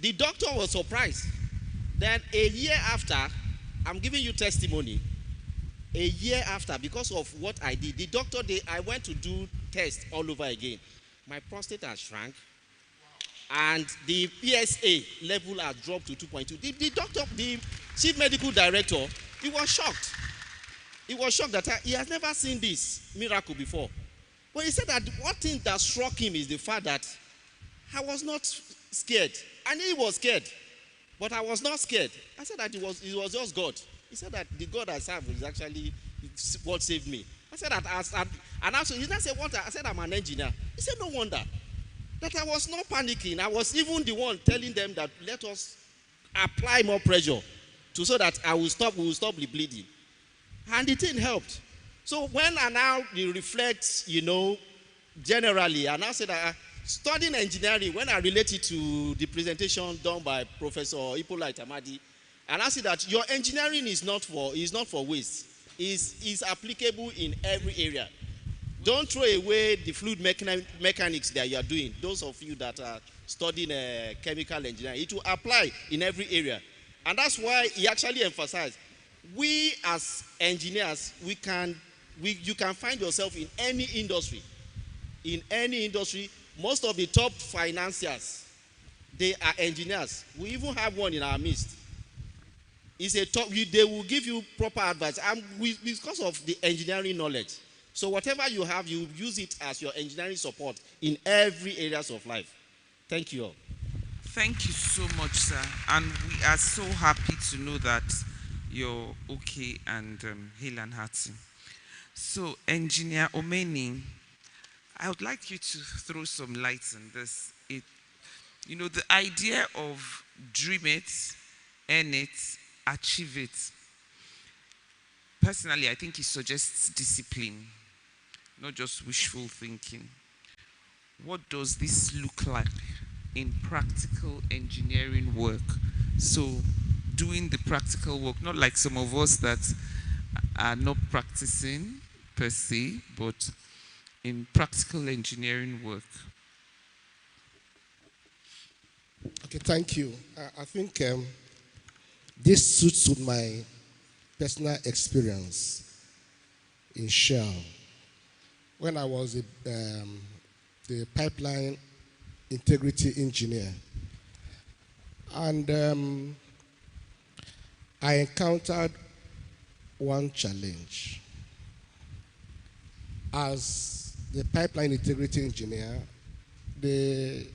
The doctor was surprised. Then a year after, I'm giving you testimony, A year after, because of what I did, the doctor, I went to do tests all over again. My prostate has shrunk, and the PSA level has dropped to 2.2. The doctor, the chief medical director, he was shocked. He was shocked that he has never seen this miracle before. But he said that one thing that struck him is the fact that I was not scared. And he was scared. But I was not scared. I said that it was just God. He said that the God I serve is actually what saved me. I said that, and also, he said, what? I said, I'm an engineer. He said, no wonder. That I was not panicking. I was even the one telling them that let us apply more pressure so that we will stop the bleeding. And the thing helped. So when I now reflect, generally, I now say that studying engineering, when I relate it to the presentation done by Professor Ipola Itamadi, and I see that your engineering is not for waste. Is applicable in every area. Don't throw away the fluid mechanics that you are doing. Those of you that are studying chemical engineering, it will apply in every area. And that's why he actually emphasized, we as engineers, you can find yourself in any industry. In any industry, most of the top financiers, they are engineers. We even have one in our midst. They will give you proper advice because of the engineering knowledge. So whatever you have, you use it as your engineering support in every areas of life. Thank you all. Thank you so much, sir. And we are so happy to know that you're okay and hale and hearty. So, Engineer Omeni, I would like you to throw some light on this. The idea of dream it, earn it, achieve it. Personally, I think it suggests discipline, not just wishful thinking. What does this look like in practical engineering work? So, doing the practical work, not like some of us that are not practicing per se, but in practical engineering work. Okay, thank you. I think this suits with my personal experience in Shell. When I was the pipeline integrity engineer, and I encountered one challenge. As the pipeline integrity engineer, the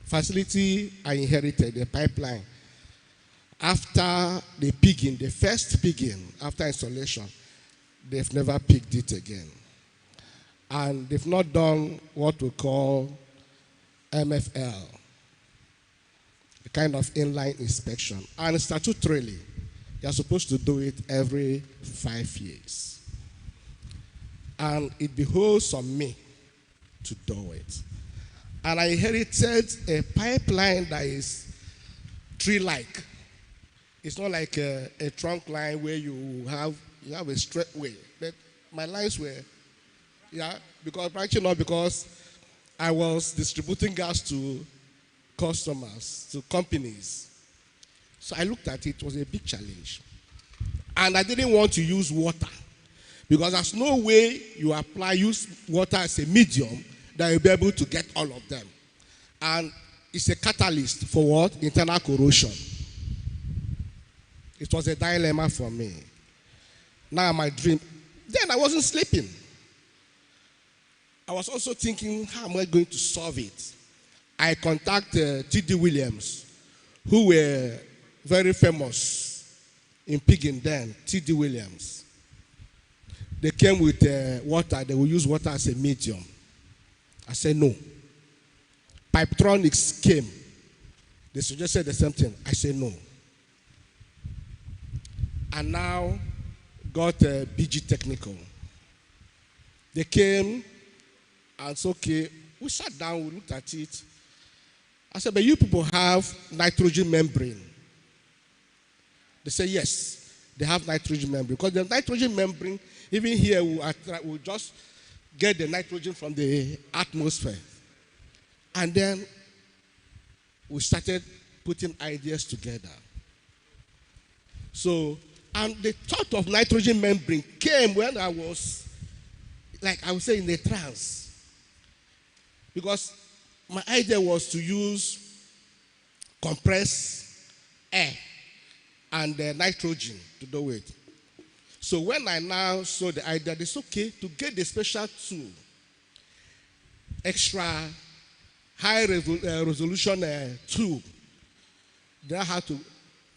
facility I inherited, the pipeline, after the first pigging, after installation, they've never pigged it again. And they've not done what we call MFL, a kind of inline inspection. And statutorily, you're supposed to do it every 5 years. And it behoves on me to do it. And I inherited a pipeline that is tree-like. It's not like a trunk line where you have a straight way. But my lines were, because I was distributing gas to customers, to companies. So I looked at it, it was a big challenge. And I didn't want to use water, because there's no way you use water as a medium that you'll be able to get all of them. And it's a catalyst for what? Internal corrosion. It was a dilemma for me. Now my dream. Then I wasn't sleeping. I was also thinking, how am I going to solve it? I contacted T.D. Williams, who were very famous in pigging then, T.D. Williams. They came with water. They will use water as a medium. I said, no. Pipetronics came. They suggested the same thing. I said, no. And now got BG Technical. They came and said, okay, we sat down, we looked at it. I said, but you people have nitrogen membrane. They said, yes, they have nitrogen membrane. Because the nitrogen membrane, even here, we'll just get the nitrogen from the atmosphere. And then we started putting ideas together. So And the thought of nitrogen membrane came when I was, like I would say, in a trance. Because my idea was to use compressed air and nitrogen to do it. So when I now saw the idea, it's okay to get the special tool, extra high resolution tool. They had to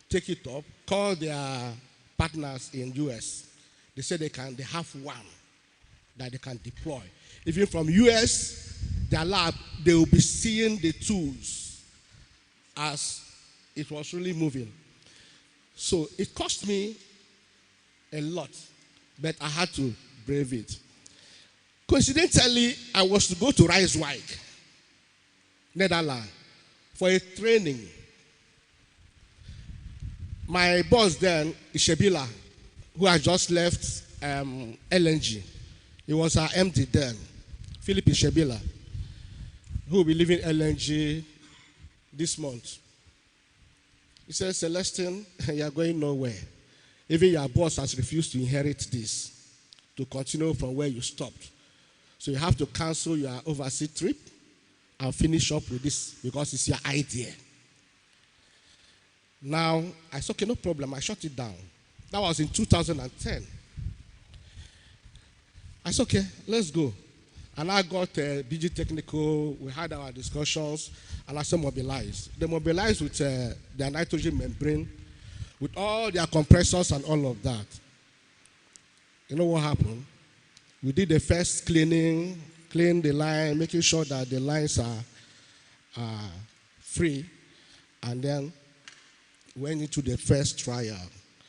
take it up, call their partners in US. They said they have one that they can deploy. Even from US, their lab, they will be seeing the tools as it was really moving. So it cost me a lot, but I had to brave it. Coincidentally, I was to go to Rijswijk, Netherlands, for a training. My boss then, Ishebila, who had just left LNG, he was our MD then, Philip Ishebila, who will be leaving LNG this month. He said, Celestine, you are going nowhere. Even your boss has refused to inherit this, to continue from where you stopped. So you have to cancel your overseas trip and finish up with this because it's your idea. Now, I said, okay, no problem. I shut it down. That was in 2010. I said, okay, let's go. And I got BG Technical. We had our discussions, and I said, mobilize. They mobilized with their nitrogen membrane, with all their compressors and all of that. You know what happened? We did the first cleaning, clean the line, making sure that the lines are free, and then went into the first trial.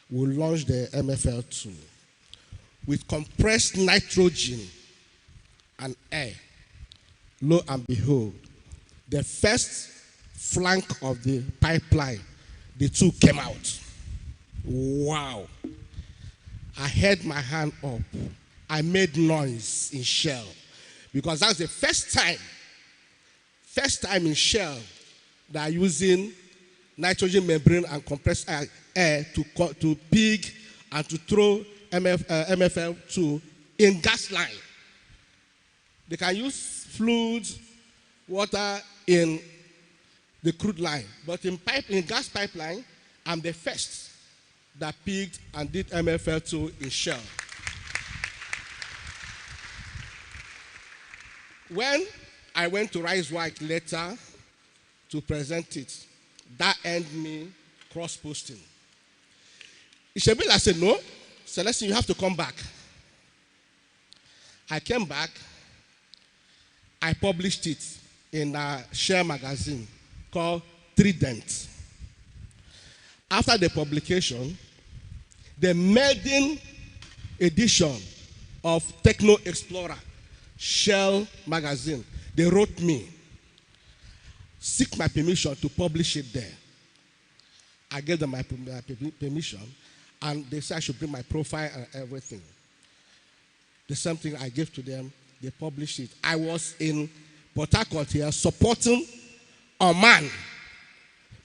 We launched the MFL2 with compressed nitrogen and air. Lo and behold, the first flank of the pipeline, the two came out. Wow. I had my hand up. I made noise in Shell because that's the first time in Shell that are using nitrogen membrane and compressed air to pig and to throw MFL2 in gas line. They can use fluids, water in the crude line, but in gas pipeline, I'm the first that pigged and did MFL2 in Shell. When I went to Rijswijk later to present it, that earned me cross-posting. Ishebila said, no, Celestine, you have to come back. I came back. I published it in a Share magazine called Trident. After the publication, the maiden edition of Techno Explorer, Shell magazine, they wrote me, seek my permission to publish it there. I gave them my permission, and they said I should bring my profile and everything. The same thing I gave to them, they published it. I was in Port Harcourt here supporting Oman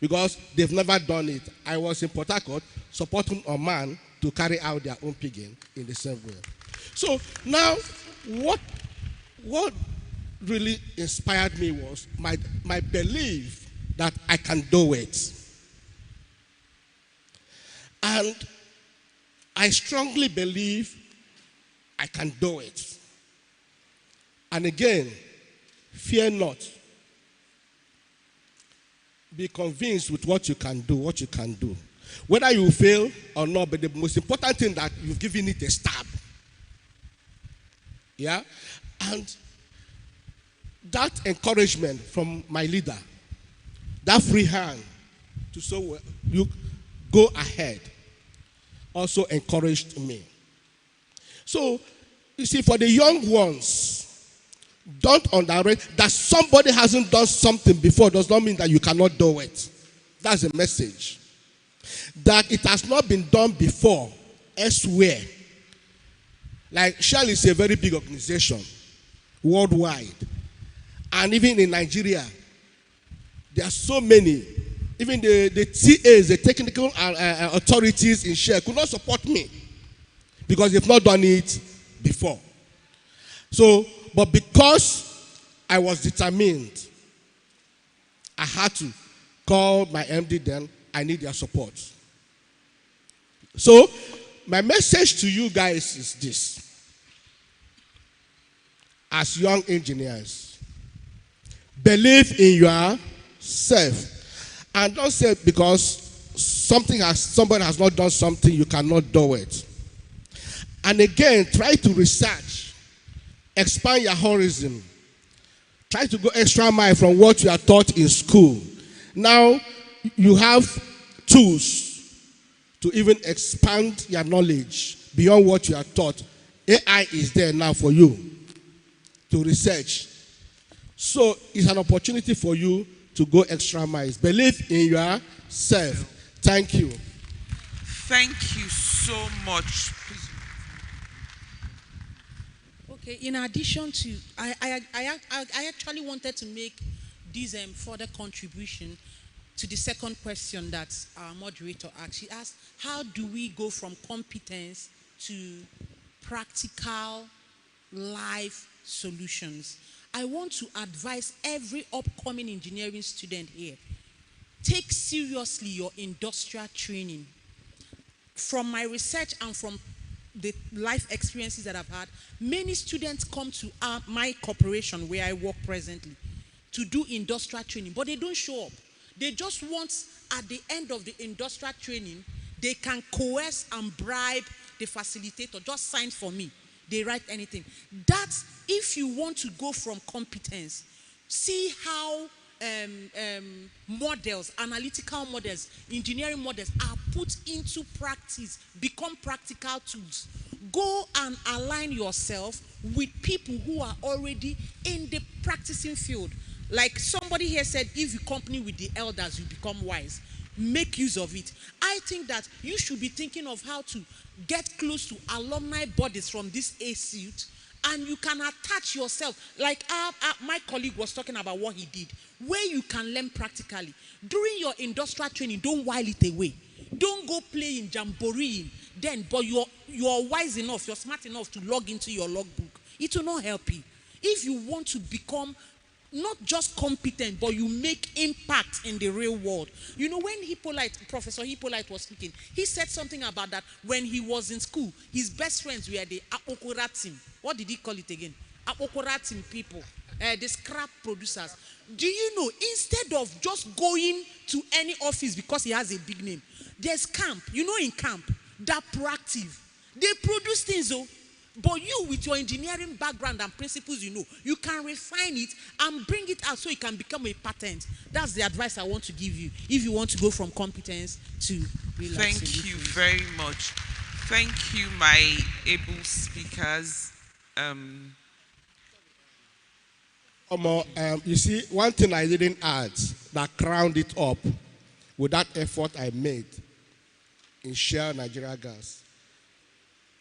because they've never done it. I was in Port Harcourt supporting Oman to carry out their own pigging in the same way. So now, what really inspired me was my belief that I can do it. And I strongly believe I can do it. And again, fear not. Be convinced with what you can do, Whether you fail or not, but the most important thing that you've given it a stab. Yeah? And that encouragement from my leader, that free hand to so you go ahead, also encouraged me. So, you see, for the young ones, don't underrate that somebody hasn't done something before does not mean that you cannot do it. That's the message. That it has not been done before elsewhere. Like Shell is a very big organization worldwide. And even in Nigeria, there are so many Even the TAs, the technical authorities in Share could not support me because they've not done it before. So, but because I was determined, I had to call my MD then, I need their support. So, my message to you guys is this. As young engineers, believe in yourself. And don't say because somebody has not done something, you cannot do it. And again, try to research, expand your horizon. Try to go extra mile from what you are taught in school. Now, you have tools to even expand your knowledge beyond what you are taught. AI is there now for you to research. So, it's an opportunity for you to go extra miles. Believe in yourself. Thank you. Thank you so much. Please. Okay, in addition to, I actually wanted to make this further contribution to the second question that our moderator asked. She asked, how do we go from competence to practical life solutions? I want to advise every upcoming engineering student here, take seriously your industrial training. From my research and from the life experiences that I've had, many students come to my corporation where I work presently to do industrial training, but they don't show up. They just want, at the end of the industrial training, they can coerce and bribe the facilitator, just sign for me. They write anything. That's if you want to go from competence. See how models, analytical models, engineering models are put into practice, become practical tools. Go and align yourself with people who are already in the practicing field. Like somebody here said, if you company with the elders, you become wise. Make use of it. I think that you should be thinking of how to get close to alumni bodies from this ESUT, and you can attach yourself. Like my colleague was talking about what he did, where you can learn practically. During your industrial training, don't while it away. Don't go play in jamboree then, but you're wise enough, you're smart enough to log into your logbook. It will not help you. If you want to become not just competent, but you make impact in the real world. You know, when Professor Hippolyte was speaking, he said something about that when he was in school, his best friends were the Apokora team. What did he call it again? Apokora team people, the scrap producers. Do you know, instead of just going to any office because he has a big name, there's camp. You know, in camp, they're proactive. They produce things, but you, with your engineering background and principles, you can refine it and bring it out so it can become a patent. That's the advice I want to give you if you want to go from competence to real life Thank solutions. you very much. Thank you, my able speakers. You see, one thing I didn't add that crowned it up with that effort I made in Shell Nigeria Gas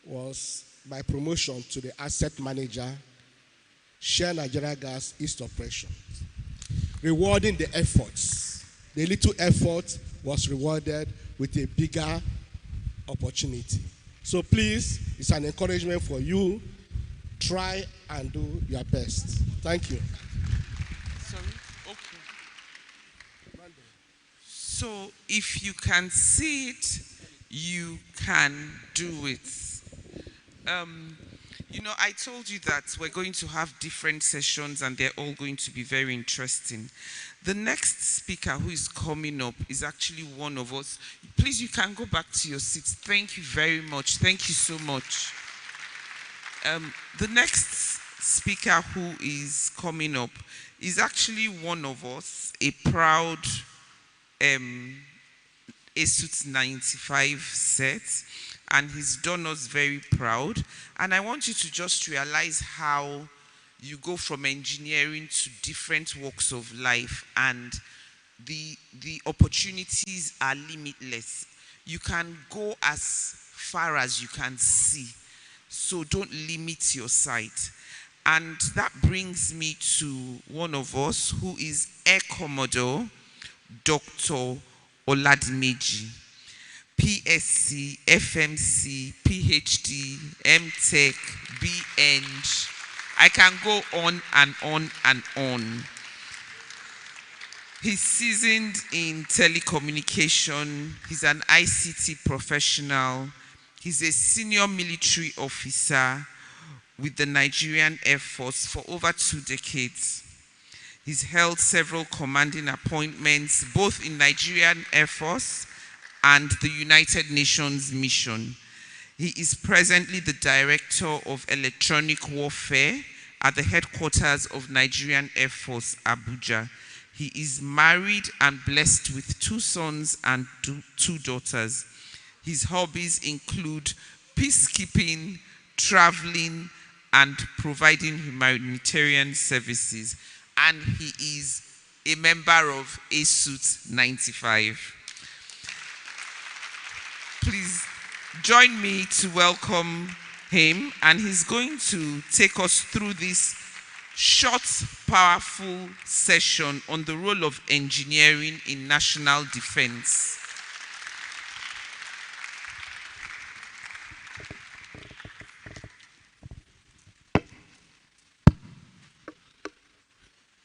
was my promotion to the asset manager, Shell Nigeria Gas East Operation. Rewarding the efforts. The little effort was rewarded with a bigger opportunity. So please, it's an encouragement for you. Try and do your best. Thank you. Sorry? Okay. So if you can see it, you can do it. I told you that we're going to have different sessions and they're all going to be very interesting. The next speaker who is coming up is actually one of us. Please, you can go back to your seats. Thank you very much. Thank you so much. The next speaker who is coming up is actually one of us, a proud ESUT'95 set. And he's done us very proud. And I want you to just realize how you go from engineering to different walks of life, and the opportunities are limitless. You can go as far as you can see. So don't limit your sight. And that brings me to one of us who is Air Commodore Dr. Oladimeji. PSc, FMC, PhD, MTech, BEng. I can go on and on and on. He's seasoned in telecommunication. He's an ICT professional. He's a senior military officer with the Nigerian Air Force for over 2 decades. He's held several commanding appointments both in Nigerian Air Force and the United Nations mission. He is presently the Director of Electronic Warfare at the headquarters of Nigerian Air Force, Abuja. He is married and blessed with 2 sons and 2 daughters. His hobbies include peacekeeping, traveling, and providing humanitarian services. And he is a member of ESUT'95. Please join me to welcome him, and he's going to take us through this short, powerful session on the role of engineering in national defense.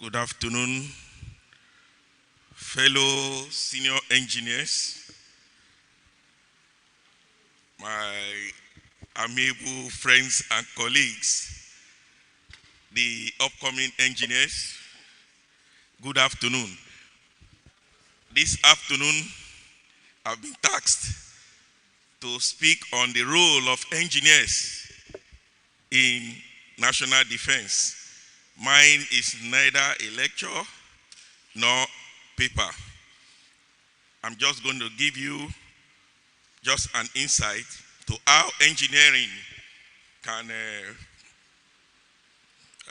Good afternoon, fellow senior engineers, my amiable friends and colleagues, the upcoming engineers. Good afternoon. This afternoon, I've been tasked to speak on the role of engineers in national defense. Mine is neither a lecture nor paper. I'm just going to give you just an insight to how engineering can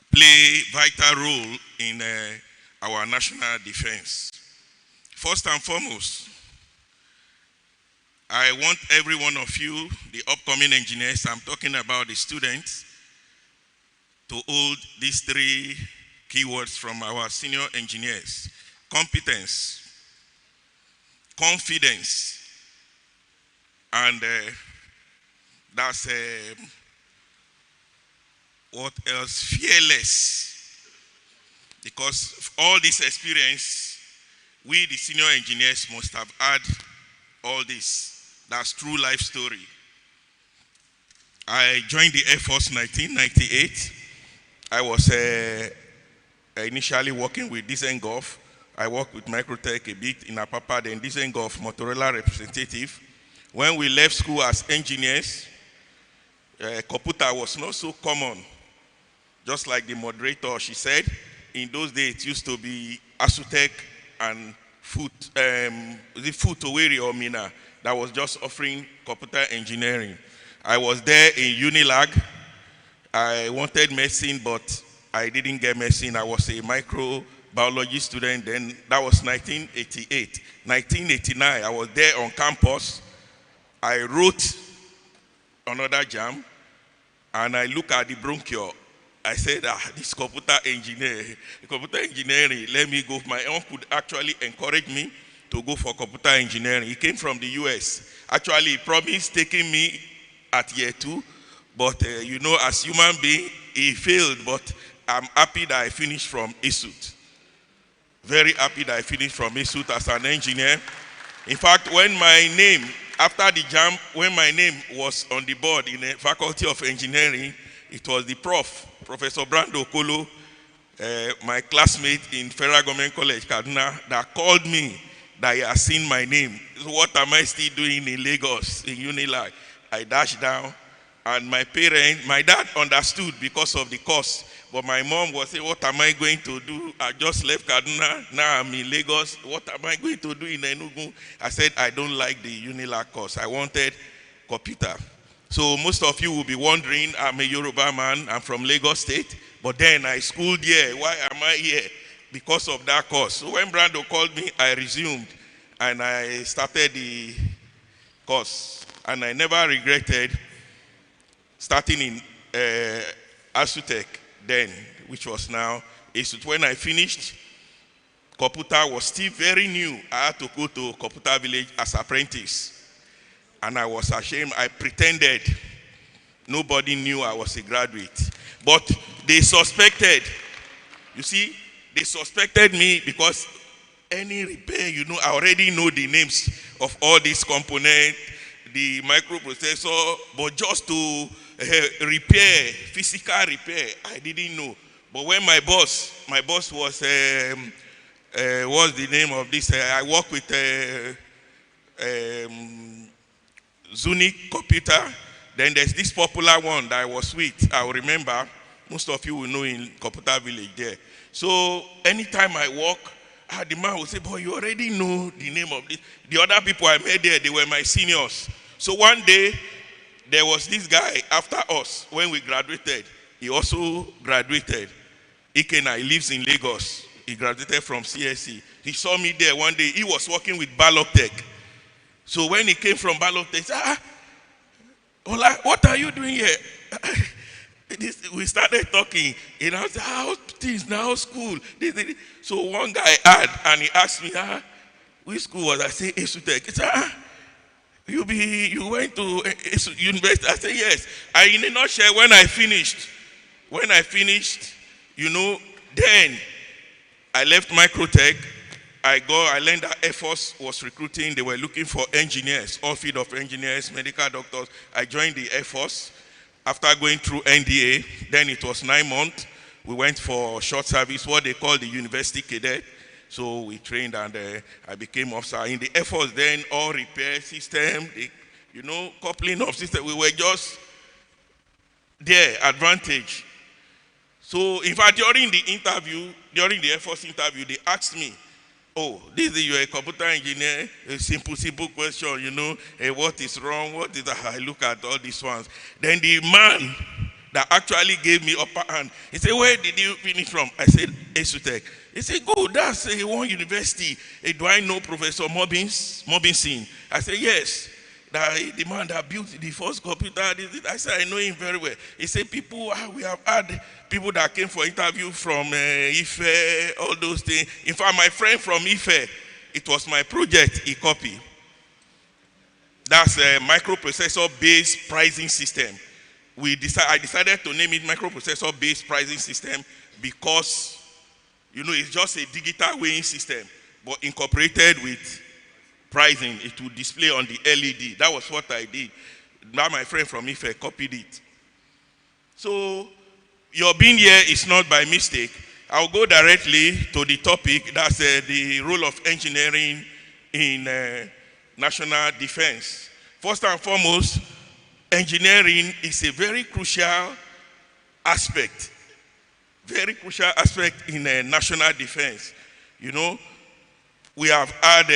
play a vital role in our national defense. First and foremost, I want every one of you, the upcoming engineers, I'm talking about the students, to hold these 3 keywords from our senior engineers: competence, confidence, and that's what else? Fearless. Because of all this experience, we, the senior engineers, must have had all this. That's true life story. I joined the Air Force in 1998. I was initially working with Dizengoff. I worked with Microtech a bit in Apapa, then Dizengoff, Motorola representative. When we left school as engineers, computer was not so common. Just like the moderator, she said, in those days it used to be ESUT'95 and Food Oweri or Mina that was just offering computer engineering. I was there in Unilag. I wanted medicine, but I didn't get medicine. I was a microbiology student then. That was 1988. 1989, I was there on campus. I wrote another jam, and I looked at the bronchial. I said, this computer engineering, let me go. My uncle actually encouraged me to go for computer engineering. He came from the US. Actually, he promised taking me at year 2, but you know, as human being, he failed, but I'm happy that I finished from ESUT'. Very happy that I finished from ESUT' as an engineer. In fact, when my name, after the jam, when my name was on the board in the Faculty of Engineering, it was the Professor Brando Kolo, my classmate in Federal Government College, Kaduna, that called me that he has seen my name. So what am I still doing in Lagos, in Unilag? I dashed down, and my dad understood because of the cost, but my mom was saying, what am I going to do? I just left Kaduna, now I'm in Lagos. What am I going to do in Enugu? I said, I don't like the Unilag course. I wanted computer. So most of you will be wondering, I'm a Yoruba man, I'm from Lagos State, but then I schooled here. Why am I here? Because of that course. So when Brando called me, I resumed, and I started the course. And I never regretted starting in ESUT' then, which was now ESUT'. When I finished, computer was still very new. I had to go to computer village as apprentice. And I was ashamed. I pretended. Nobody knew I was a graduate. But they suspected. You see, they suspected me because any repair, I already know the names of all these components, the microprocessor, but just to repair, physical repair, I didn't know. But when my boss was, what's the name of this? I work with Zunic computer. Then there's this popular one that I was with. I will remember. Most of you will know in computer village there. So anytime I walk, the man will say, boy, you already know the name of this. The other people I met there, they were my seniors. So one day, there was this guy after us when we graduated. He also graduated. Ikena, he lives in Lagos. He graduated from CSE. He saw me there one day. He was working with Balotech. So when he came from Balotech, he said, Ola, what are you doing here? We started talking. Said, how things now, school? So one guy had, and he asked me, which school was I? I said, ESUT'. He said, you went to university? I said, yes. And in a nutshell, when I finished, then I left Microtech. I learned that Air Force was recruiting. They were looking for engineers, all field of engineers, medical doctors. I joined the Air Force after going through NDA. Then it was 9 months. We went for short service, what they call the university cadet. So we trained and I became officer. In the Air Force then, all repair system, coupling of system, we were just there, advantage. So in fact, during the Air Force interview, they asked me, you're a computer engineer, a simple question, what is wrong, I look at all these ones. Then the man that actually gave me upper hand, he said, where did you finish from? I said, ESUT'. He said, good, that's one university. Do I know Professor Mobinson? I said, yes. The man that built the first computer, I said, I know him very well. He said, we have had people that came for interview from IFE, all those things. In fact, my friend from IFE, it was my project he copied. That's a microprocessor-based pricing system. I decided to name it microprocessor-based pricing system because, it's just a digital weighing system, but incorporated with pricing. It would display on the LED. That was what I did. Now my friend from IFE copied it. So your being here is not by mistake. I'll go directly to the topic. That's the role of engineering in national defense. First and foremost, engineering is a very crucial aspect. Very crucial aspect in national defense. We have had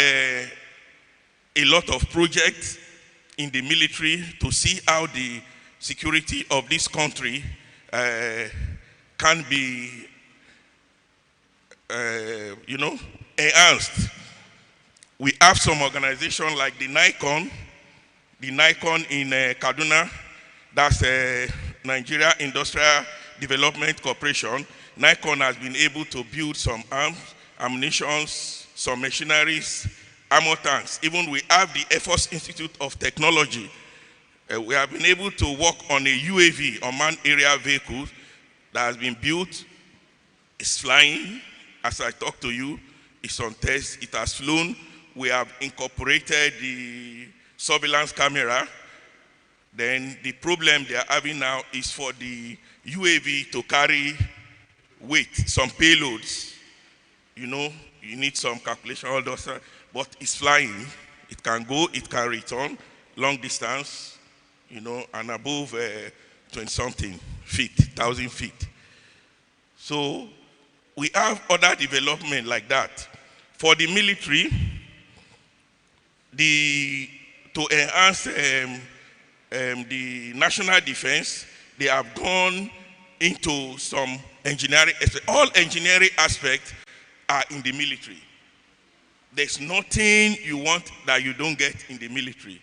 a lot of projects in the military to see how the security of this country can be, enhanced. We have some organizations like the Nikon in Kaduna, that's Nigeria Industrial Development Corporation. Nikon has been able to build some arms, ammunition, some machineries, armor tanks. Even we have the Air Force Institute of Technology. We have been able to work on a UAV, unmanned aerial vehicle, that has been built. It's flying. As I talk to you, it's on test. It has flown. We have incorporated the surveillance camera. Then the problem they are having now is for the UAV to carry weight, some payloads. You need some calculation, all those. But it's flying. It can go, it can return, long distance, and above 20-something feet, 1,000 feet. So we have other development like that. For the military, to enhance the national defense, they have gone into some engineering. All engineering aspects are in the military. There's nothing you want that you don't get in the military.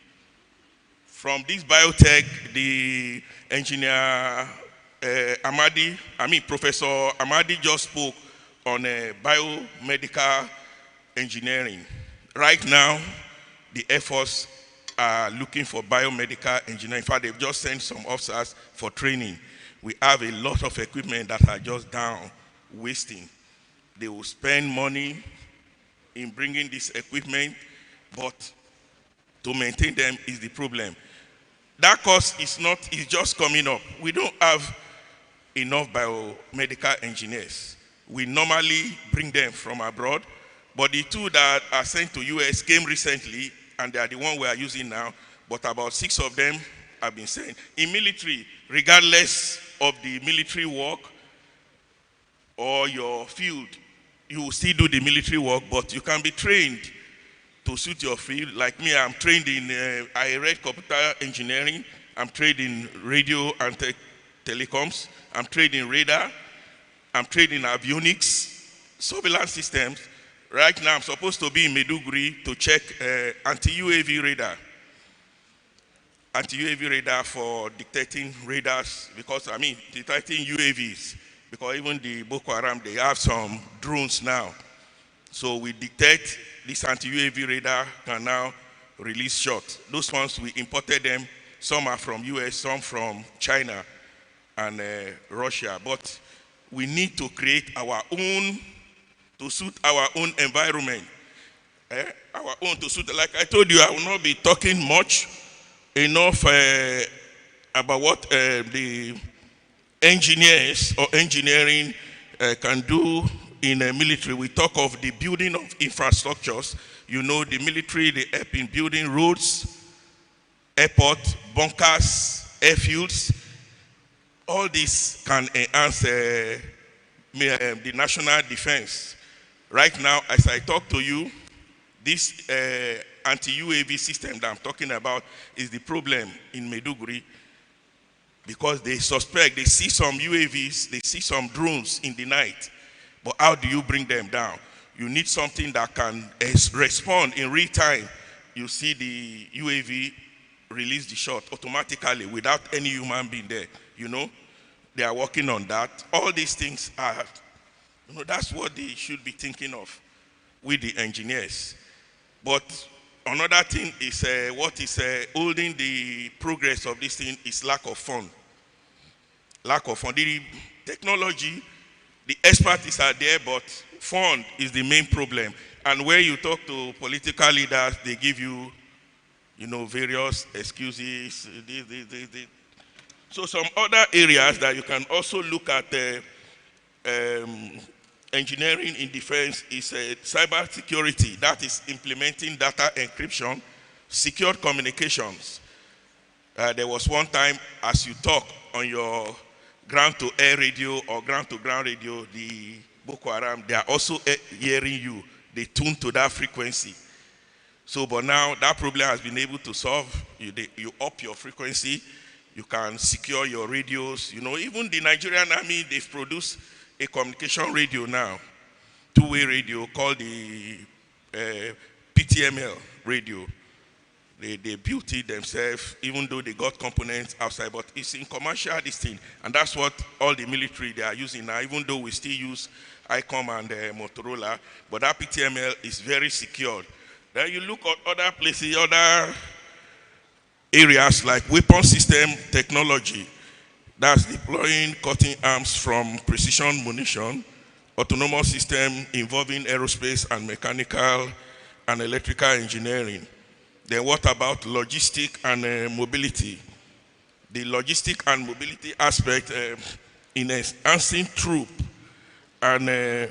From this biotech, the engineer Professor Amadi just spoke on biomedical engineering. Right now, the Air Force are looking for biomedical engineering. In fact, they've just sent some officers for training. We have a lot of equipment that are just down, wasting. They will spend money in bringing this equipment, but to maintain them is the problem. That cost is just coming up. We don't have enough biomedical engineers. We normally bring them from abroad, but the two that are sent to US came recently, and they are the one we are using now, but about 6 of them have been sent. In military, regardless of the military work or your field, you will still do the military work, but you can be trained to suit your field. Like me, I'm trained in, I read computer engineering, I'm trained in radio and telecoms, I'm trained in radar, I'm trained in avionics, surveillance systems. Right now, I'm supposed to be in Maiduguri to check anti-UAV radar. Anti-UAV radar for detecting radars, detecting UAVs. Because even the Boko Haram, they have some drones now. So we detect this anti-UAV radar can now release shots. Those ones, we imported them. Some are from US, some from China and Russia. But we need to create our own to suit our own environment. Our own to suit, like I told you, I will not be talking much enough about what the engineers or engineering can do in a military. We talk of the building of infrastructures. You know, the military, they help in building roads, airport, bunkers, airfields. All this can enhance the national defense. Right now, as I talk to you, this anti-UAV system that I'm talking about is the problem in Maiduguri, because they suspect, they see some UAVs, they see some drones in the night. But how do you bring them down? You need something that can respond in real time. You see the UAV release the shot automatically without any human being there. You know, they are working on that. All these things are, that's what they should be thinking of with the engineers. But another thing is what is holding the progress of this thing is lack of fund. Lack of fund. The technology, the expertise are there, but fund is the main problem. And where you talk to political leaders, they give you, various excuses. So some other areas that you can also look at engineering in defense is cyber security. That is implementing data encryption, secure communications. There was one time, as you talk on your ground-to-air radio or ground-to-ground radio, the Boko Haram, they are also hearing you. They tune to that frequency. So, but now that problem has been able to solve. You up your frequency. You can secure your radios. Even the Nigerian Army, they've produced a communication radio now, two-way radio called the PTML radio. They built it themselves, even though they got components outside, but it's in commercial, this thing. And that's what all the military they are using now, even though we still use ICOM and Motorola, but that PTML is very secured. Then you look at other places, other areas like weapon system technology. That's deploying cutting arms from precision munition, autonomous system involving aerospace and mechanical and electrical engineering. Then what about logistic and mobility? The logistic and mobility aspect in enhancing troop and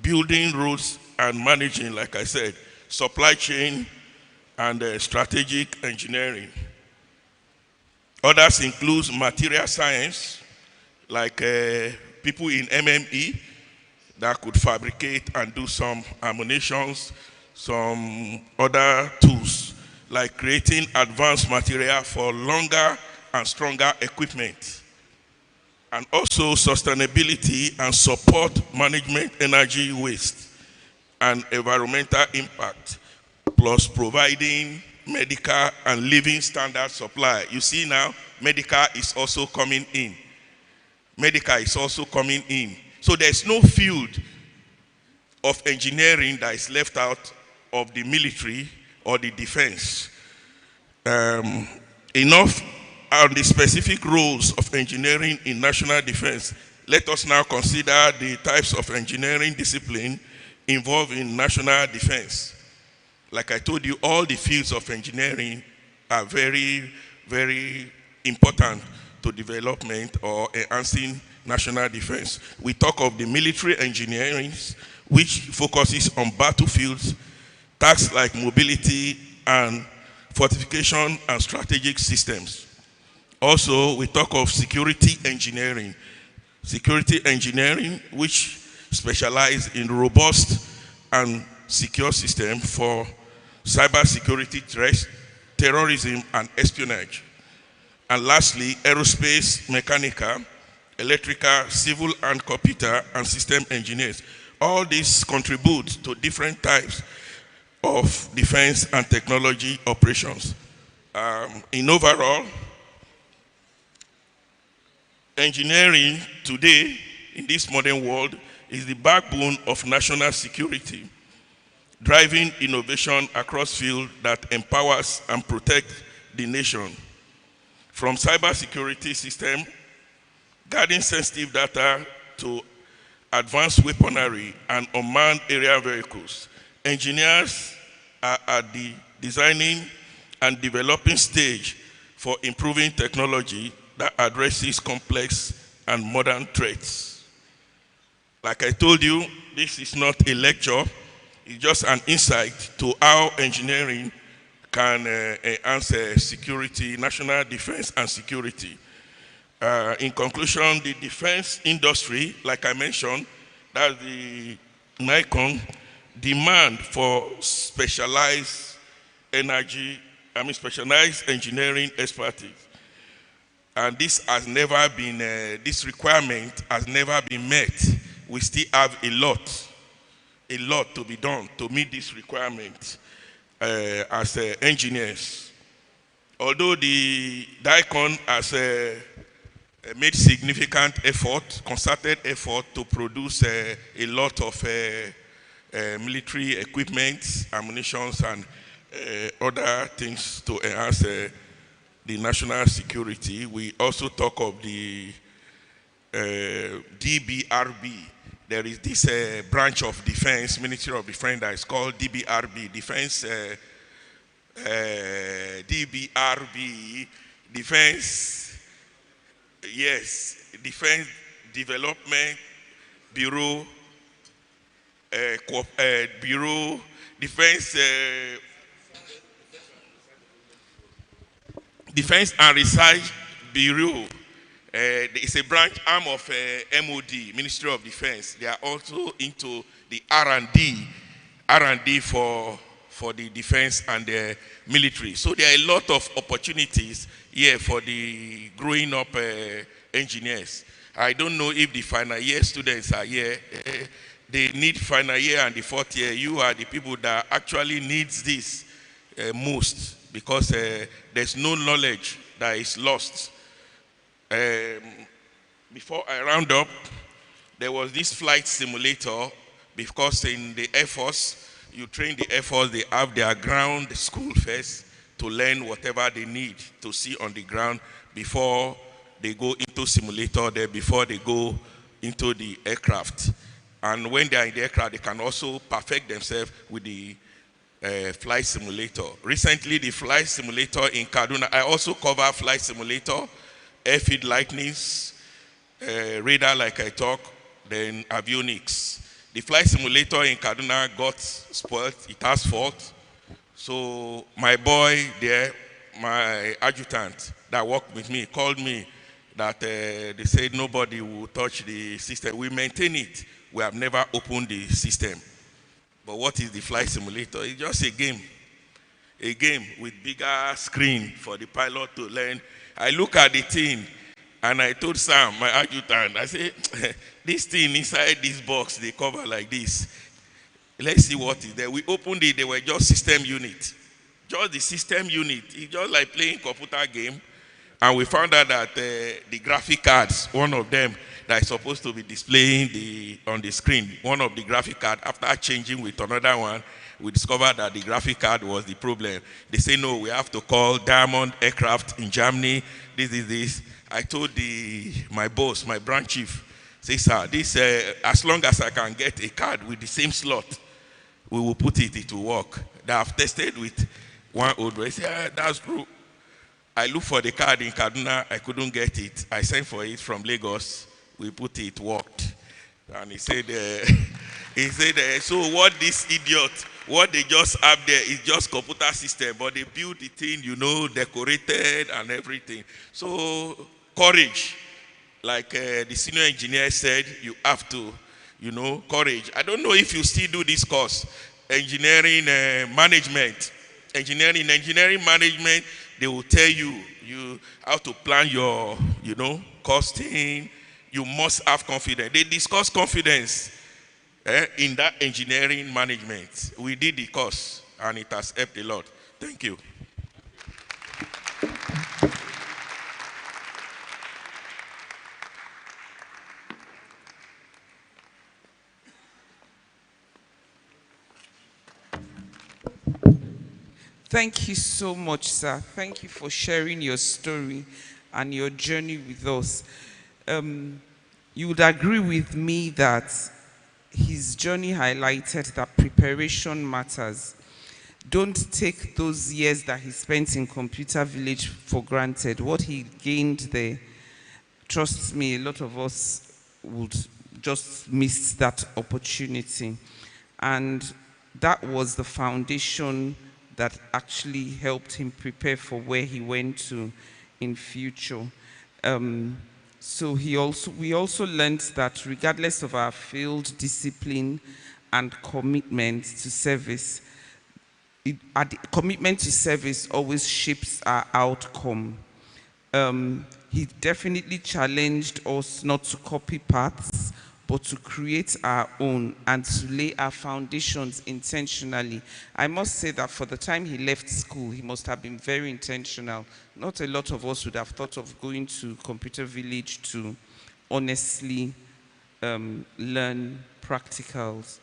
building roads and managing, like I said, supply chain and strategic engineering. Others include material science, like people in MME that could fabricate and do some ammunitions, some other tools, like creating advanced material for longer and stronger equipment. And also sustainability and support management, energy waste and environmental impact, plus providing medical and living standard supply. You see now, medical is also coming in. Medical is also coming in. So there's no field of engineering that is left out of the military or the defense. Enough on the specific roles of engineering in national defense. Let us now consider the types of engineering discipline involved in national defense. Like I told you, all the fields of engineering are very, very important to development or enhancing national defense. We talk of the military engineering, which focuses on battlefields, tasks like mobility and fortification and strategic systems. Also, we talk of security engineering. Security engineering, which specializes in robust and secure systems for cybersecurity threats, terrorism, and espionage. And lastly, aerospace, mechanical, electrical, civil, and computer and system engineers. All these contribute to different types of defense and technology operations. In overall, engineering today in this modern world is the backbone of national security, driving innovation across fields that empowers and protects the nation. From cybersecurity system, guarding sensitive data to advanced weaponry and unmanned aerial vehicles, engineers are at the designing and developing stage for improving technology that addresses complex and modern threats. Like I told you, this is not a lecture, it's just an insight to how engineering can enhance security, national defense and security. In conclusion, the defense industry, like I mentioned, that's the NICON, demand for specialized specialized engineering expertise. And this has never been, this requirement has never been met. We still have a lot to be done to meet this requirement as engineers. Although the DICON has made significant effort, concerted effort to produce a lot of military equipment, ammunition, and other things to enhance the national security. We also talk of the DBRB. There is this branch of defense, Ministry of Defense, that is called DBRB, DBRB, Defense, yes, Defense Development Bureau, Defense and Research Bureau. It's a branch arm of MOD, Ministry of Defense. They are also into the R&D for the defense and the military. So there are a lot of opportunities here for the growing up engineers. I don't know if the final year students are here. They need final year and the fourth year. You are the people that actually needs this most, because there's no knowledge that is lost. Before I round up, there was this flight simulator, because in the Air Force, you train the Air Force, they have their ground school first to learn whatever they need to see on the ground before they go into simulator there, before they go into the aircraft. And when they are in the aircraft, they can also perfect themselves with the flight simulator. Recently, the flight simulator in Kaduna, I also cover flight simulator, airfield lightnings, radar like I talk, then avionics. The flight simulator in Kaduna got spoiled, it has fault. So my boy there, my adjutant that worked with me, called me that they said nobody will touch the system. We maintain it. We have never opened the system. But what is the flight simulator? It's just a game with bigger screen for the pilot to learn. I look at the thing and I told Sam, my adjutant, I said, this thing inside this box, they cover like this. Let's see what is there. We opened it, they were just system unit. Just the system unit. It's just like playing computer game. And we found out that the graphic cards, one of them that is supposed to be displaying on the screen, one of the graphic card, after changing with another one, we discovered that the graphic card was the problem. They say, no, we have to call Diamond Aircraft in Germany. This. I told my boss, my branch chief, say, sir, this, as long as I can get a card with the same slot, we will put it will work. That I've tested with one old boy. He said, that's true. I looked for the card in Kaduna, I couldn't get it. I sent for it from Lagos. We put it, worked. And he said, so what this idiot, what they just have there is just computer system, but they built the thing, decorated and everything. So courage, like the senior engineer said, you have to, courage. I don't know if you still do this course, engineering management. Engineering management, they will tell you how to plan your, costing. You must have confidence. They discuss confidence in that engineering management. We did the course, and it has helped a lot. Thank you. Thank you so much, sir. Thank you for sharing your story and your journey with us. You would agree with me that his journey highlighted that preparation matters. Don't take those years that he spent in Computer Village for granted. What he gained there, trust me, a lot of us would just miss that opportunity. And that was the foundation that actually helped him prepare for where he went to in future. So we also learned that regardless of our field, discipline, and commitment to service, commitment to service always shapes our outcome. He definitely challenged us not to copy paths, but to create our own and to lay our foundations intentionally. I must say that for the time he left school, he must have been very intentional. Not a lot of us would have thought of going to Computer Village to honestly learn practicals.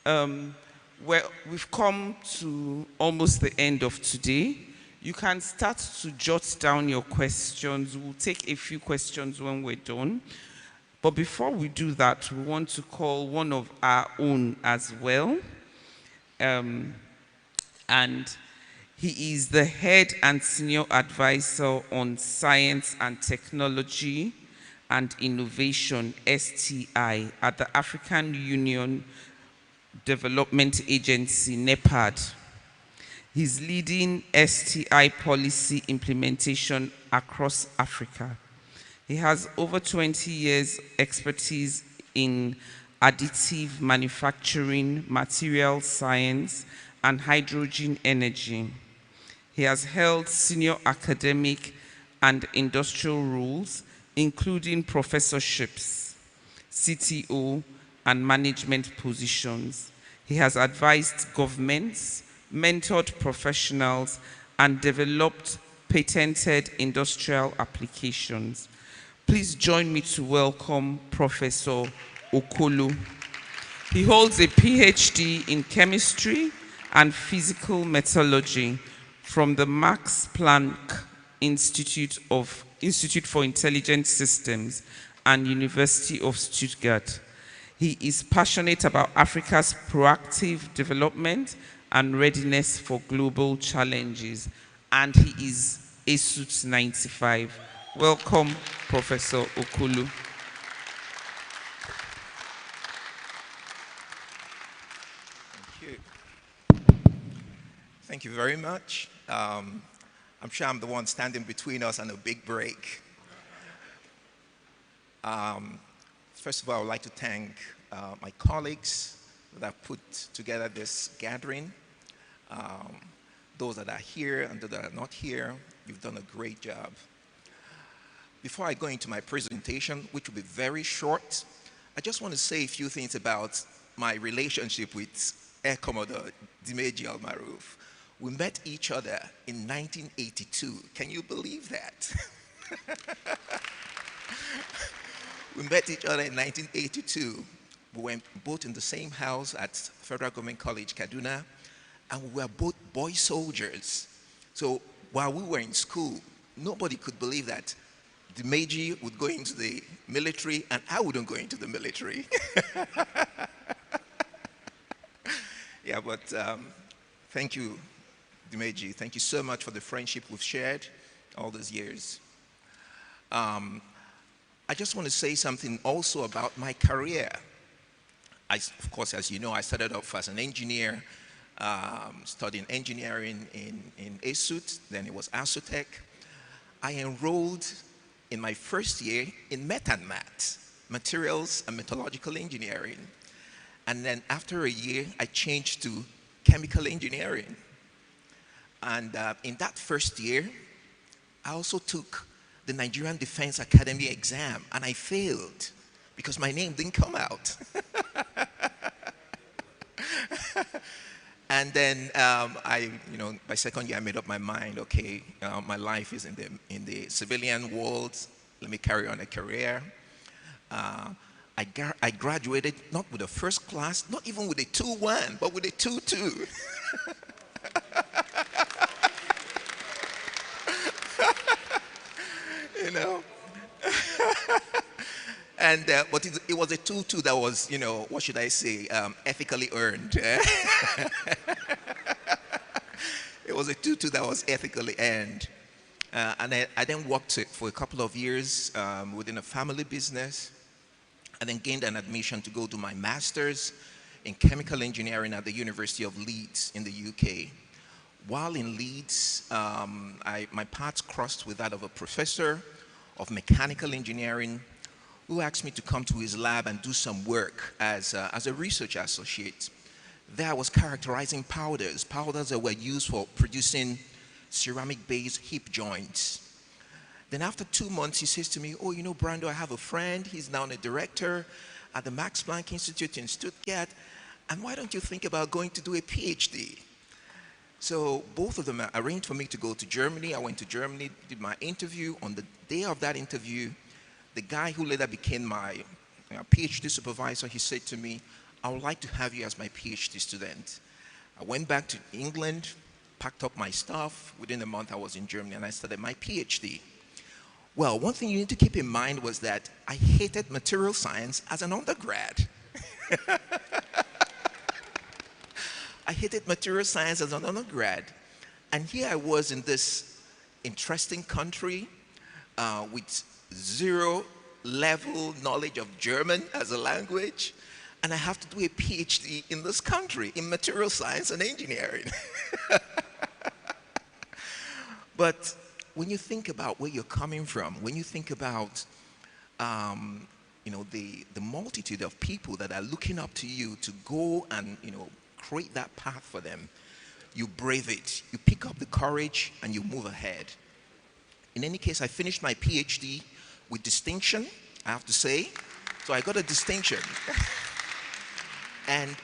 Well, we've come to almost the end of today. You can start to jot down your questions. We'll take a few questions when we're done. But before we do that, we want to call one of our own as well. And he is the head and senior advisor on science and technology and innovation, STI, at the African Union Development Agency, NEPAD. He's leading STI policy implementation across Africa. He has over 20 years expertise in additive manufacturing, material science, and hydrogen energy. He has held senior academic and industrial roles, including professorships, CTO, and management positions. He has advised governments, mentored professionals, and developed patented industrial applications. Please join me to welcome Professor Okolo. He holds a PhD in chemistry and physical metallurgy from the Max Planck Institute for Intelligent Systems and University of Stuttgart. He is passionate about Africa's proactive development and readiness for global challenges, and he is ESUT'95. Welcome, Professor Okolo. Thank you. Thank you very much. I'm sure I'm the one standing between us and a big break. First of all, I would like to thank my colleagues that have put together this gathering. Those that are here and those that are not here, you've done a great job. Before I go into my presentation, which will be very short, I just want to say a few things about my relationship with Air Commodore Dimeji Almaroof. We met each other in 1982. Can you believe that? We met each other in 1982. We were both in the same house at Federal Government College, Kaduna, and we were both boy soldiers. So while we were in school, nobody could believe that Dimeji would go into the military and I wouldn't go into the military. Yeah, but thank you, Dimeji. Thank you so much for the friendship we've shared all these years. I just want to say something also about my career. Of course, as you know, I started off as an engineer, studying engineering in ESUT', then it was ESUT'. I enrolled in my first year in Mat, Materials and Metallurgical Engineering. And then after a year, I changed to Chemical Engineering. And in that first year, I also took the Nigerian Defense Academy exam, and I failed because my name didn't come out. And then by second year, I made up my mind. Okay, my life is in the civilian world. Let me carry on a career. I graduated not with a first class, not even with a 2-1, but with a 2-2. You know. And but it was a 2-2 that was, what should I say, ethically earned. It was a 2-2 that was ethically earned. And I then worked for a couple of years within a family business, and then gained an admission to go do my master's in chemical engineering at the University of Leeds in the UK. While in Leeds, my paths crossed with that of a professor of mechanical engineering who asked me to come to his lab and do some work as a research associate. There I was characterizing powders that were used for producing ceramic-based hip joints. Then after 2 months, he says to me, oh, Brando, I have a friend. He's now a director at the Max Planck Institute in Stuttgart. And why don't you think about going to do a PhD? So both of them arranged for me to go to Germany. I went to Germany, did my interview. On the day of that interview, the guy who later became my PhD supervisor, he said to me, I would like to have you as my PhD student. I went back to England, packed up my stuff. Within a month, I was in Germany, and I started my PhD. Well, one thing you need to keep in mind was that I hated material science as an undergrad. I hated material science as an undergrad. And here I was in this interesting country with zero level knowledge of German as a language, and I have to do a PhD in this country in material science and engineering. But when you think about where you're coming from, when you think about the multitude of people that are looking up to you to go and create that path for them, you brave it, you pick up the courage, and you move ahead. In any case, I finished my PhD with distinction, I have to say. So I got a distinction. And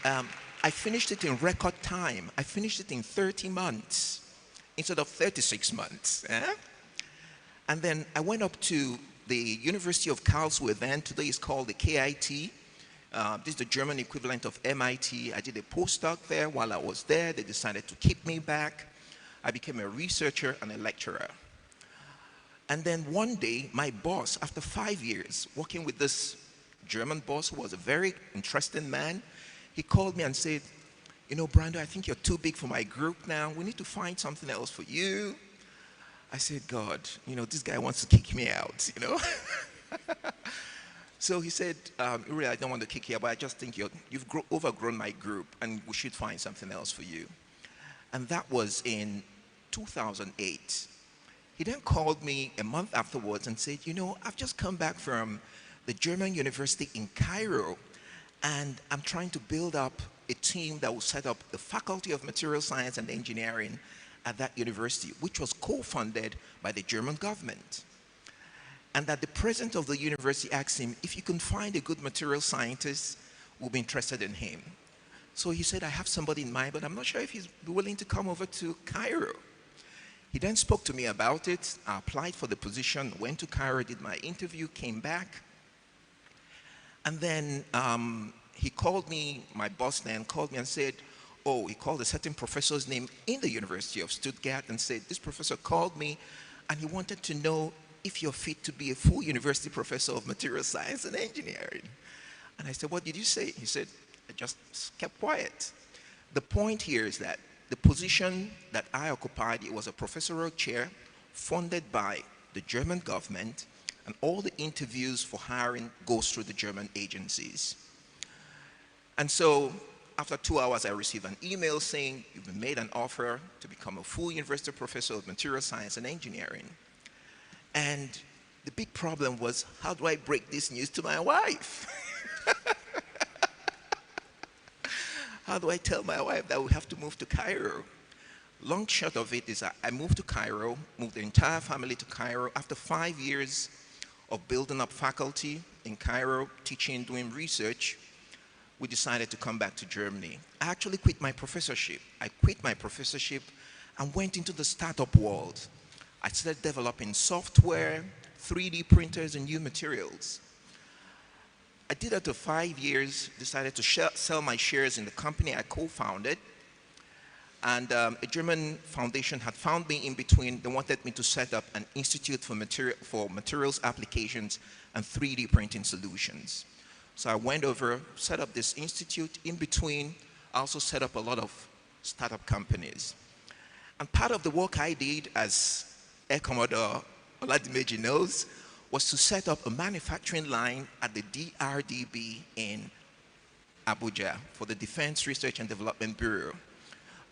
I finished it in record time. I finished it in 30 months instead of 36 months. And then I went up to the University of Karlsruhe, then today it's called the KIT. This is the German equivalent of MIT. I did a postdoc there. While I was there, they decided to keep me back. I became a researcher and a lecturer. And then one day, my boss, after 5 years working with this German boss who was a very interesting man, he called me and said, Brando, I think you're too big for my group now. We need to find something else for you. I said, God, this guy wants to kick me out, So he said, really, I don't want to kick you out, but I just think you've overgrown my group and we should find something else for you. And that was in 2008. He then called me a month afterwards and said, I've just come back from the German university in Cairo, and I'm trying to build up a team that will set up the Faculty of Material Science and Engineering at that university, which was co-funded by the German government. And that the president of the university asked him, if you can find a good material scientist, we'll be interested in him. So he said, I have somebody in mind, but I'm not sure if he's willing to come over to Cairo. He then spoke to me about it. I applied for the position, went to Cairo, did my interview, came back. And then he called me, my boss then called me and said, oh, he called a certain professor's name in the University of Stuttgart and said, this professor called me and he wanted to know if you're fit to be a full university professor of material science and engineering. And I said, what did you say? He said, I just kept quiet. The point here is that the position that I occupied, it was a professorial chair funded by the German government, and all the interviews for hiring goes through the German agencies. And so after 2 hours, I received an email saying, you've been made an offer to become a full university professor of material science and engineering. And the big problem was, how do I break this news to my wife? How do I tell my wife that we have to move to Cairo? Long short of it is I moved to Cairo, moved the entire family to Cairo. After 5 years of building up faculty in Cairo, teaching, doing research, we decided to come back to Germany. I actually quit my professorship. I quit my professorship and went into the startup world. I started developing software, 3D printers, and new materials. I did that for 5 years, decided to sell my shares in the company I co-founded. And a German foundation had found me in between. They wanted me to set up an institute for materials applications and 3D printing solutions. So I went over, set up this institute. In between, I also set up a lot of startup companies. And part of the work I did, as Air Commodore Oladimeji knows, was to set up a manufacturing line at the DRDB in Abuja for the Defense Research and Development Bureau.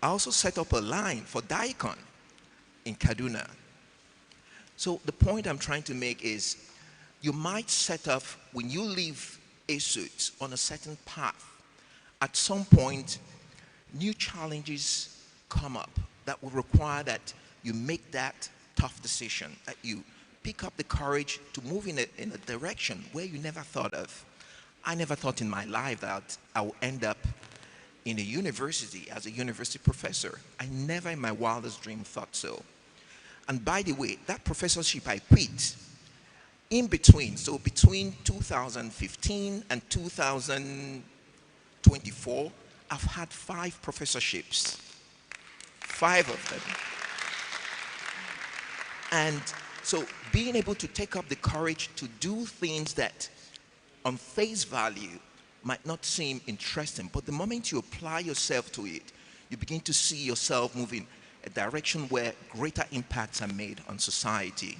I also set up a line for Daikon in Kaduna. So the point I'm trying to make is, you might set up, when you leave ESUT on a certain path, at some point, new challenges come up that will require that you make that tough decision, that you pick up the courage to move in a direction where you never thought of. I never thought in my life that I would end up in a university as a university professor. I never in my wildest dream thought so. And by the way, that professorship I quit in between, so between 2015 and 2024, I've had 5 professorships, 5 of them. And so being able to take up the courage to do things that on face value might not seem interesting, but the moment you apply yourself to it, you begin to see yourself moving a direction where greater impacts are made on society.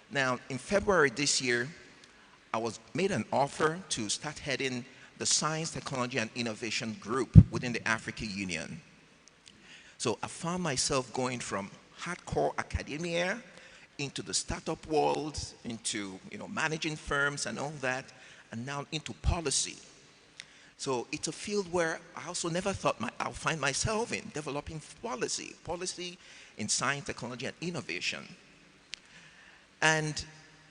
Now, in February this year, I was made an offer to start heading the Science, Technology, and Innovation Group within the African Union. So I found myself going from hardcore academia into the startup world, into managing firms and all that, and now into policy. So it's a field where I also never thought I'll find myself in, developing policy in science, technology, and innovation. And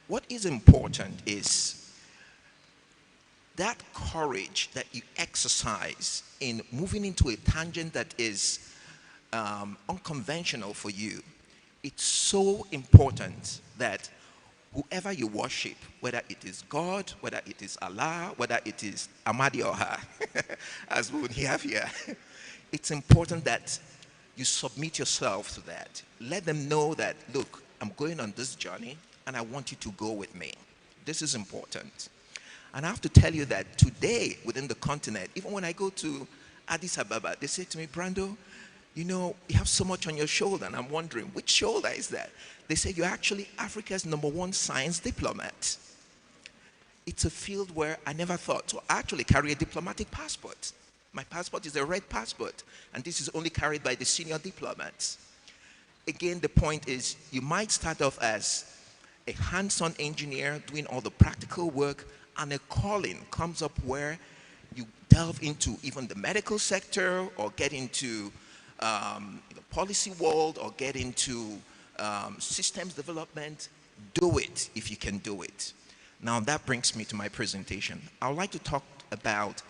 what is important is that courage that you exercise in moving into a tangent that is unconventional for you. It's so important that whoever you worship, whether it is God, whether it is Allah, whether it is Amadioha, as we would have here, it's important that you submit yourself to that. Let them know that, look, I'm going on this journey and I want you to go with me. This is important. And I have to tell you that today within the continent, even when I go to Addis Ababa, they say to me, Brando, you have so much on your shoulder. And I'm wondering, which shoulder is that? They say, you're actually Africa's #1 science diplomat. It's a field where I never thought. So I actually carry a diplomatic passport. My passport is a red passport. And this is only carried by the senior diplomats. Again, the point is, you might start off as a hands-on engineer doing all the practical work, and a calling comes up where you delve into even the medical sector or get into the policy world or get into systems development. Do it if you can do it. Now that brings me to my presentation. I would like to talk about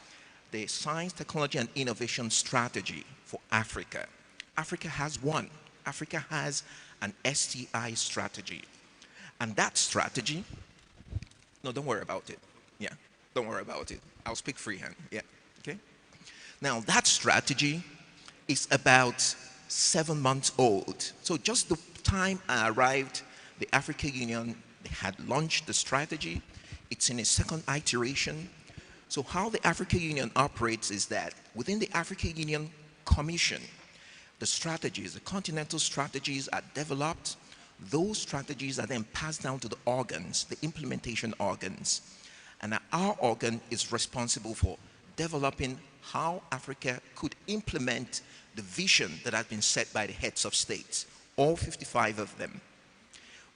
the Science, Technology, and Innovation Strategy for Africa. Africa has one. Africa has an STI strategy. And that strategy, no, don't worry about it. Yeah, don't worry about it. I'll speak freehand. Yeah, okay? Now, that strategy is about 7 months old. So just the time I arrived, the African Union had launched the strategy. It's in its second iteration. So how the African Union operates is that within the African Union Commission, the strategies, the continental strategies are developed. Those strategies are then passed down to the organs, the implementation organs. And our organ is responsible for developing how Africa could implement the vision that has been set by the heads of states, all 55 of them.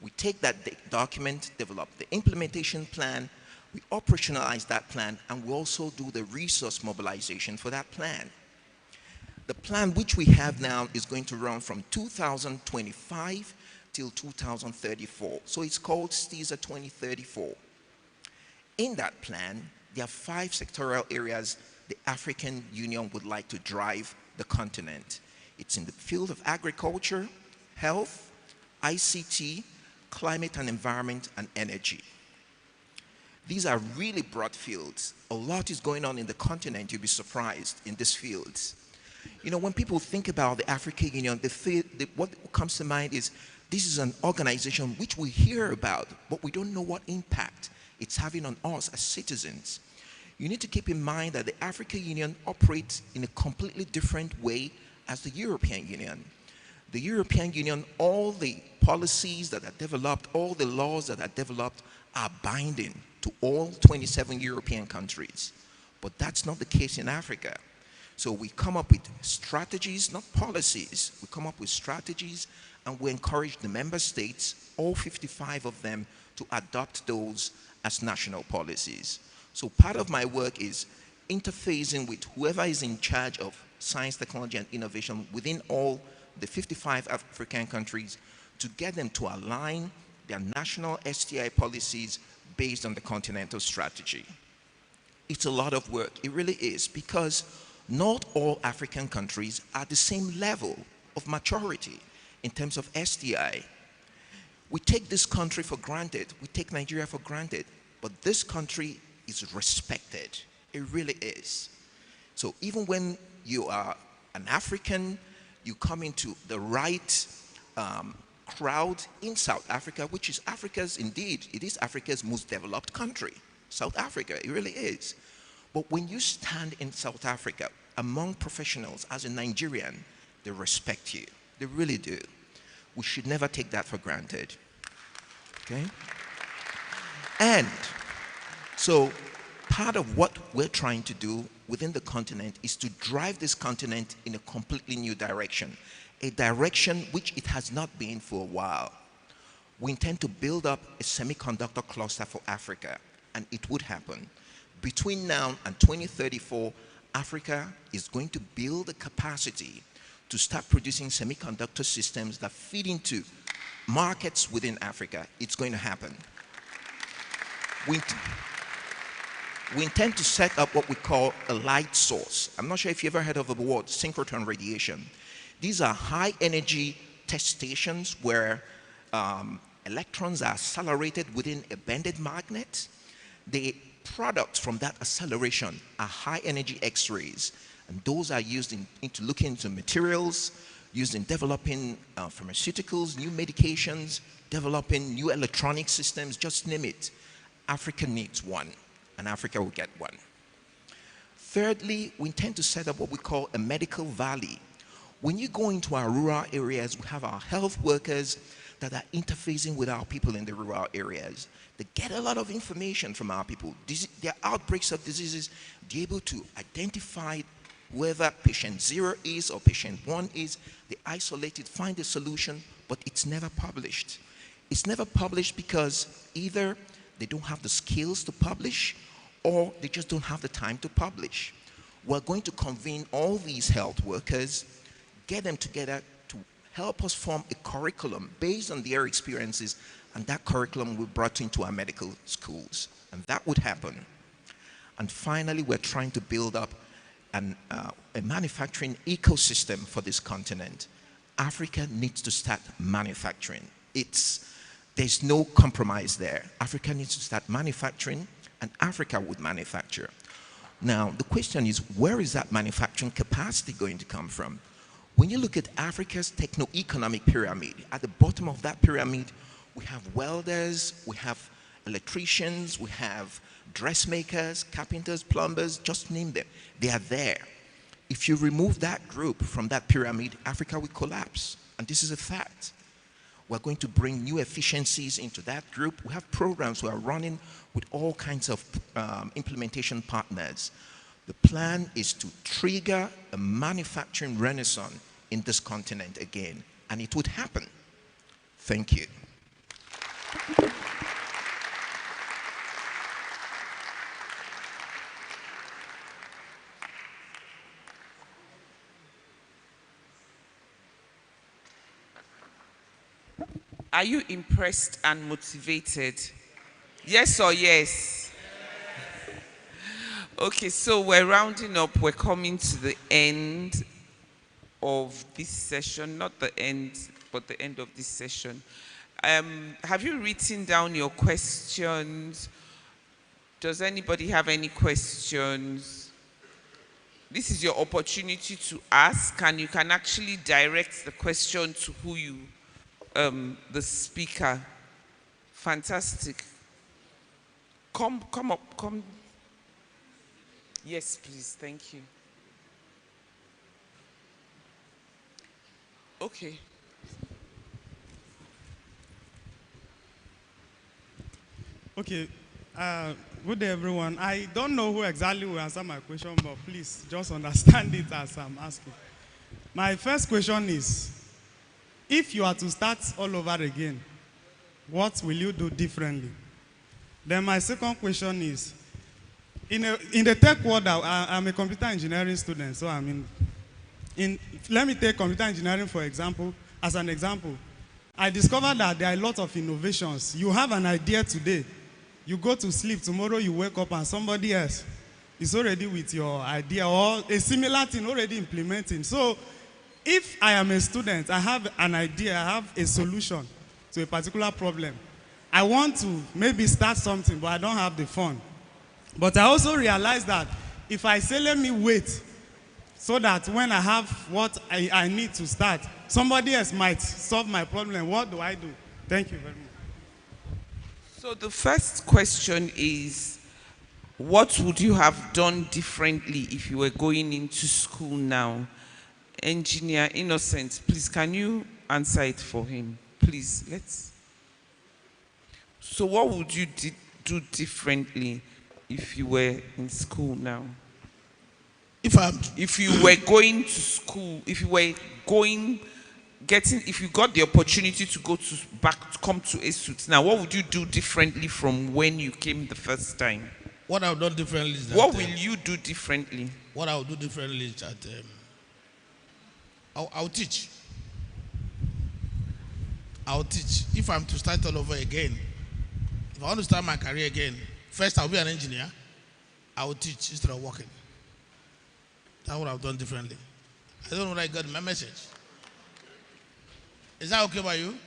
We take that document, develop the implementation plan, we operationalize that plan, and we also do the resource mobilization for that plan. The plan which we have now is going to run from 2025 till 2034. So it's called ESUT 2034. In that plan, there are 5 sectoral areas the African Union would like to drive the continent. It's in the field of agriculture, health, ICT, climate and environment, and energy. These are really broad fields. A lot is going on in the continent, you'll be surprised, in these fields. You know, when people think about the African Union, what comes to mind is this is an organization which we hear about, but we don't know what impact it's having on us as citizens. You need to keep in mind that the African Union operates in a completely different way as the European Union. The European Union, all the policies that are developed, all the laws that are developed are binding to all 27 European countries. But that's not the case in Africa. So we come up with strategies, not policies. We come up with strategies and we encourage the member states, all 55 of them, to adopt those as national policies. So part of my work is interfacing with whoever is in charge of science, technology, and innovation within all the 55 African countries to get them to align their national STI policies based on the continental strategy. It's a lot of work, it really is, because not all African countries are the same level of maturity in terms of STI. We take this country for granted, we take Nigeria for granted, but this country is respected. It really is. So even when you are an African, you come into the right crowd in South Africa, which is Africa's, indeed, it is Africa's most developed country. South Africa, it really is. But when you stand in South Africa among professionals as a Nigerian, they respect you. They really do. We should never take that for granted. Okay? And so part of what we're trying to do within the continent is to drive this continent in a completely new direction, a direction which it has not been for a while. We intend to build up a semiconductor cluster for Africa, and it would happen. Between now and 2034, Africa is going to build the capacity to start producing semiconductor systems that feed into markets within Africa. It's going to happen. We intend to set up what we call a light source. I'm not sure if you ever heard of the word synchrotron radiation. These are high energy test stations where electrons are accelerated within a bended magnet. The products from that acceleration are high energy X-rays, and those are used into looking into materials, used in developing pharmaceuticals, new medications, developing new electronic systems, just name it. Africa needs one, and Africa will get one. Thirdly, we intend to set up what we call a medical valley. When you go into our rural areas, we have our health workers that are interfacing with our people in the rural areas. They get a lot of information from our people. There are outbreaks of diseases. They're able to identify whether patient 0 is or patient 1 is. They isolate it, find a solution, but it's never published. It's never published because either they don't have the skills to publish or they just don't have the time to publish. We're going to convene all these health workers, get them together to help us form a curriculum based on their experiences, and that curriculum will be brought into our medical schools, and that would happen. And finally, we're trying to build up a manufacturing ecosystem for this continent. Africa needs to start manufacturing. There's no compromise there. Africa needs to start manufacturing, and Africa would manufacture. Now, the question is, where is that manufacturing capacity going to come from? When you look at Africa's techno-economic pyramid, at the bottom of that pyramid, we have welders, we have electricians, we have dressmakers, carpenters, plumbers, just name them. They are there. If you remove that group from that pyramid, Africa will collapse. And this is a fact. We're going to bring new efficiencies into that group. We have programs we are running with all kinds of implementation partners. The plan is to trigger a manufacturing renaissance in this continent again, and it would happen. Thank you. Are you impressed and motivated? Yes or yes? Okay, so we're rounding up. We're coming to the end of this session. Not the end, but the end of this session. Have you written down your questions? Does anybody have any questions? This is your opportunity to ask, and you can actually direct the question to who you the speaker. Fantastic. Come up, come. Yes, please, thank you. Okay. Okay, good day everyone. I don't know who exactly will answer my question, but please just understand it as I'm asking. My first question is, if you are to start all over again, what will you do differently? Then my second question is, in the tech world, I'm a computer engineering student, so let me take computer engineering for example, as an example. I discovered that there are a lot of innovations. You have an idea today, you go to sleep, tomorrow you wake up and somebody else is already with your idea or a similar thing already implementing. So if I am a student, I have an idea, I have a solution to a particular problem. I want to maybe start something, but I don't have the fund. But I also realize that if I say, let me wait, so that when I have what I need to start, somebody else might solve my problem. What do I do? Thank you very much. So the first question is, what would you have done differently if you were going into school now? Engineer Innocent, please, can you answer it for him? Please, let's. So what would you do differently if you were in school now? If you were going to school, if you got the opportunity to come to ESUT', now what would you do differently from when you came the first time? What I would do differently is that. What will you do differently? What I would do differently is that I'll teach. I'll teach. If I'm to start all over again, if I want to start my career again, first I'll be an engineer. I will teach instead of working. That's what I've done differently. I don't know whether I got my message. Is that okay by you?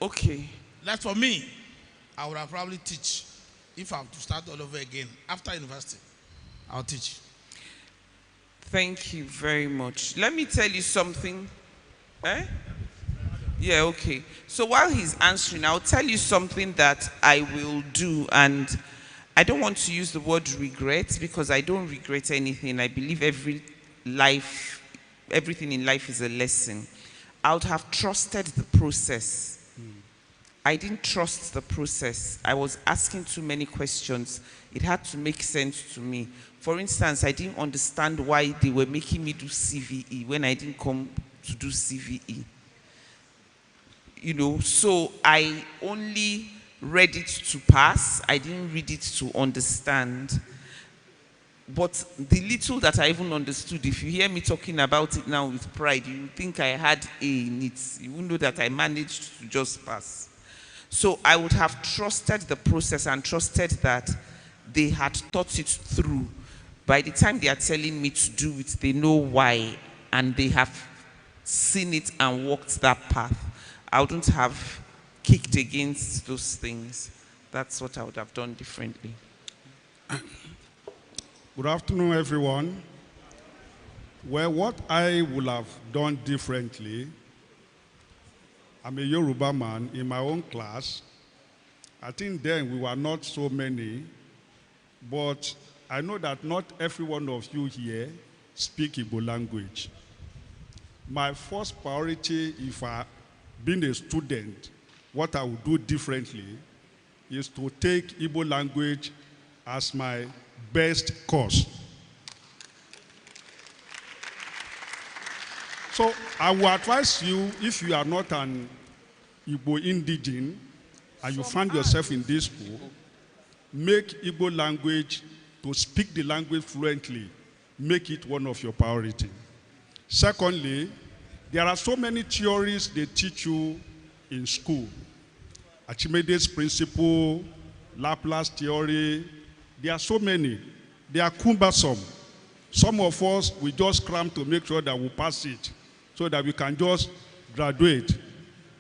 Okay. That's for me. I would have probably teach. If I have to start all over again after university, I'll teach. Thank you very much. Let me tell you something. Yeah, okay. So while he's answering, I'll tell you something that I will do, and I don't want to use the word regret because I don't regret anything. I believe everything in life is a lesson. I would have trusted the process. I didn't trust the process. I was asking too many questions. It had to make sense to me. For instance, I didn't understand why they were making me do CVE when I didn't come to do CVE. You know, so I only read it to pass. I didn't read it to understand. But the little that I even understood, if you hear me talking about it now with pride, you think I had A in it. You will know that I managed to just pass. So I would have trusted the process and trusted that they had thought it through. By the time they are telling me to do it, they know why, and they have seen it and walked that path. I wouldn't have kicked against those things. That's what I would have done differently. Good afternoon, everyone. Well, what I would have done differently, I'm a Yoruba man in my own class. I think then we were not so many, but I know that not every one of you here speak Igbo language. My first priority, if I being a student, what I would do differently is to take Igbo language as my best course. So I will advise you, if you are not an Igbo indigene and you find yourself in this school, make Igbo language, to speak the language fluently, make it one of your priorities. Secondly, there are so many theories they teach you in school. Archimedes' principle, Laplace theory, there are so many. They are cumbersome. Some of us, we just cram to make sure that we pass it so that we can just graduate.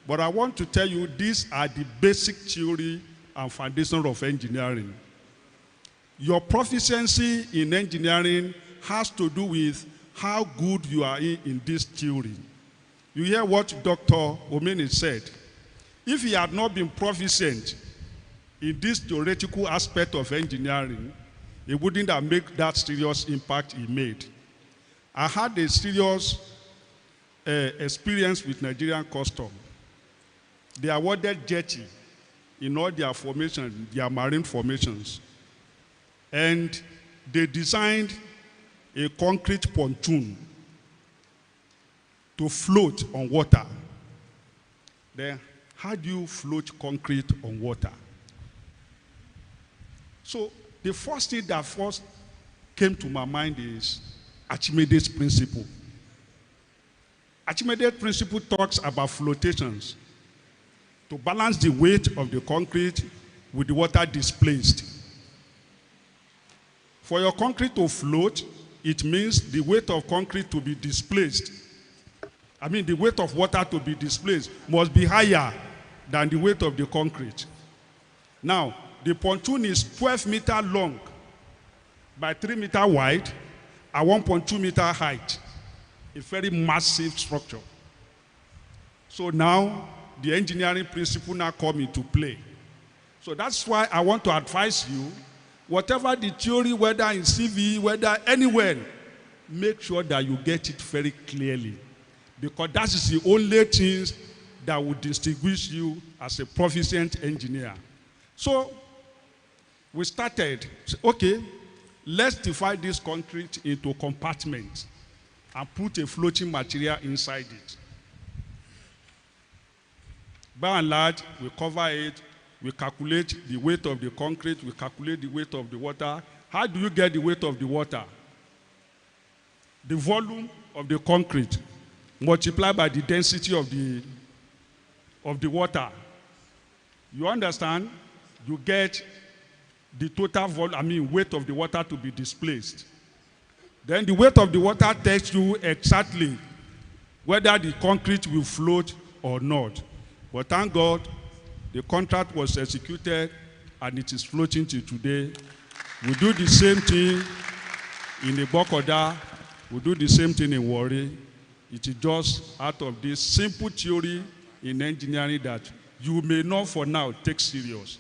But I want to tell you, these are the basic theory and foundation of engineering. Your proficiency in engineering has to do with how good you are in this theory. You hear what Dr. Omeni said. If he had not been proficient in this theoretical aspect of engineering, he wouldn't have made that serious impact he made. I had a serious experience with Nigerian custom. They awarded jetty in all their formations, their marine formations. And they designed a concrete pontoon to float on water. Then, how do you float concrete on water? So, the first thing that first came to my mind is Archimedes' principle. Archimedes' principle talks about flotations to balance the weight of the concrete with the water displaced. For your concrete to float, it means the weight of concrete to be displaced. I mean, the weight of water to be displaced must be higher than the weight of the concrete. Now, the pontoon is 12 meters long by 3 meters wide and 1.2 meter height. A very massive structure. So now, the engineering principle now come into play. So that's why I want to advise you, whatever the theory, whether in CV, whether anywhere, make sure that you get it very clearly. Because that is the only thing that will distinguish you as a proficient engineer. So we started, okay, let's divide this concrete into compartments and put a floating material inside it. By and large, we cover it, we calculate the weight of the concrete, we calculate the weight of the water. How do you get the weight of the water? The volume of the concrete multiplied by the density of the water. You understand? You get the total volume, weight of the water to be displaced. Then the weight of the water tells you exactly whether the concrete will float or not. But thank God, the contract was executed and it is floating till today. We do the same thing in Ibokoda. We do the same thing in Warri. It is just out of this simple theory in engineering that you may not for now take serious.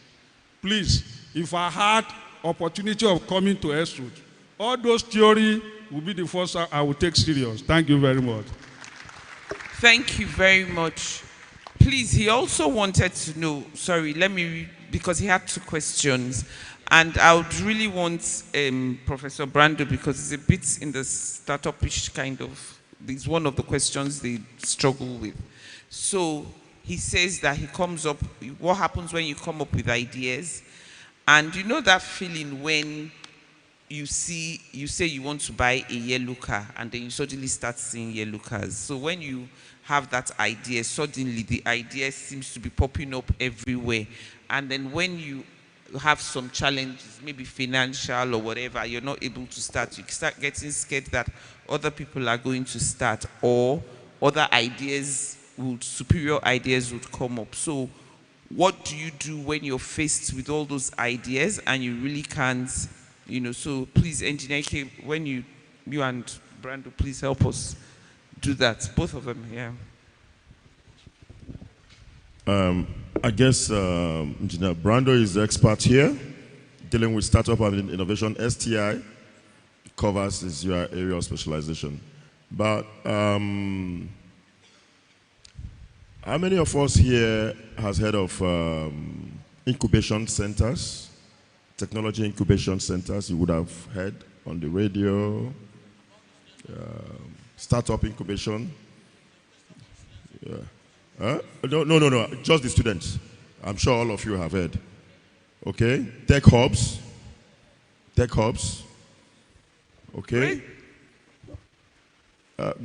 Please, if I had opportunity of coming to ESUT', all those theory will be the first I will take serious. Thank you very much. Thank you very much. Please, he also wanted to know, sorry, let me read, because he had 2 questions. And I would really want Professor Brando, because it's a bit in the startup-ish kind of, it's one of the questions they struggle with. So he says that he comes up, what happens when you come up with ideas? And you know that feeling when you say you want to buy a yellow car and then you suddenly start seeing yellow cars. So when you have that idea, suddenly the idea seems to be popping up everywhere. And then when you have some challenges, maybe financial or whatever, you're not able to start, you start getting scared that other people are going to start, or other ideas superior ideas would come up. So what do you do when you're faced with all those ideas and you really can't, so please, Engineer K, when you and Brando, please help us do that, both of them, yeah. I guess Engineer Brando is the expert here, dealing with startup and innovation. STI covers is your area of specialization. But how many of us here has heard of incubation centers, technology incubation centers? You would have heard on the radio, startup incubation. Yeah. No, just the students. I'm sure all of you have heard. Okay, tech hubs. Okay.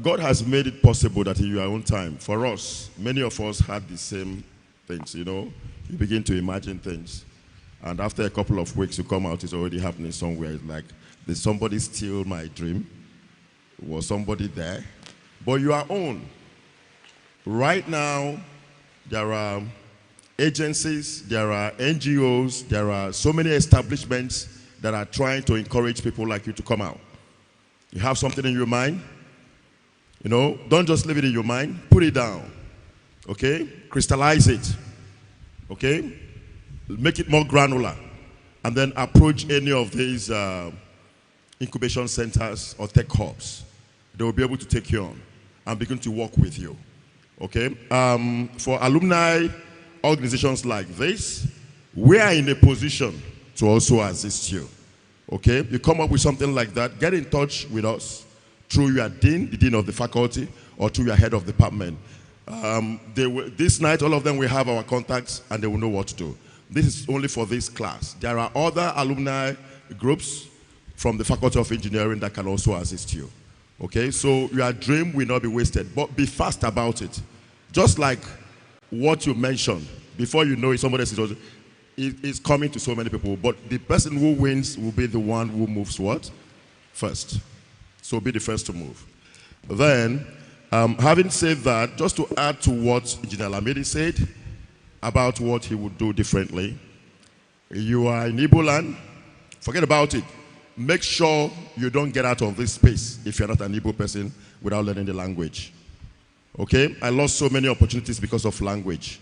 God has made it possible that in your own time, for us, many of us had the same things, You begin to imagine things. And after a couple of weeks, you come out, it's already happening somewhere. It's like, did somebody steal my dream? Was somebody there? But your own. Right now, there are agencies, there are NGOs, there are so many establishments that are trying to encourage people like you to come out. You have something in your mind? Don't just leave it in your mind. Put it down. Okay? Crystallize it. Okay? Make it more granular. And then approach any of these incubation centers or tech hubs. They will be able to take you on and begin to work with you. Okay? For alumni organizations like this, we are in a position to also assist you. Okay? You come up with something like that, get in touch with us through your dean, the dean of the faculty, or through your head of department. This night, all of them will have our contacts and they will know what to do. This is only for this class. There are other alumni groups from the Faculty of Engineering that can also assist you. Okay, so your dream will not be wasted, but be fast about it. Just like what you mentioned, before you know it, somebody else is coming to so many people, but the person who wins will be the one who moves what? First. So be the first to move. Then, having said that, just to add to what Engineer Lamidi said about what he would do differently, you are in Igbo land, forget about it. Make sure you don't get out of this space if you're not an Igbo person without learning the language. Okay? I lost so many opportunities because of language.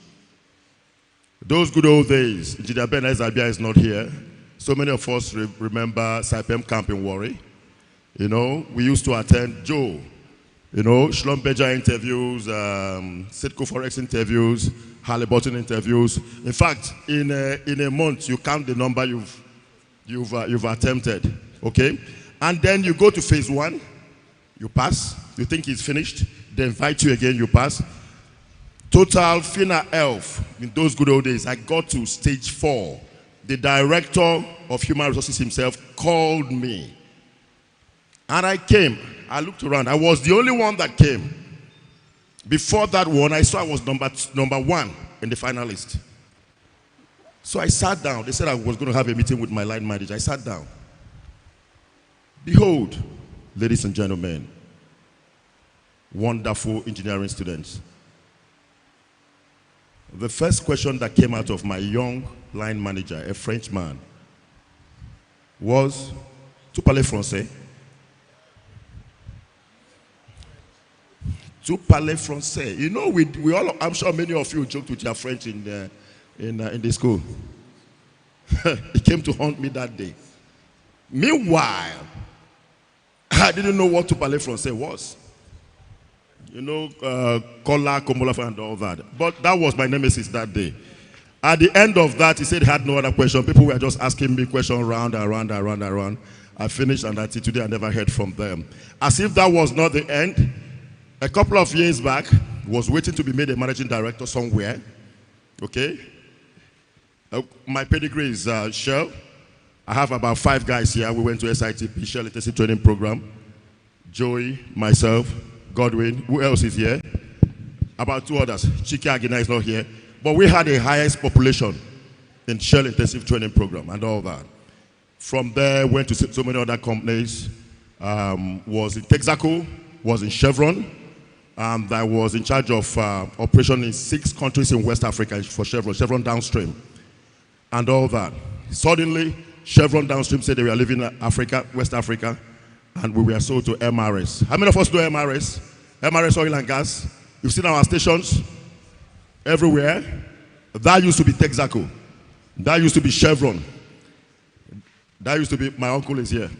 Those good old days, Engineer Ben Ezabia is not here. So many of us remember Saipem Camp in Warri. We used to attend Joe, Shlom Beja interviews, Sitco Forex interviews, Halliburton interviews. In fact, in a month, you count the number you've attempted, okay? And then you go to phase 1, you pass, you think it's finished, they invite you again, you pass. Total FINA ELF, in those good old days, I got to stage 4. The director of human resources himself called me. And I came, I looked around, I was the only one that came. Before that one, I saw I was number 1 in the finalist. So I sat down. They said I was going to have a meeting with my line manager. I sat down. Behold, ladies and gentlemen, wonderful engineering students. The first question that came out of my young line manager, a Frenchman, was, "Tu parles français?" "Tu parles français?" We all, I'm sure many of you joked with your French in the school. He came to haunt me that day. Meanwhile, I didn't know what "tu parles français" was. Kola, Komolafa, and all that. But that was my nemesis that day. At the end of that, he said he had no other question. People were just asking me questions round and round and round and round. I finished, and until today, I never heard from them. As if that was not the end, a couple of years back, was waiting to be made a managing director somewhere. Okay? My pedigree is Shell. I have about 5 guys here. We went to SITP, Shell Intensive Training Program. Joey, myself, Godwin. Who else is here? About 2 others. Chike Agina is not here. But we had the highest population in Shell Intensive Training Program and all that. From there, went to so many other companies. Was in Texaco, was in Chevron, and I was in charge of operation in 6 countries in West Africa for Chevron downstream, and all that. Suddenly, Chevron downstream said they were leaving Africa, West Africa, and we were sold to MRS. How many of us know MRS? MRS Oil and Gas. You've seen our stations everywhere. That used to be Texaco. That used to be Chevron. That used to be, my uncle is here.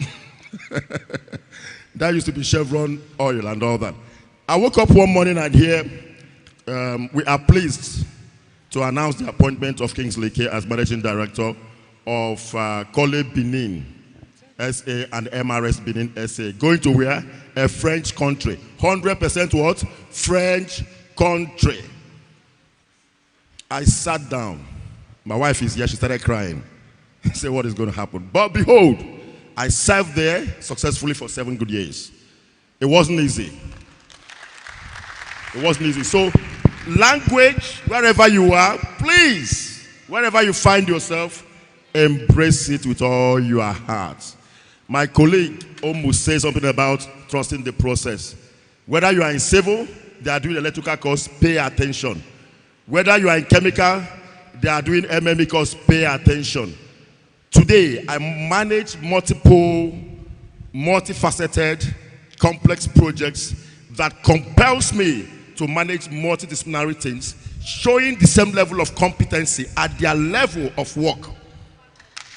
That used to be Chevron Oil and all that. I woke up one morning and here, we are pleased to announce the appointment of Kingsley K as Managing Director of Kole Benin SA and MRS Benin SA. Going to where? A French country. 100% what? French country. I sat down. My wife is here. She started crying. I said, what is going to happen? But behold, I served there successfully for 7 good years. It wasn't easy. It wasn't easy. So, language, wherever you are, please, wherever you find yourself, embrace it with all your heart. My colleague, Omu, said something about trusting the process. Whether you are in civil, they are doing electrical course, pay attention. Whether you are in chemical, they are doing MME course, pay attention. Today, I manage multifaceted, complex projects that compels me to manage multidisciplinary things, showing the same level of competency at their level of work.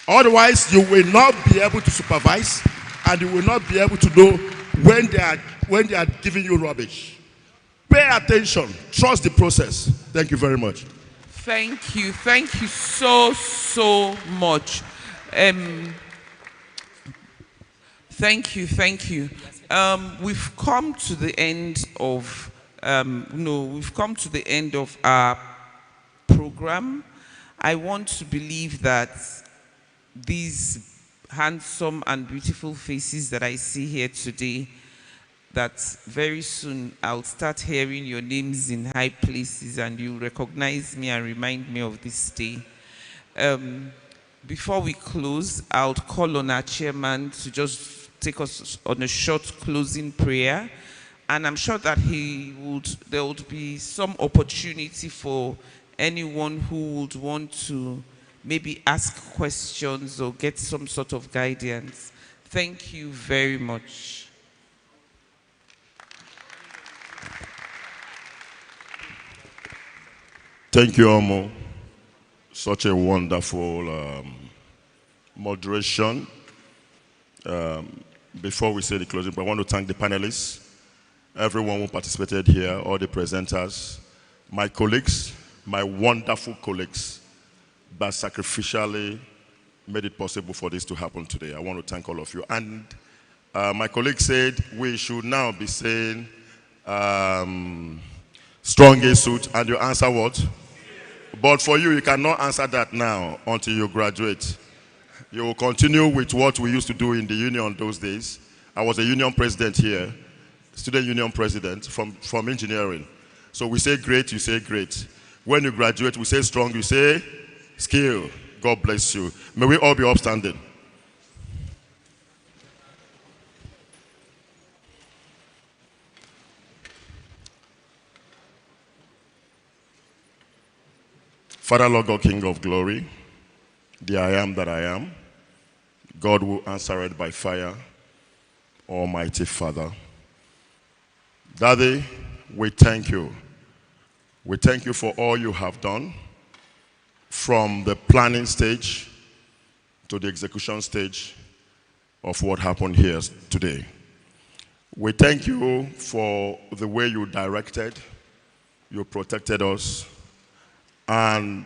Otherwise, you will not be able to supervise, and you will not be able to know when they are giving you rubbish. Pay attention. Trust the process. Thank you very much. Thank you. Thank you so much. Thank you. We've come to the end of our program. I want to believe that these handsome and beautiful faces that I see here today, that very soon I'll start hearing your names in high places and you'll recognize me and remind me of this day. Before we close, I'll call on our chairman to just take us on a short closing prayer. And I'm sure that there would be some opportunity for anyone who would want to maybe ask questions or get some sort of guidance. Thank you very much. Thank you, Omo. Such a wonderful moderation. Before we say the closing, I want to thank the panelists, everyone who participated here, all the presenters, my colleagues, my wonderful colleagues that sacrificially made it possible for this to happen today. I want to thank all of you. And my colleague said we should now be saying strong ESUT, and you answer what? But for you, you cannot answer that now until you graduate. You will continue with what we used to do in the union those days. I was a union president here, student union president from engineering. So we say great, you say great. When you graduate, we say strong, you say skill. God bless you. May we all be upstanding. Father, Lord God, King of glory, the I am that I am, God who answered by fire, Almighty Father. Daddy, we thank you. We thank you for all you have done, from the planning stage to the execution stage of what happened here today. We thank you for the way you directed, you protected us, and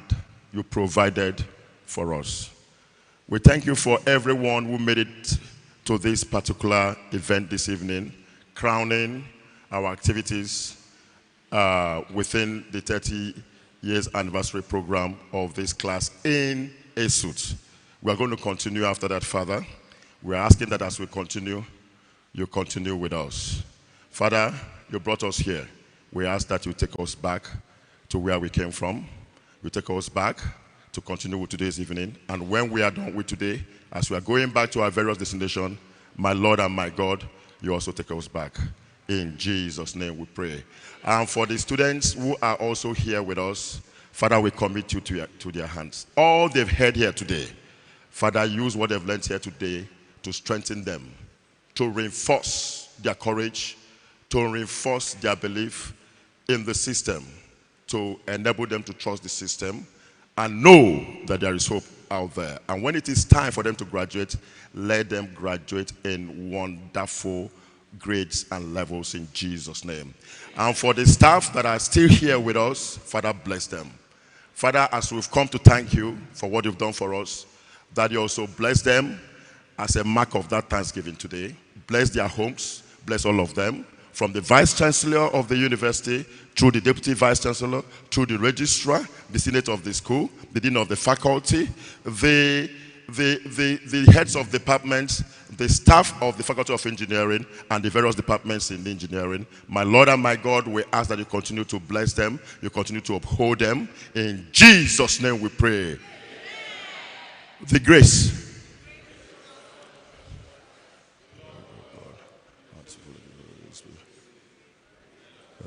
you provided for us. We thank you for everyone who made it to this particular event this evening, crowning our activities within the 30 years anniversary program of this class in ESUT'. We are going to continue after that, Father. We are asking that as we continue, you continue with us. Father, you brought us here. We ask that you take us back to where we came from. You take us back to continue with today's evening. And when we are done with today, as we are going back to our various destinations, my Lord and my God, you also take us back. In Jesus' name we pray. And for the students who are also here with us, Father, we commit you to their hands. All they've heard here today, Father, use what they've learned here today to strengthen them, to reinforce their courage, to reinforce their belief in the system, to enable them to trust the system and know that there is hope out there. And when it is time for them to graduate, let them graduate in wonderful grades and levels in Jesus' name. And for the staff that are still here with us, Father, bless them. Father, as we've come to thank you for what you've done for us, that you also bless them as a mark of that thanksgiving today. Bless their homes, bless all of them, from the Vice Chancellor of the university, through the Deputy Vice Chancellor, through the Registrar, the Senate of the school, the Dean of the faculty, the heads of departments, the staff of the Faculty of Engineering, and the various departments in engineering. My Lord and my God, we ask that you continue to bless them, you continue to uphold them. In Jesus' name we pray. The grace.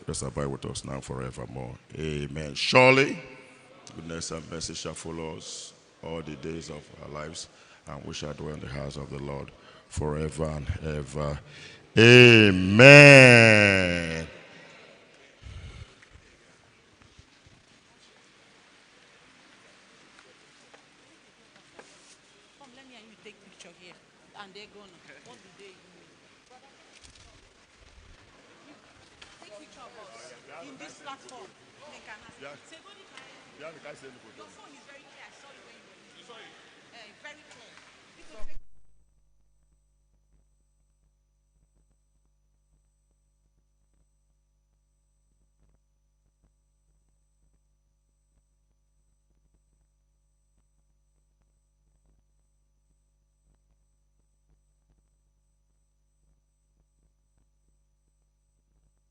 Rest abide with us now forevermore. Amen. Surely, goodness and mercy shall follow us all the days of our lives, and we shall dwell in the house of the Lord forever and ever. Amen. Come, let me and you take picture here. And they're gonna. What do they do? Take picture of us in this platform. They can ask. Say, go to your phone is very clear. I saw you when you were. You saw it? Very clear.